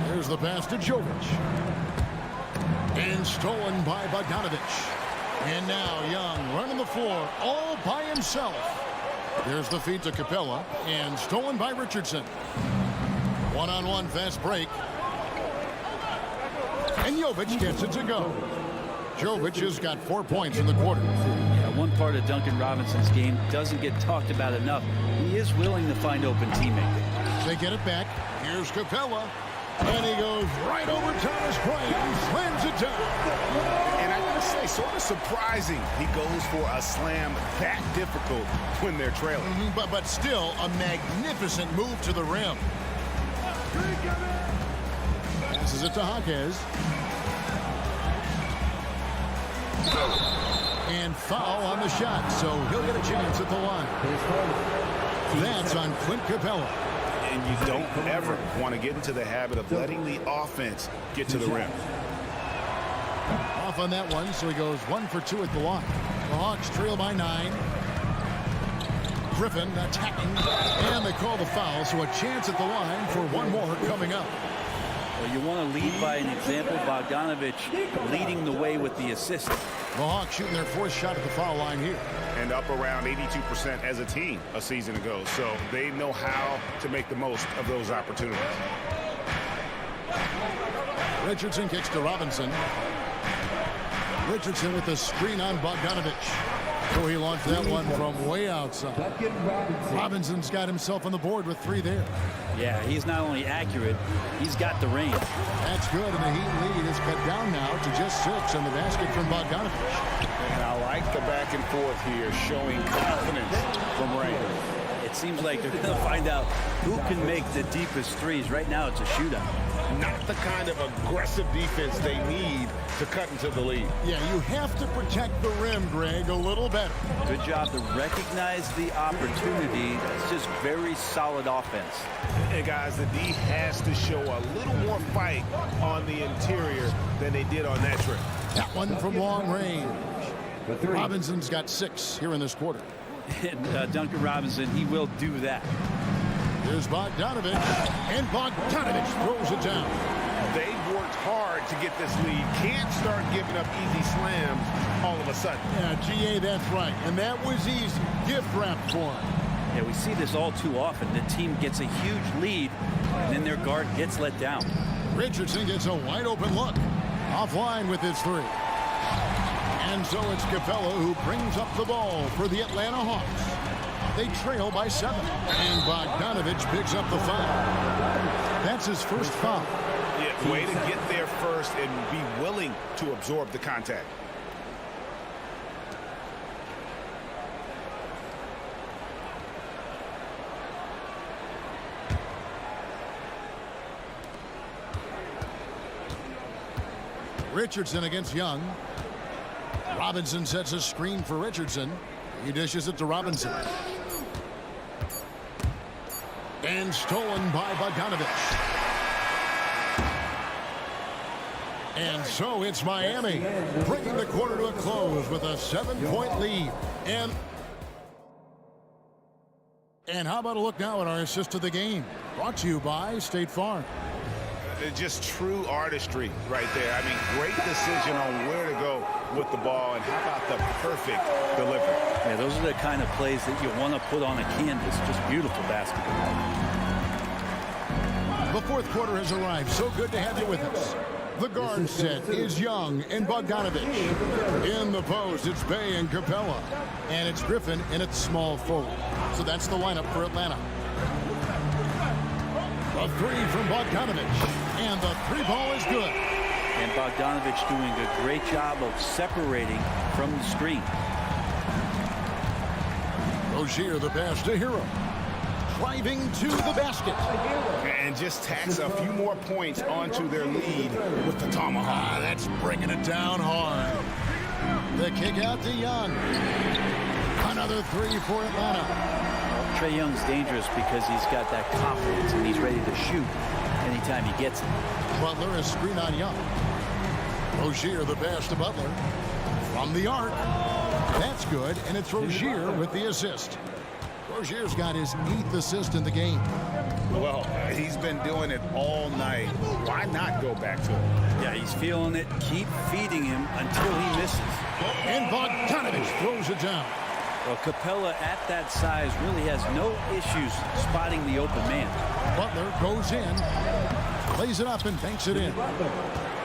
Speaker 1: Here's the pass to Jovic. And stolen by Bogdanovich. And now Young running the floor all by himself. There's the feed to Capella. And stolen by Richardson. One-on-one fast break. And Jovic gets it to go. Jovic has got 4 points in the quarter.
Speaker 8: Yeah, one part of Duncan Robinson's game doesn't get talked about enough. He is willing to find open teammates.
Speaker 1: They get it back. Here's Capella. And he goes right over Thomas Bryant and slams it down.
Speaker 3: And I gotta say, sort of surprising he goes for a slam that difficult when they're trailing.
Speaker 1: But still a magnificent move to the rim. Passes it to Jaquez. And foul on the shot, so he'll get a chance at the line. That's on Clint Capella.
Speaker 3: And you don't ever want to get into the habit of letting the offense get to the rim.
Speaker 1: Off on that one, so he goes 1 for 2 at the line. The Hawks trail by 9. Griffin attacking, and they call the foul, so a chance at the line for one more coming up.
Speaker 8: Well, you want to lead by an example. Bogdanovich leading the way with the assist.
Speaker 1: The Hawks shooting their 4th shot at the foul line here.
Speaker 3: And up around 82% as a team a season ago. So they know how to make the most of those opportunities.
Speaker 1: Richardson kicks to Robinson. Richardson with the screen on Bogdanovich. So he launched that one from way outside. Robinson's got himself on the board with 3 there.
Speaker 8: Yeah, he's not only accurate, he's got the range.
Speaker 1: That's good, and the Heat lead is cut down now to just 6 on the basket from Bogdanovich.
Speaker 3: And I like the back and forth here, showing confidence from Ray.
Speaker 8: It seems like they're going to find out who can make the deepest threes. Right now, it's a shootout.
Speaker 3: Not the kind of aggressive defense they need to cut into the lead.
Speaker 1: Yeah, you have to protect the rim, Greg, a little better.
Speaker 8: Good job to recognize the opportunity. That's just very solid offense.
Speaker 3: And guys, the D has to show a little more fight on the interior than they did on that trip.
Speaker 1: That one from long range. Robinson's got 6 here in this quarter.
Speaker 8: And Duncan Robinson, he will do that.
Speaker 1: Here's Bogdanovich, and Bogdanovich throws it down.
Speaker 3: They've worked hard to get this lead. Can't start giving up easy slams all of a sudden.
Speaker 1: Yeah, GA, that's right. And that was easy. Gift wrap for him.
Speaker 8: Yeah, we see this all too often. The team gets a huge lead, and then their guard gets let down.
Speaker 1: Richardson gets a wide open look. Offline with his 3. And so it's Capella who brings up the ball for the Atlanta Hawks. They trail by 7. And Bogdanovich picks up the foul. That's his first foul.
Speaker 3: Yeah, way to get there first and be willing to absorb the contact.
Speaker 1: Richardson against Young. Robinson sets a screen for Richardson. He dishes it to Robinson. And stolen by Bogdanovich. And so it's Miami bringing the quarter to a close with a 7-point lead. And how about a look now at our assist of the game? Brought to you by State Farm.
Speaker 3: Just true artistry right there. I mean, great decision on where to go with the ball, and how about the perfect delivery?
Speaker 8: Yeah, those are the kind of plays that you want to put on a canvas. Just beautiful basketball.
Speaker 1: The 4th quarter has arrived. So good to have you with us. The guard set is Young and Bogdanovich. In the post, it's Bay and Capella. And it's Griffin in its small forward. So that's the lineup for Atlanta. A 3 from Bogdanovich. And the 3 ball is good.
Speaker 8: And Bogdanovich doing a great job of separating from the screen.
Speaker 1: Rozier the pass to Hero. Driving to the basket.
Speaker 3: And just tacks a few more points onto their lead with the tomahawk.
Speaker 1: That's bringing it down hard. The kick out to Young. Another three for Atlanta.
Speaker 8: Well, Trae Young's dangerous because he's got that confidence and he's ready to shoot anytime he gets it.
Speaker 1: Butler is screen on Young. Rozier the pass to Butler. From the arc. That's good, and it's Rozier with the assist. Rozier's got his 8th assist in the game.
Speaker 3: Well, he's been doing it all night. Why not go back to it?
Speaker 8: Yeah, he's feeling it. Keep feeding him until he misses.
Speaker 1: And Bogdanovich throws it down.
Speaker 8: Well, Capella at that size really has no issues spotting the open man.
Speaker 1: Butler goes in, lays it up, and banks it in.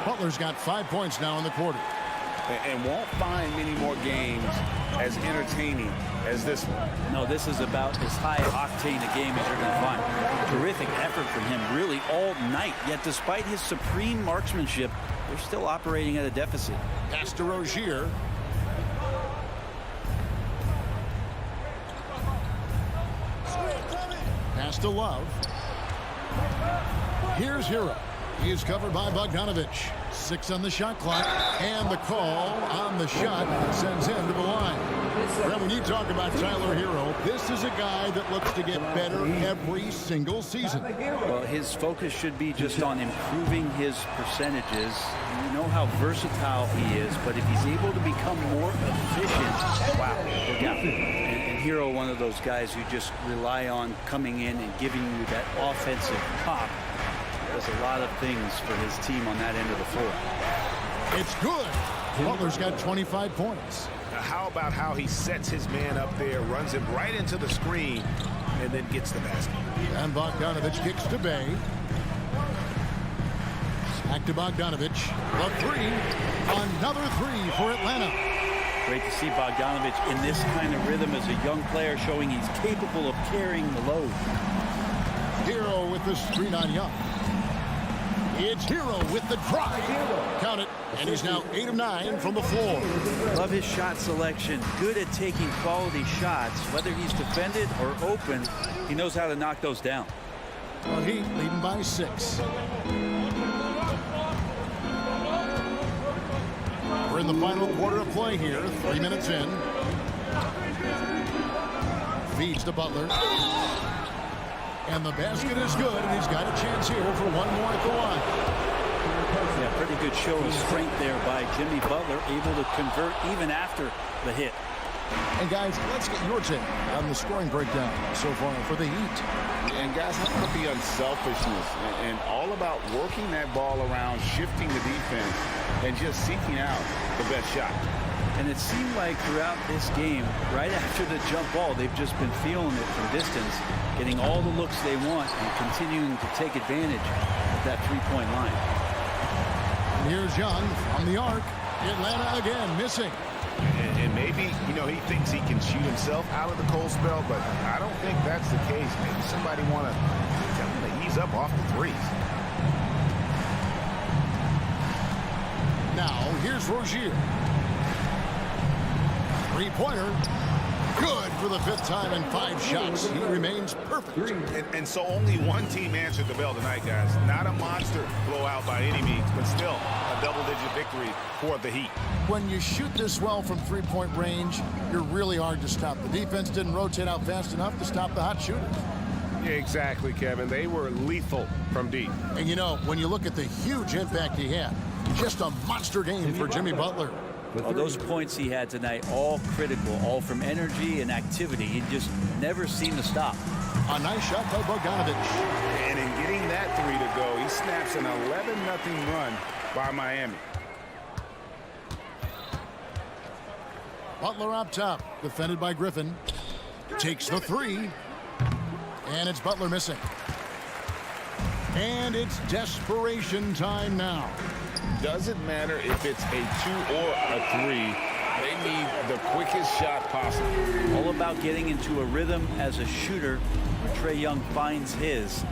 Speaker 1: Butler's got 5 points now in the quarter.
Speaker 3: And won't find many more games as entertaining as this one.
Speaker 8: No, this is about as high octane a game as you're going to find. Terrific effort from him really all night. Yet despite his supreme marksmanship, they're still operating at a deficit.
Speaker 1: Pass to Rozier. Pass to Love. Here's Hero. He is covered by Bogdanovich. 6 on the shot clock, and the call on the shot sends him to the line. Well, when you talk about Tyler Hero, this is a guy that looks to get better every single season.
Speaker 8: Well, his focus should be just on improving his percentages. You know how versatile he is, but if he's able to become more efficient, wow, look out. And Hero, one of those guys who just rely on coming in and giving you that offensive pop. Does a lot of things for his team on that end of the floor.
Speaker 1: It's good. Butler's got 25 points.
Speaker 6: Now how about how he sets his man up there, runs him right into the screen, and then gets the basket.
Speaker 1: And Bogdanovich kicks to Bay. Back to Bogdanovich. The three. Another three for Atlanta.
Speaker 8: Great to see Bogdanovich in this kind of rhythm as a young player, showing he's capable of carrying the load.
Speaker 1: Hero with the screen on Young. It's Hero with the drive. Count it. And he's now 8 of 9 from the floor.
Speaker 8: Love his shot selection. Good at taking quality shots. Whether he's defended or open, he knows how to knock those down.
Speaker 1: Well, Heat leading by 6. We're in the final quarter of play here. 3 minutes in. Feeds to Butler. And the basket is good, and he's got a chance here for one more at the line.
Speaker 8: Yeah, pretty good show of strength there by Jimmy Butler, able to convert even after the hit.
Speaker 1: And guys, let's get your take on the scoring breakdown so far for the Heat.
Speaker 3: And guys, how about the unselfishness and all about working that ball around, shifting the defense, and just seeking out the best shot.
Speaker 8: And it seemed like throughout this game, right after the jump ball, they've just been feeling it from distance, getting all the looks they want and continuing to take advantage of that three-point line.
Speaker 1: And here's Young from the arc. Atlanta again missing.
Speaker 6: And maybe, you know, he thinks he can shoot himself out of the cold spell, but I don't think that's the case. Maybe somebody want to tell him to ease up off the threes.
Speaker 1: Now, here's Rozier. Three-pointer. Good for the 5th time in 5 shots. He remains perfect.
Speaker 6: And so only one team answered the bell tonight, guys. Not a monster blowout by any means, but still a double-digit victory for the Heat.
Speaker 1: When you shoot this well from three-point range, you're really hard to stop. The defense didn't rotate out fast enough to stop the hot shooter.
Speaker 6: Yeah, exactly, Kevin. They were lethal from deep.
Speaker 1: And you know, when you look at the huge impact he had, just a monster game for Jimmy Butler.
Speaker 8: Well, those points he had tonight, all critical, all from energy and activity. He just never seemed to stop.
Speaker 1: A nice shot by Bogdanovich.
Speaker 3: And in getting that three to go, he snaps an 11-0 run by Miami.
Speaker 1: Butler up top, defended by Griffin. Takes the three. And it's Butler missing. And it's desperation time now.
Speaker 3: Doesn't matter if it's a 2 or a 3. They need the quickest shot possible.
Speaker 8: All about getting into a rhythm as a shooter where Trae Young finds his.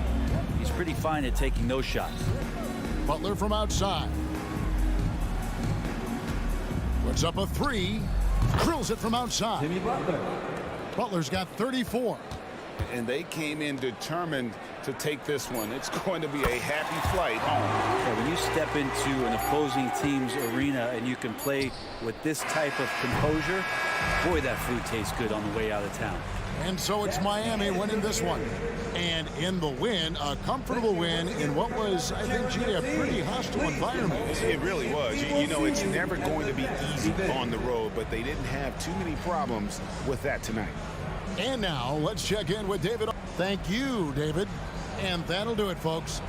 Speaker 8: He's pretty fine at taking those shots.
Speaker 1: Butler from outside. Puts up a 3. Drills it from outside.
Speaker 5: Jimmy Butler.
Speaker 1: Butler's got 34.
Speaker 3: And they came in determined to take this one. It's going to be a happy flight home.
Speaker 8: Yeah, when you step into an opposing team's arena and you can play with this type of composure, boy, that food tastes good on the way out of town.
Speaker 1: And so it's Miami winning this one. And in the win, a comfortable win in what was, I think, G, a pretty hostile environment.
Speaker 3: It really was. You know, it's never going to be easy on the road, but they didn't have too many problems with that tonight.
Speaker 1: And now let's check in with David. Thank you, David. And that'll do it, folks.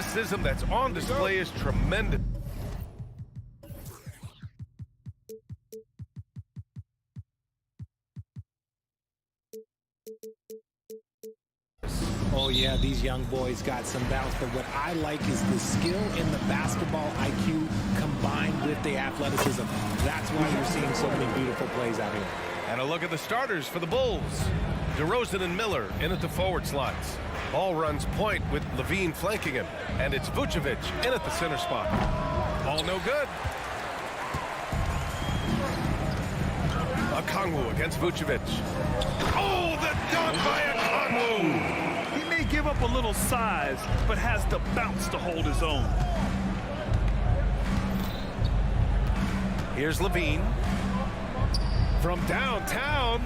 Speaker 6: athleticism that's on display is tremendous.
Speaker 11: Oh, yeah, these young boys got some bounce, but what I like is the skill and the basketball IQ combined with the athleticism. That's why you're seeing so many beautiful plays out here.
Speaker 6: And a look at the starters for the Bulls. DeRozan and Miller in at the forward slots. Ball runs point with Levine flanking him. And it's Vucevic in at the center spot. Ball no good. Okongwu against Vucevic. Oh, the dunk by Okongwu!
Speaker 7: He may give up a little size, but has the bounce to hold his own.
Speaker 6: Here's Levine. From downtown,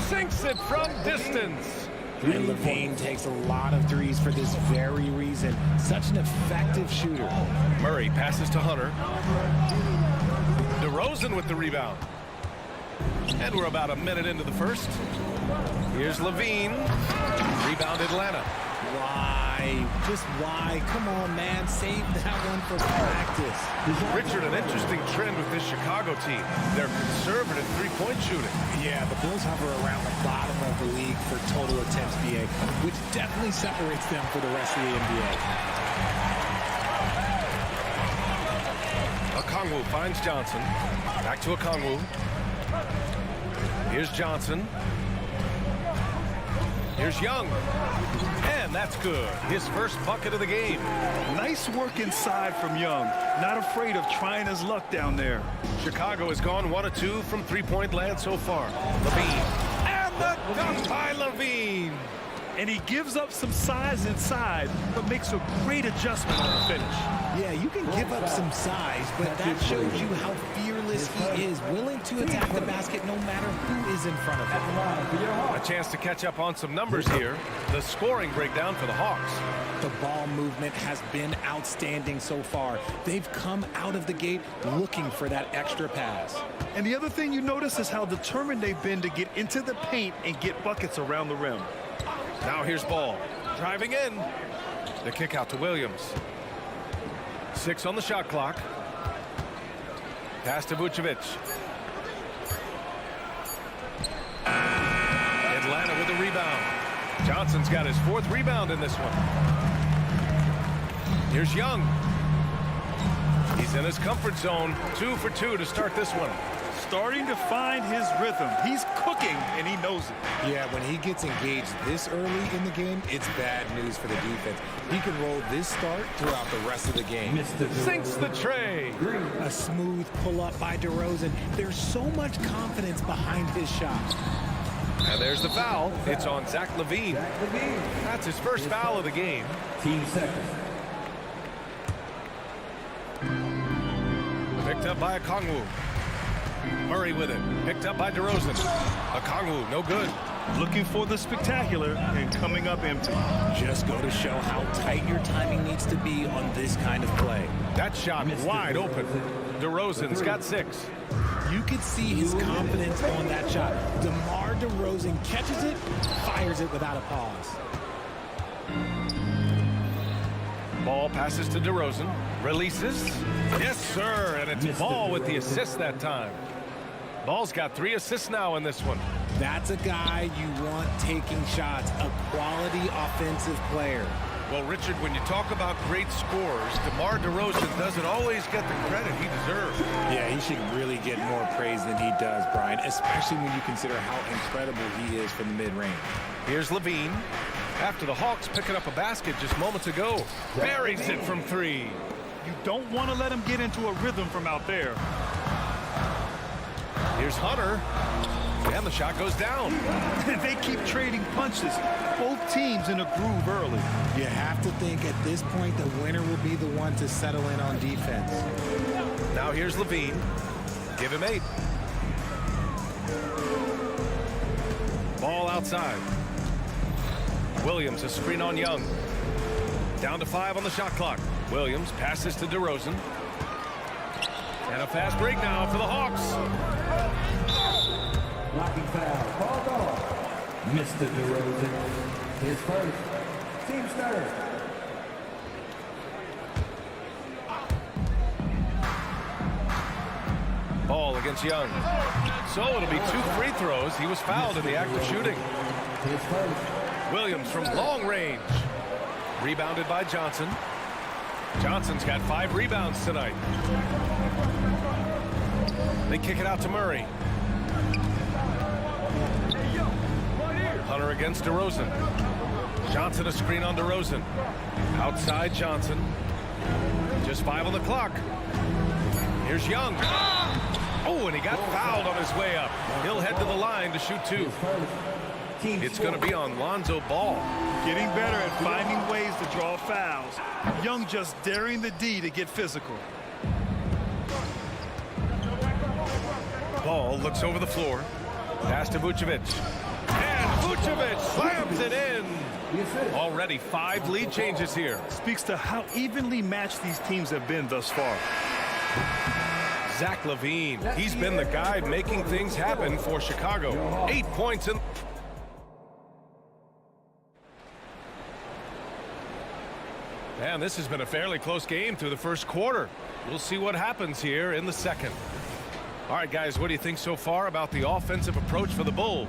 Speaker 6: sinks it from distance.
Speaker 11: And Levine takes a lot of threes for this very reason. Such an effective shooter.
Speaker 6: Murray passes to Hunter. DeRozan with the rebound. And we're about a minute into the first. Here's Levine. Rebound Atlanta.
Speaker 11: Why? Just why? Come on, man. Save that one for practice.
Speaker 6: Richard, an interesting trend with this Chicago team. They're conservative three-point shooting.
Speaker 11: Yeah, the Bulls hover around the bottom of the league for total attempts PA, which definitely separates them for the rest of the NBA.
Speaker 6: Okongwu finds Johnson. Back to Okongwu. Here's Johnson. Here's Young. And that's good. His first bucket of the game.
Speaker 7: Nice work inside from Young. Not afraid of trying his luck down there.
Speaker 6: Chicago has gone 1 of 2 from three-point land so far. Levine. And the dunk by Levine.
Speaker 7: And he gives up some size inside, but makes a great adjustment on the finish.
Speaker 11: Yeah, you can give up some size, but that shows you how fearless he is, willing to attack the basket no matter who is in front of him.
Speaker 6: A chance to catch up on some numbers here. The scoring breakdown for the Hawks.
Speaker 11: The ball movement has been outstanding so far. They've come out of the gate looking for that extra pass.
Speaker 7: And the other thing you notice is how determined they've been to get into the paint and get buckets around the rim.
Speaker 6: Now here's Ball. Driving in. The kick out to Williams. 6 on the shot clock. Pass to Vucevic. Atlanta with the rebound. Johnson's got his 4th rebound in this one. Here's Young. He's in his comfort zone. 2 for 2 to start this one.
Speaker 7: Starting to find his rhythm. He's cooking, and he knows it.
Speaker 11: Yeah, when he gets engaged this early in the game, it's bad news for the defense. He can roll this start throughout the rest of the game.
Speaker 6: Sinks the tray.
Speaker 11: A smooth pull-up by DeRozan. There's so much confidence behind his shot.
Speaker 6: And there's the foul. It's on Zach LaVine. That's his first foul of the game.
Speaker 5: Team second.
Speaker 6: Picked up by Okongwu. Murray with it. Picked up by DeRozan. Okongwu, no good.
Speaker 7: Looking for the spectacular and coming up empty.
Speaker 11: Just go to show how tight your timing needs to be on this kind of play.
Speaker 6: That shot wide open. DeRozan's got 6.
Speaker 11: You could see his confidence on that shot. DeMar DeRozan catches it, fires it without a pause.
Speaker 6: Ball passes to DeRozan. Releases. Yes, sir. And it's Ball with the assist that time. Ball's got 3 assists now in this one.
Speaker 11: That's a guy you want taking shots, a quality offensive player.
Speaker 6: Well, Richard, when you talk about great scorers, DeMar DeRozan doesn't always get the credit he deserves.
Speaker 11: Yeah, he should really get more praise than he does, Brian, especially when you consider how incredible he is from the mid-range.
Speaker 6: Here's Levine. After the Hawks picking up a basket just moments ago. Buries it from 3.
Speaker 7: You don't want to let him get into a rhythm from out there.
Speaker 6: Here's Hunter. And the shot goes down.
Speaker 7: They keep trading punches. Both teams in a groove early.
Speaker 11: You have to think at this point the winner will be the one to settle in on defense.
Speaker 6: Now here's Levine. Give him 8. Ball outside. Williams, a screen on Young. Down to 5 on the shot clock. Williams passes to DeRozan. And a fast break now for the Hawks.
Speaker 5: Blocking foul. Ball off. Mr. DeRozan. His first. Team's third.
Speaker 6: against Young. So it'll be 2 free throws. He was fouled in the act of shooting. Williams from long range. Rebounded by Johnson. Johnson's got 5 rebounds tonight. They kick it out to Murray. Hunter against DeRozan. Johnson a screen on DeRozan. Outside Johnson. Just 5 on the clock. Here's Young. Oh, and he got fouled on his way up. He'll head to the line to shoot 2. It's going to be on Lonzo Ball.
Speaker 7: Getting better at finding ways to draw fouls. Young just daring the D to get physical.
Speaker 6: Ball looks over the floor. Pass to Vucevic. And Vucevic slams it in. Already 5 lead changes here.
Speaker 7: Speaks to how evenly matched these teams have been thus far.
Speaker 6: Zach LaVine. He's been the guy making things happen for Chicago. 8 points in. And this has been a fairly close game through the first quarter. We'll see what happens here in the second. All right, guys, what do you think so far about the offensive approach for the Bulls?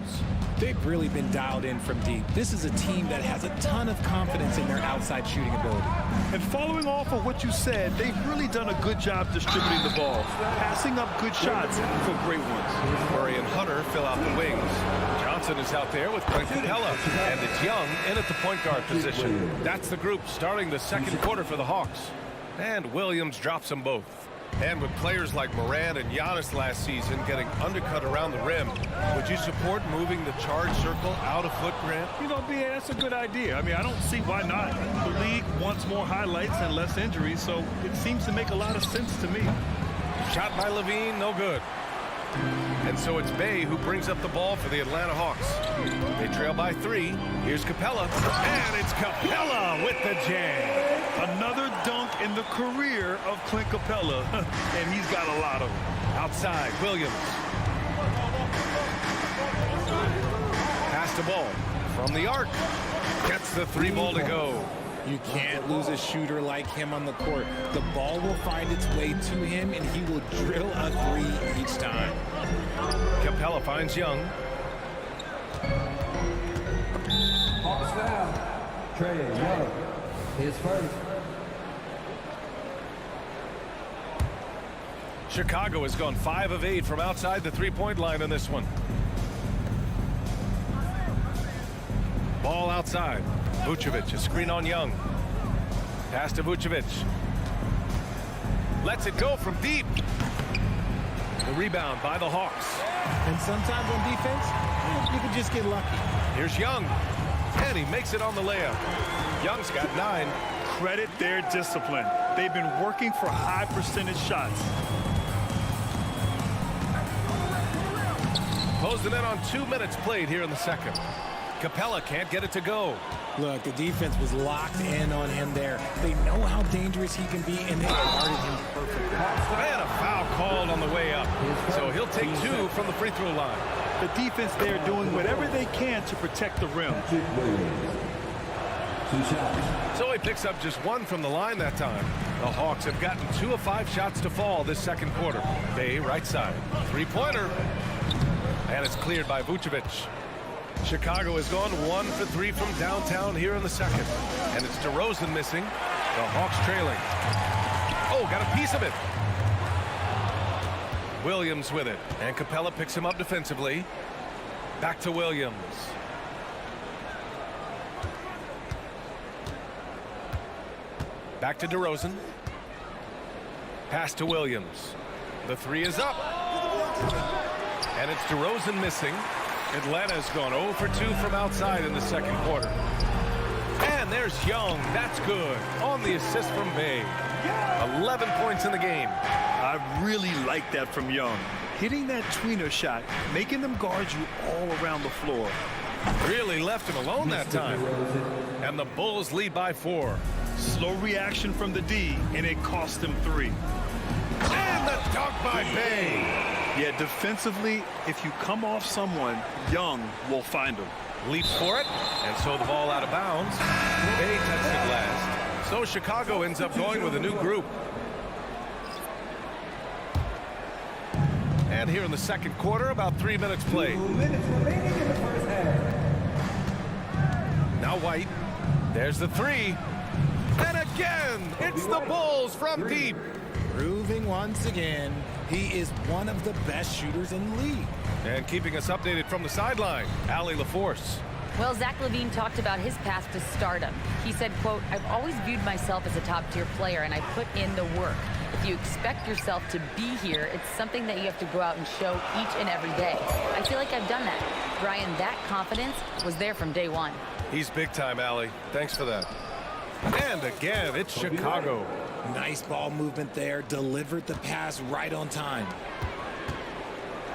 Speaker 11: They've really been dialed in from deep. This is a team that has a ton of confidence in their outside shooting ability.
Speaker 7: And following off of what you said, they've really done a good job distributing the ball, passing up good shots for great ones.
Speaker 6: Murray and Hunter fill out the wings. Johnson is out there with Clint Capella, and it's Young in at the point guard position. That's the group starting the second quarter for the Hawks. And Williams drops them both. And with players like Morant and Giannis last season getting undercut around the rim, would you support moving the charge circle out of footprint?
Speaker 7: You know, BA, that's a good idea. I mean, I don't see why not. The league wants more highlights and less injuries, so it seems to make a lot of sense to me.
Speaker 6: Shot by LaVine, no good. And so it's Bay who brings up the ball for the Atlanta Hawks. They trail by 3. Here's Capella. And it's Capella with the jam.
Speaker 7: Another dunk in the career of Clint Capella, and he's got a lot of them.
Speaker 6: Outside, Williams. Pass the ball from the arc. Gets the 3 ball to go.
Speaker 11: You can't lose a shooter like him on the court. The ball will find its way to him, and he will drill a 3 each time.
Speaker 6: Capella finds Young.
Speaker 5: Hawks foul. Trae Young. His first.
Speaker 6: Chicago has gone 5 of 8 from outside the 3-point line in this one. Ball outside. Vucevic, a screen on Young. Pass to Vucevic. Lets it go from deep. The rebound by the Hawks.
Speaker 11: And sometimes on defense, you can just get lucky.
Speaker 6: Here's Young. And he makes it on the layup. Young's got 9.
Speaker 7: Credit their discipline. They've been working for high percentage shots.
Speaker 6: Closing in on 2 minutes played here in the second. Capella can't get it to go.
Speaker 11: Look, the defense was locked in on him there. They know how dangerous he can be, and they guarded him perfectly.
Speaker 6: And a foul called on the way up. So he'll take 2 from the free throw line.
Speaker 7: The defense there doing whatever they can to protect the rim.
Speaker 6: So he picks up just 1 from the line that time. The Hawks have gotten 2 of 5 shots to fall this second quarter. Bay right side. 3-pointer. And it's cleared by Vucevic. Chicago has gone 1 for 3 from downtown here in the second. And it's DeRozan missing. The Hawks trailing. Oh, got a piece of it. Williams with it. And Capella picks him up defensively. Back to Williams. Back to DeRozan. Pass to Williams. The 3 is up. And it's DeRozan missing. Atlanta's gone 0 for 2 from outside in the second quarter. And there's Young. That's good. On the assist from Bay. 11 points in the game.
Speaker 7: I really like that from Young. Hitting that tweener shot, making them guard you all around the floor.
Speaker 6: Really left him alone that time. And the Bulls lead by 4.
Speaker 7: Slow reaction from the D, and it cost them 3.
Speaker 6: And the dunk by Bay.
Speaker 7: Yeah, defensively, if you come off someone, Young will find them.
Speaker 6: Leaps for it, and so the ball out of bounds. Bay touched it last. So Chicago ends up going with a new group. And here in the second quarter, about 3 minutes played.
Speaker 5: 2 minutes remaining in the first half.
Speaker 6: Now White. There's the three. And again, it's the Bulls from deep.
Speaker 11: Proving once again, he is one of the best shooters in the league.
Speaker 6: And keeping us updated from the sideline, Allie LaForce.
Speaker 9: Well, Zach LaVine talked about his path to stardom. He said, quote, "I've always viewed myself as a top-tier player, and I put in the work. If you expect yourself to be here, it's something that you have to go out and show each and every day. I feel like I've done that." Brian, that confidence was there from day one.
Speaker 6: He's big time, Allie. Thanks for that. And again, it's Chicago.
Speaker 11: Nice ball movement there. Delivered the pass right on time.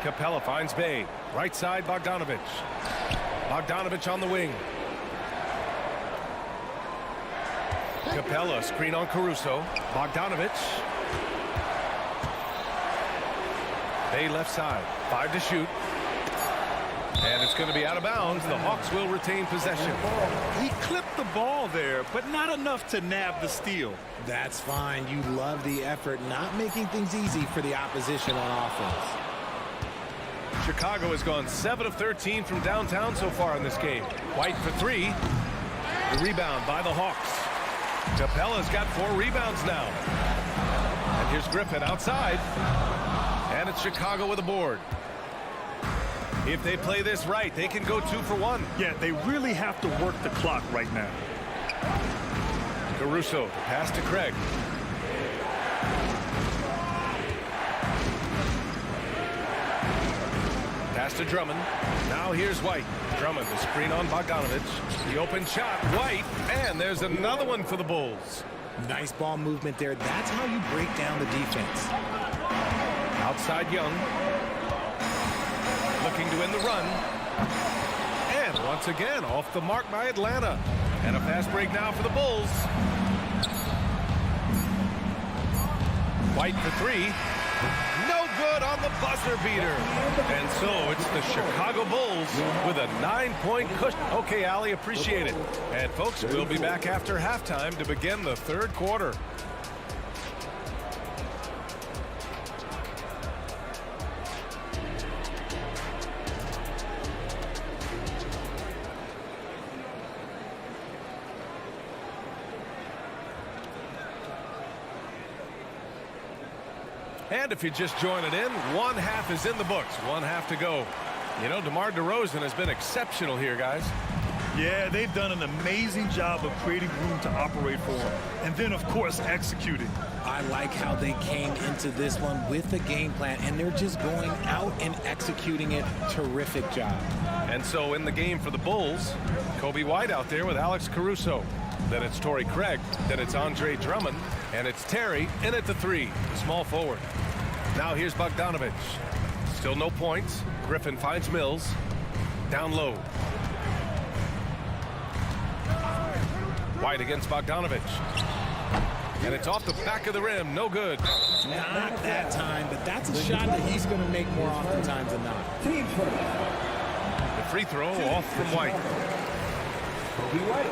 Speaker 6: Capella finds Bay. Right side, Bogdanovich. Bogdanovich on the wing. Capella, screen on Caruso. Bogdanovich. Bay left side. 5 to shoot. And it's going to be out of bounds. The Hawks will retain possession.
Speaker 7: He clipped the ball there, but not enough to nab the steal.
Speaker 11: That's fine. You love the effort, not making things easy for the opposition on offense.
Speaker 6: Chicago has gone 7 of 13 from downtown so far in this game. White for 3. The rebound by the Hawks. Capella's got 4 rebounds now. And here's Griffin outside. And it's Chicago with a board. If they play this right, they can go 2 for 1.
Speaker 7: Yeah, they really have to work the clock right now.
Speaker 6: Caruso, pass to Craig. Pass to Drummond. Now here's White. Drummond, the screen on Bogdanovich. The open shot, White, and there's another one for the Bulls.
Speaker 11: Nice ball movement there. That's how you break down the defense.
Speaker 6: Outside Young. Looking to win the run. And once again, off the mark by Atlanta. And a fast break now for the Bulls. White for 3. No good on the buzzer beater. And so it's the Chicago Bulls with a 9-point cushion. Okay, Allie, appreciate it. And folks, we'll be back after halftime to begin the third quarter. And if you're just joining in, 1 half is in the books. 1 half to go. You know, DeMar DeRozan has been exceptional here, guys.
Speaker 7: Yeah, they've done an amazing job of creating room to operate for him. And then, of course, executing.
Speaker 11: I like how they came into this one with a game plan, and they're just going out and executing it. Terrific job.
Speaker 6: And so in the game for the Bulls, Kobe White out there with Alex Caruso. Then it's Torrey Craig. Then it's Andre Drummond. And it's Terry in at the 3, the small forward. Now here's Bogdanovich. Still no points. Griffin finds Mills. Down low. White against Bogdanovich. And it's off the back of the rim. No good.
Speaker 11: Not that time, but that's a shot that he's going to make more oftentimes than not.
Speaker 5: Team first.
Speaker 6: The free throw off from White.
Speaker 5: Kobe White.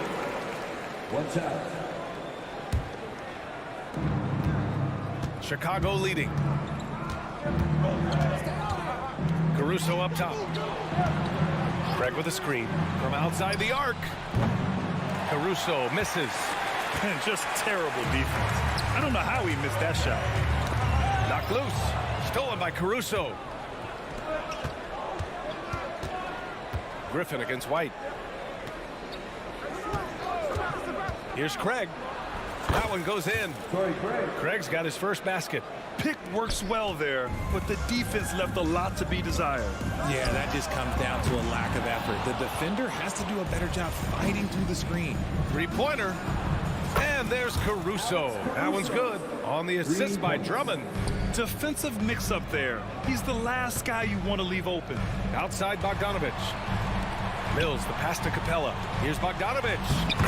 Speaker 5: 1 shot.
Speaker 6: Chicago leading. Caruso up top. Craig with a screen from outside the arc. Caruso misses.
Speaker 7: And just terrible defense. I don't know how he missed that shot.
Speaker 6: Knocked loose. Stolen by Caruso. Griffin against White. Here's Craig. That one goes in. Craig's got his first basket.
Speaker 7: Pick works well there, but the defense left a lot to be desired.
Speaker 11: Yeah, that just comes down to a lack of effort. The defender has to do a better job fighting through the screen.
Speaker 6: 3-pointer. And there's Caruso. That one's good. On the assist by Drummond.
Speaker 7: Defensive mix-up there. He's the last guy you want to leave open.
Speaker 6: Outside Bogdanovich. Mills, the pass to Capella. Here's Bogdanovich.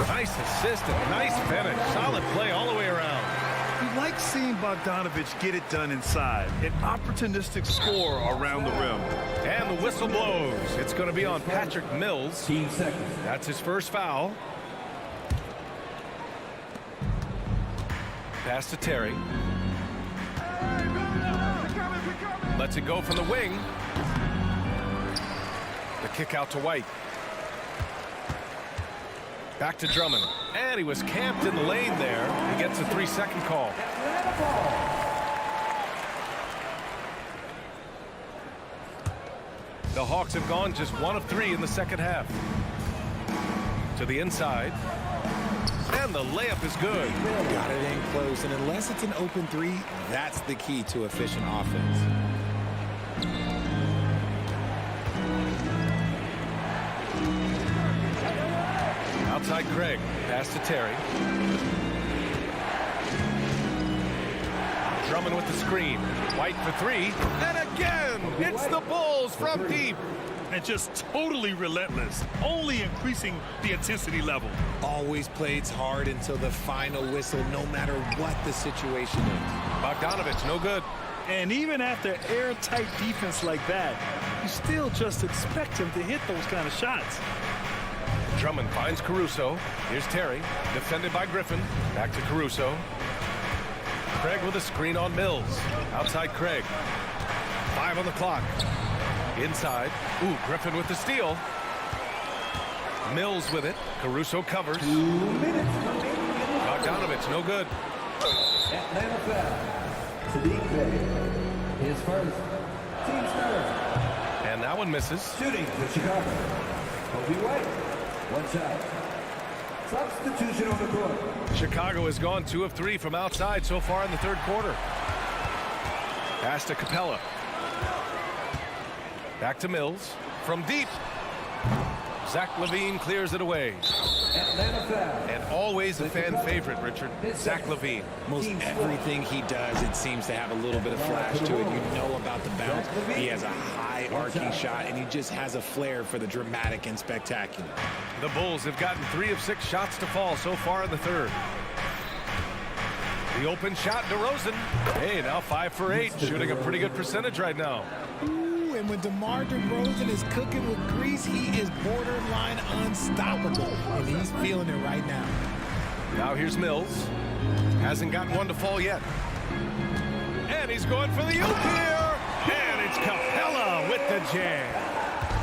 Speaker 6: Nice assist and nice finish. Solid play all the way around.
Speaker 7: We like seeing Bogdanovich get it done inside. An opportunistic score around the rim.
Speaker 6: And the whistle blows. It's going to be on Patrick Mills.
Speaker 5: Team second.
Speaker 6: That's his first foul. Pass to Terry. Lets it go from the wing. The kick out to White. Back to Drummond. And he was camped in the lane there. He gets a 3-second call. The Hawks have gone just 1 of 3 in the second half. To the inside. And the layup is good.
Speaker 11: Got it in close, and unless it's an open three, that's the key to efficient offense.
Speaker 6: Outside Craig. Pass to Terry. Drummond with the screen. White for 3. And again, it's the Bulls from deep.
Speaker 7: And just totally relentless, only increasing the intensity level.
Speaker 11: Always plays hard until the final whistle, no matter what the situation is.
Speaker 6: Bogdanovich, no good.
Speaker 7: And even after airtight defense like that, you still just expect him to hit those kind of shots.
Speaker 6: Drummond finds Caruso. Here's Terry, defended by Griffin. Back to Caruso. Craig with a screen on Mills. Outside Craig. 5 on the clock. Inside. Ooh, Griffin with the steal. Mills with it. Caruso covers.
Speaker 5: 2 minutes.
Speaker 6: Bogdanovich, no good.
Speaker 5: Atlanta foul. Sadiq Bey. His first. Team's third.
Speaker 6: And that one misses.
Speaker 5: Shooting for Chicago. Kobe White. 1 shot. Substitution on the court.
Speaker 6: Chicago has gone 2 of 3 from outside so far in the third quarter. Pass to Capella. Back to Mills. From deep. Zach LaVine clears it away.
Speaker 5: Atlanta foul.
Speaker 6: And always a fan favorite, Richard. Zach LaVine.
Speaker 11: Most everything he does, it seems to have a little bit of flash to it. You know about the bounce. He has a high arcing shot, and he just has a flair for the dramatic and spectacular.
Speaker 6: The Bulls have gotten 3 of 6 shots to fall so far in the third. The open shot, DeRozan. Hey, now 5 for 8, shooting a pretty good percentage right now.
Speaker 11: Ooh, and when DeMar DeRozan is cooking with grease, he is borderline unstoppable, and he's feeling it right now.
Speaker 6: Now here's Mills. Hasn't gotten one to fall yet. And he's going for the oop here. And it's Capella with the jam.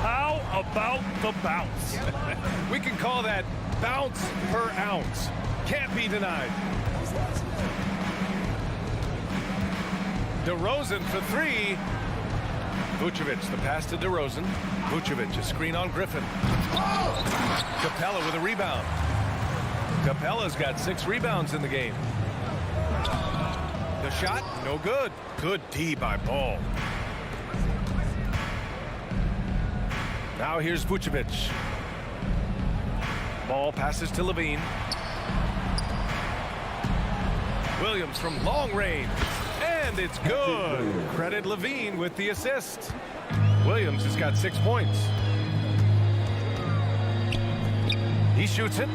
Speaker 7: How about the bounce?
Speaker 6: We can call that bounce per ounce. Can't be denied. DeRozan for 3. Vucevic, the pass to DeRozan. Vucevic, a screen on Griffin. Capella with a rebound. Capella's got 6 rebounds in the game. The shot, no good. Good D by Ball. Now here's Vucevic. Ball passes to LaVine. Williams from long range. And it's good. Credit LaVine with the assist. Williams has got 6 points. He shoots it.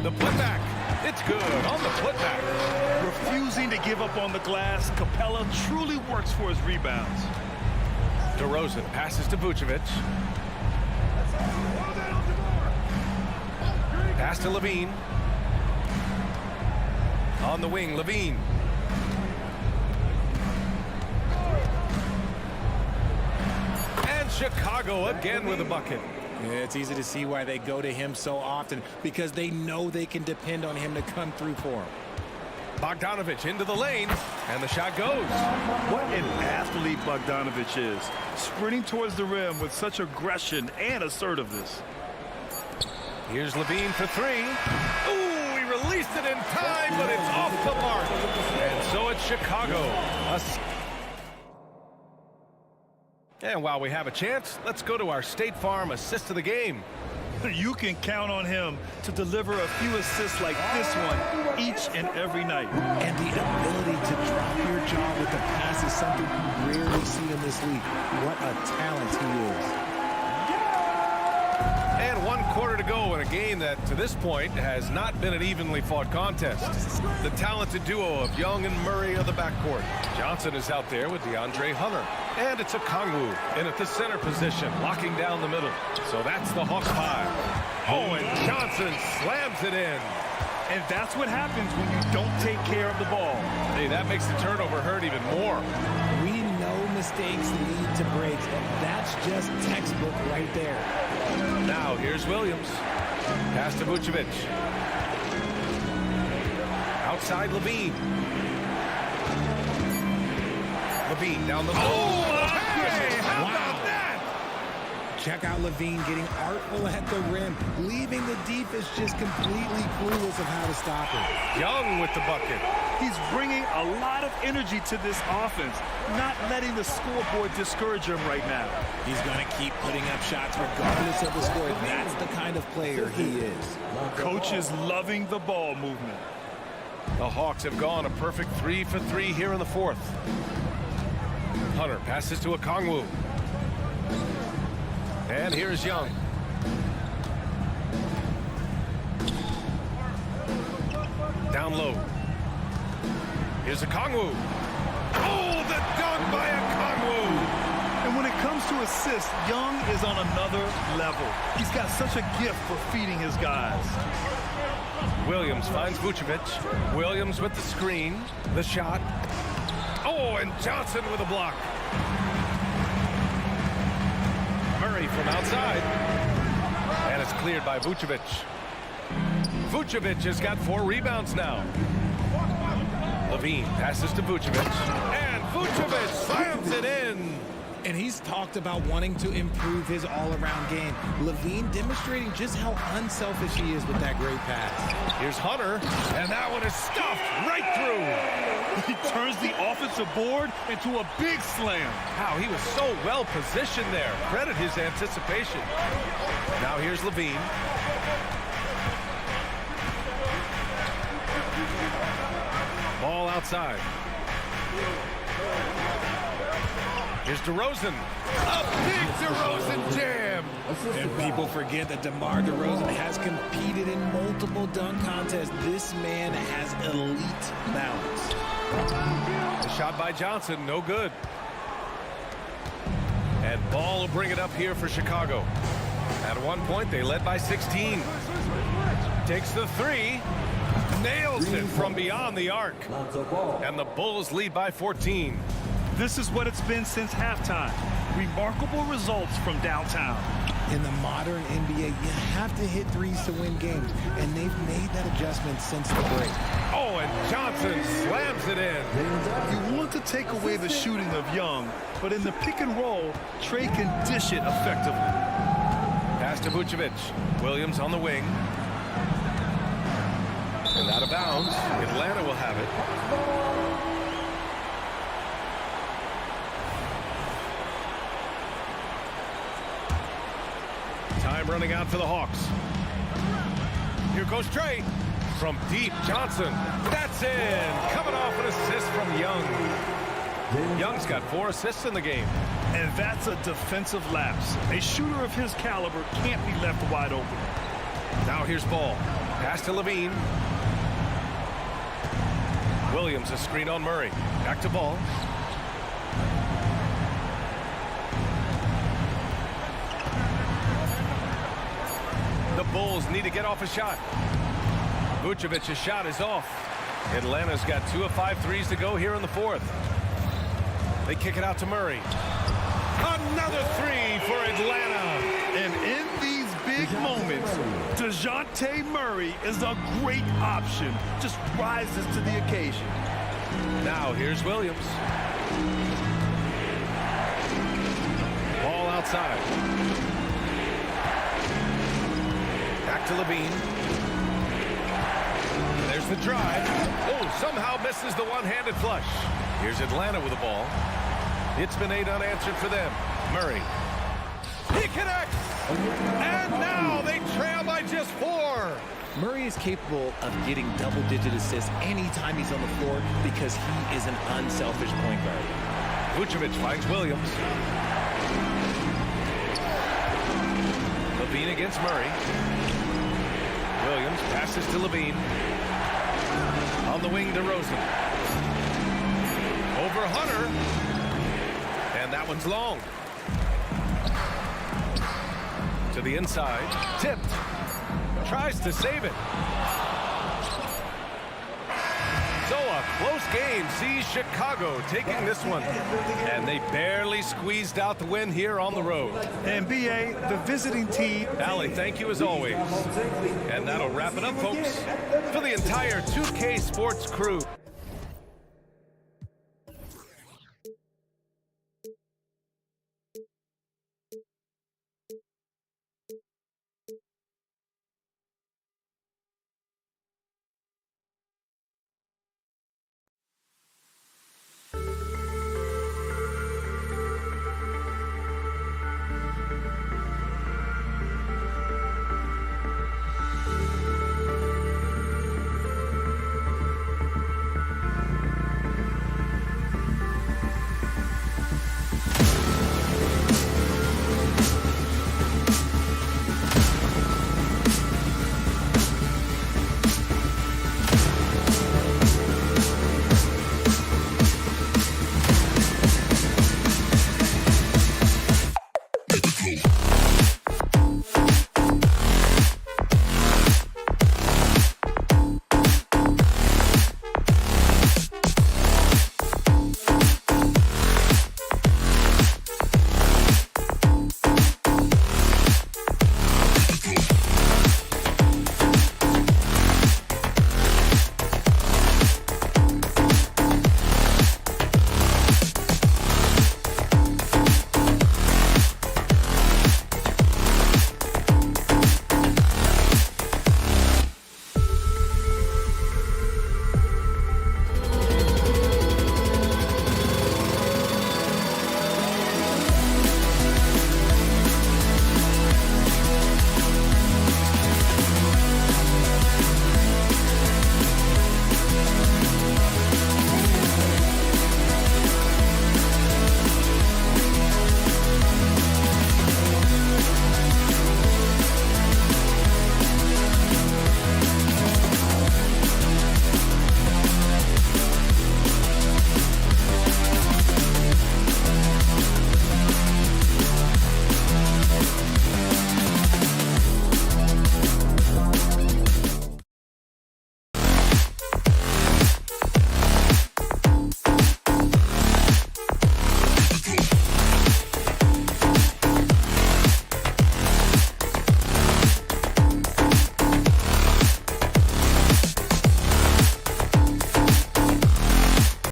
Speaker 6: The putback. It's good on the putback.
Speaker 7: Refusing to give up on the glass, Capella truly works for his rebounds.
Speaker 6: DeRozan passes to Vucevic. Pass to LaVine. On the wing, LaVine. And Chicago again with a bucket.
Speaker 11: Yeah, it's easy to see why they go to him so often, because they know they can depend on him to come through for them.
Speaker 6: Bogdanovich into the lane, and the shot goes.
Speaker 7: What an athlete Bogdanovich is, sprinting towards the rim with such aggression and assertiveness.
Speaker 6: Here's LaVine for 3. Ooh, he released it in time, but it's off the mark. And so it's Chicago. And while we have a chance, let's go to our State Farm assist of the game.
Speaker 7: You can count on him to deliver a few assists like this one each and every night.
Speaker 11: And the ability to drop your jaw with the pass is something you rarely see in this league. What a talent he is.
Speaker 6: And 1 quarter to go in a game that, to this point, has not been an evenly fought contest. The talented duo of Young and Murray of the backcourt. Johnson is out there with DeAndre Hunter. And it's a Kongwu in at the center position, locking down the middle. So that's the Hawks 5. Oh, and Johnson slams it in.
Speaker 7: And that's what happens when you don't take care of the ball. They
Speaker 6: Hey, that makes the turnover hurt even more.
Speaker 11: We know mistakes lead to breaks. That's just textbook right there.
Speaker 6: Now, here's Williams. Pass to Vucevic. Outside Levine. Levine down the middle.
Speaker 7: Oh, hey, how about that?
Speaker 11: Check out Levine getting artful at the rim, leaving the defense just completely clueless of how to stop it.
Speaker 6: Young with the bucket.
Speaker 7: He's bringing a lot of energy to this offense, not letting the scoreboard discourage him right now.
Speaker 11: He's going to keep putting up shots regardless of the score. That's the kind of player he is.
Speaker 7: Coach is loving the ball movement.
Speaker 6: The Hawks have gone a perfect 3 for 3 here in the fourth. Hunter passes to Okongwu. And here's Young. Down low. Here's Okongwu. Oh, the dunk by Okongwu.
Speaker 7: And when it comes to assists, Young is on another level. He's got such a gift for feeding his guys.
Speaker 6: Williams finds Vucevic. Williams with the screen. The shot. Oh, and Johnson with a block. Murray from outside. And it's cleared by Vucevic. Vucevic has got 4 rebounds now. Levine passes to Vucevic. And Vucevic slams it in.
Speaker 11: And he's talked about wanting to improve his all-around game. Levine demonstrating just how unselfish he is with that great pass.
Speaker 6: Here's Hunter, and that one is stuffed right through.
Speaker 7: He turns the offensive board into a big slam.
Speaker 6: Wow, he was so well positioned there. Credit his anticipation. Now here's Levine. Ball outside. Here's DeRozan. A big DeRozan jam.
Speaker 11: And people forget that DeMar DeRozan has competed in multiple dunk contests. This man has elite balance.
Speaker 6: The shot by Johnson, no good. And Ball will bring it up here for Chicago. At one point, they led by 16. Takes the 3. Nails it from beyond the arc. And the Bulls lead by 14.
Speaker 7: This is what it's been since halftime. Remarkable results from downtown.
Speaker 11: In the modern NBA, you have to hit threes to win games, and they've made that adjustment since the break.
Speaker 6: Oh, and Johnson slams it in.
Speaker 7: You want to take away the shooting of Young, but in the pick and roll, Trey can dish it effectively.
Speaker 6: Pass to Vucevic. Williams on the wing. And out of bounds. Atlanta will have it. Time running out for the Hawks. Here goes Trey. From deep, Johnson. That's in. Coming off an assist from Young. Young's got 4 assists in the game.
Speaker 7: And that's a defensive lapse. A shooter of his caliber can't be left wide open.
Speaker 6: Now here's Ball. Pass to Levine. Williams a screen on Murray. Back to Ball. The Bulls need to get off a shot. Vucevic's shot is off. Atlanta's got 2 of 5 threes to go here in the fourth. They kick it out to Murray. Another 3 for Atlanta.
Speaker 7: And in these big moments, DeJounte Murray is a great option. Just rises to the occasion.
Speaker 6: Now here's Williams. Ball outside. Back to Levine. There's the drive. Oh, somehow misses the one-handed flush. Here's Atlanta with the ball. It's been 8 unanswered for them. Murray. He connects! And now they trail by just 4.
Speaker 11: Murray is capable of getting double-digit assists anytime he's on the floor because he is an unselfish point guard.
Speaker 6: Vucevic finds Williams. Levine against Murray. Williams passes to Levine. On the wing, DeRozan. Over Hunter. And that one's long. To the inside. Tipped. Tries to save it. So a close game sees Chicago taking this one. And they barely squeezed out the win here on the road.
Speaker 7: And BA, the visiting team.
Speaker 6: Allie, thank you as always. And that'll wrap it up, folks, for the entire 2K Sports crew.